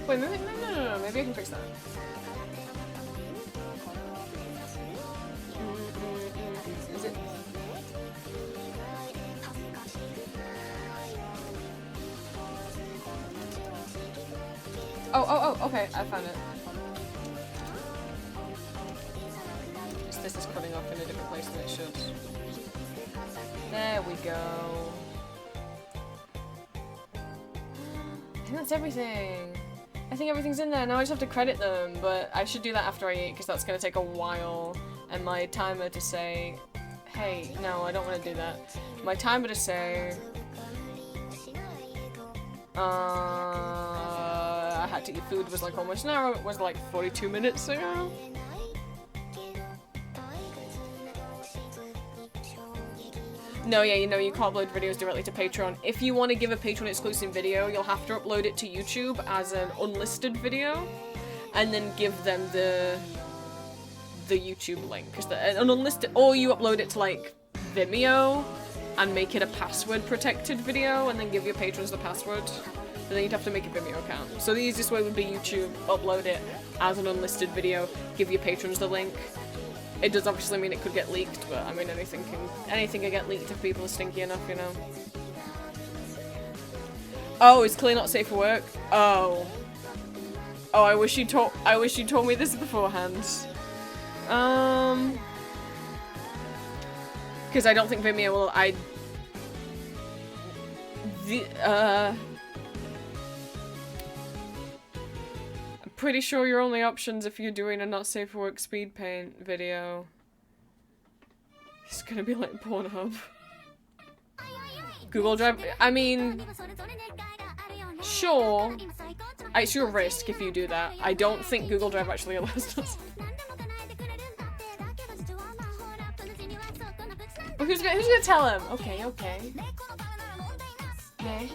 Wait, maybe, no, maybe I can fix that. Is it? Oh, okay, I found it. This is cutting off in a different place than it should. There we go. I think that's everything. I think everything's in there. Now I just have to credit them, but I should do that after I eat because that's going to take a while. And my timer to say, hey, no, I don't want to do that. My timer to say, I had to eat food was like almost an hour. It was like 42 minutes ago. No, yeah, you know, you can't upload videos directly to Patreon. If you want to give a Patreon exclusive video, you'll have to upload it to YouTube as an unlisted video, and then give them the YouTube link. An unlisted, or you upload it to like Vimeo and make it a password protected video, and then give your patrons the password. And then you'd have to make a Vimeo account. So the easiest way would be YouTube, upload it as an unlisted video, give your patrons the link. It does obviously mean it could get leaked, but I mean anything can get leaked if people are stinky enough, you know. Oh, is Clay not safe for work? Oh. Oh, I wish you told me this beforehand. Because I don't think Vimeo will. I'm pretty sure your only options if you're doing a not safe for work speed paint video. It's gonna be like Pornhub. Google Drive. I mean, sure. It's your risk if you do that. I don't think Google Drive actually allows us. Well, who's gonna tell him? Okay. Okay. Jay.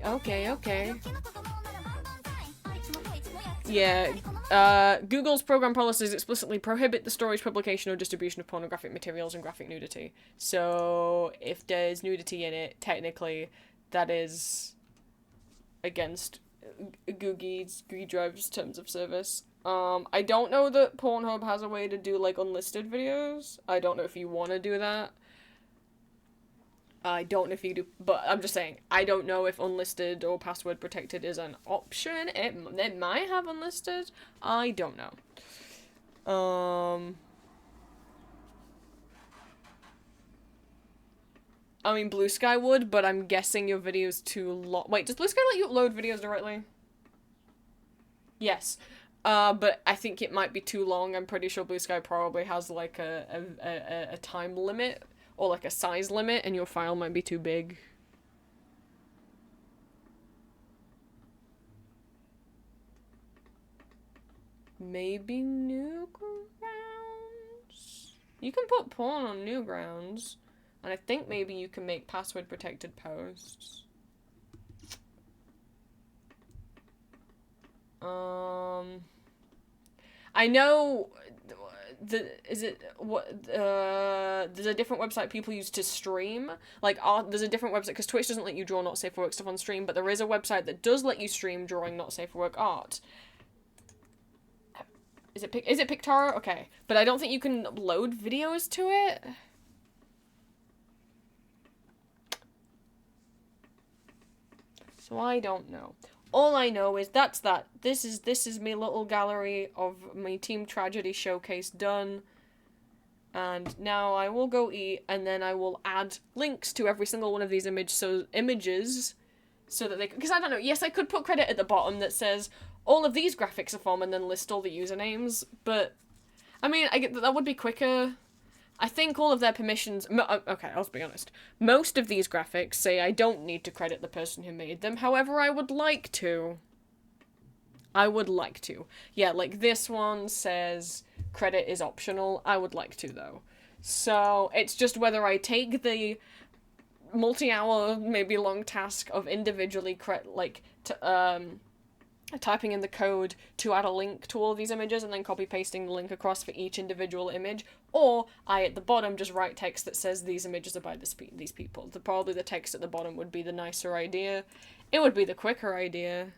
Okay. Yeah. Google's program policies explicitly prohibit the storage, publication, or distribution of pornographic materials and graphic nudity. So if there's nudity in it, technically, that is against Google Drive's terms of service. I don't know that Pornhub has a way to do, like, unlisted videos. I don't know if you want to do that. I don't know if you do, but I'm just saying, I don't know if unlisted or password protected is an option. It might have unlisted. I don't know. I mean, Blue Sky would, but I'm guessing your video's too long. Wait, does Blue Sky let you upload videos directly? Yes. But I think it might be too long. I'm pretty sure Blue Sky probably has, like, a time limit, or, like, a size limit, and your file might be too big. Maybe Newgrounds? You can put porn on Newgrounds, and I think maybe you can make password-protected posts. I know there's a different website people use to stream. Like, there's a different website, because Twitch doesn't let you draw not safe for work stuff on stream, but there is a website that does let you stream drawing not safe for work art. Is it Pictara? Okay. But I don't think you can load videos to it. So I don't know. All I know is that's that. This is my little gallery of my Team Tragedy showcase done. And now I will go eat, and then I will add links to every single one of these images so that they, because I don't know, yes, I could put credit at the bottom that says all of these graphics are from, and then list all the usernames, but I mean, I get that would be quicker. I think all of their permissions... okay, I'll be honest. Most of these graphics say I don't need to credit the person who made them. However, I would like to. Yeah, like this one says credit is optional. I would like to, though. So, it's just whether I take the multi-hour, maybe long task of individually typing in the code to add a link to all of these images and then copy-pasting the link across for each individual image, or I, at the bottom, just write text that says these images are by these people. Probably the text at the bottom would be the nicer idea. It would be the quicker idea.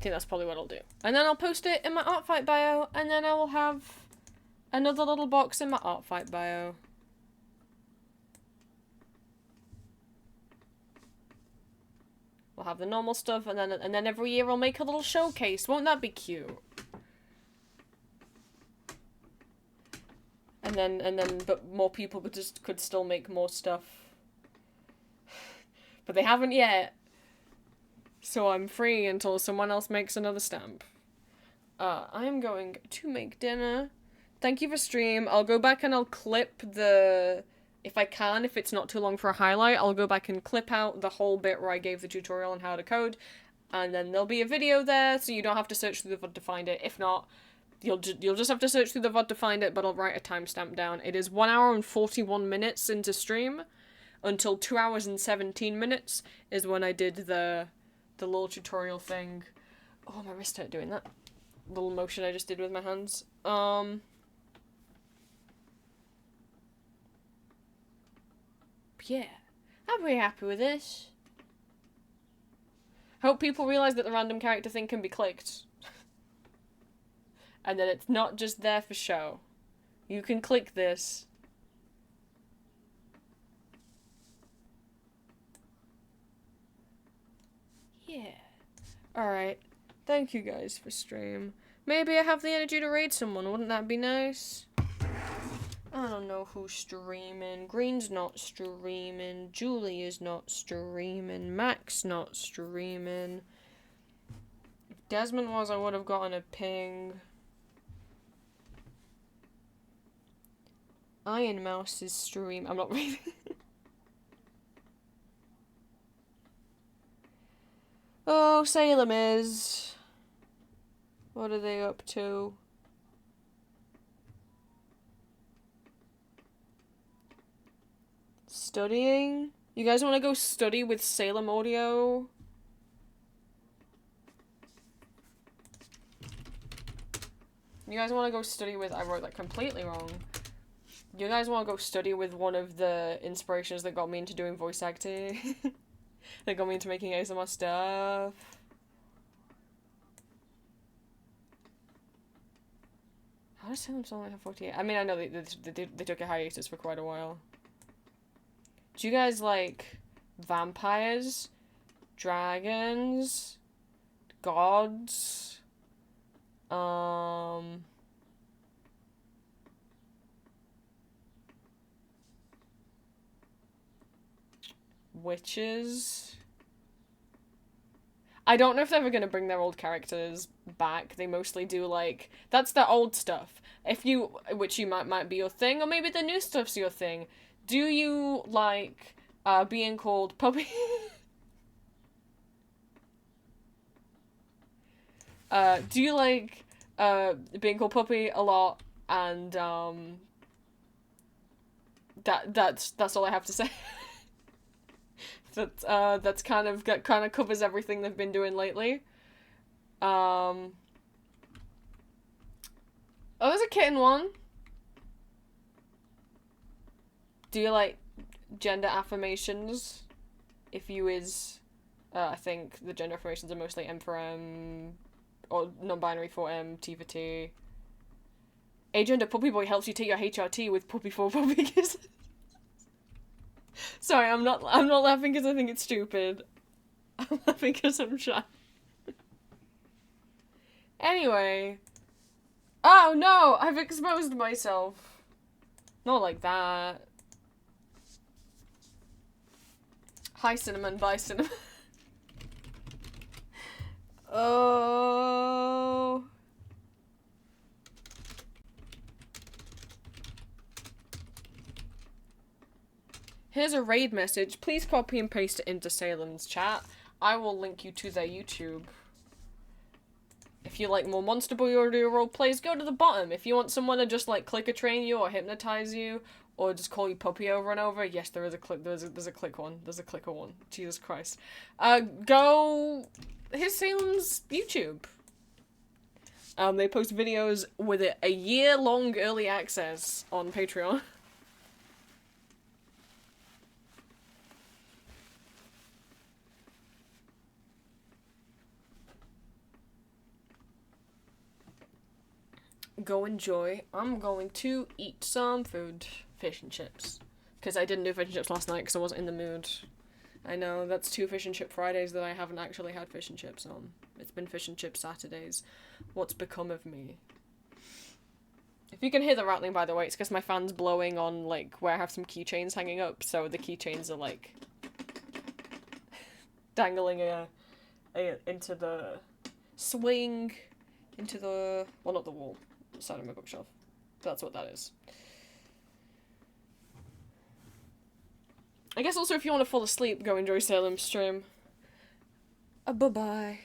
think that's probably what I'll do. And then I'll post it in my art fight bio, and then I will have another little box in my art fight bio. We'll have the normal stuff, and then every year I'll make a little showcase. Won't that be cute? And then, but more people could still make more stuff. But they haven't yet. So I'm free until someone else makes another stamp. I am going to make dinner. Thank you for stream. I'll go back and I'll clip the... If I can, if it's not too long for a highlight, I'll go back and clip out the whole bit where I gave the tutorial on how to code. And then there'll be a video there, so you don't have to search through the VOD to find it. If not, you'll just have to search through the VOD to find it, but I'll write a timestamp down. It is 1 hour and 41 minutes into stream. Until 2 hours and 17 minutes is when I did the little tutorial thing. Oh, my wrist hurt doing that. Little motion I just did with my hands. Yeah, I'm pretty happy with this. Hope people realize that the random character thing can be clicked. And that it's not just there for show. You can click this. Yeah. Alright. Thank you guys for stream. Maybe I have the energy to raid someone, wouldn't that be nice? I don't know who's streaming. Green's not streaming. Julie is not streaming. Mac's not streaming. If Desmond was, I would have gotten a ping. Iron Mouse is stream. I'm not reading. Oh, Salem is. What are they up to? Studying? You guys want to go study with Salem Audio? You guys want to go study with... I wrote that completely wrong. You guys want to go study with one of the inspirations that got me into doing voice acting? That got me into making ASMR stuff? How does Salem only have 48? I mean, I know they took a hiatus for quite a while. Do you guys like vampires, dragons, gods, witches? I don't know if they're ever gonna bring their old characters back. They mostly do, like, that's the old stuff. If you, which you might be your thing, or maybe the new stuff's your thing. Do you like being called Puppy? Do you like being called Puppy a lot? And that's all I have to say. That's kind of covers everything they've been doing lately. Oh, there's a kitten one. Do you like gender affirmations? If you is, I think the gender affirmations are mostly M for M, or non-binary for M, T for T. Agender Puppy Boy helps you take your HRT with Puppy for Puppy Kisses. Sorry, I'm not laughing because I think it's stupid. I'm laughing because I'm shy. Anyway. Oh no! I've exposed myself. Not like that. Hi Cinnamon, bye Cinnamon. Oh. Here's a raid message. Please copy and paste it into Salem's chat. I will link you to their YouTube. If you like more Monster Boy audio role plays, go to the bottom. If you want someone to just like clicker train you or hypnotize you or just call you puppy over and over, yes, there is a click. There's a click one. There's a clicker one. Jesus Christ. Go. Here's Salem's YouTube. They post videos with a year-long early access on Patreon. go enjoy. I'm going to eat some food. Fish and chips. Because I didn't do fish and chips last night because I wasn't in the mood. I know, that's 2 fish and chip Fridays that I haven't actually had fish and chips on. It's been fish and chip Saturdays. What's become of me? If you can hear the rattling, by the way, it's because my fan's blowing on, like, where I have some keychains hanging up, so the keychains are, like, dangling into the swing, into the, well, not the wall, the side of my bookshelf. That's what that is. I guess also if you want to fall asleep, go enjoy Salem's stream. Bye-bye.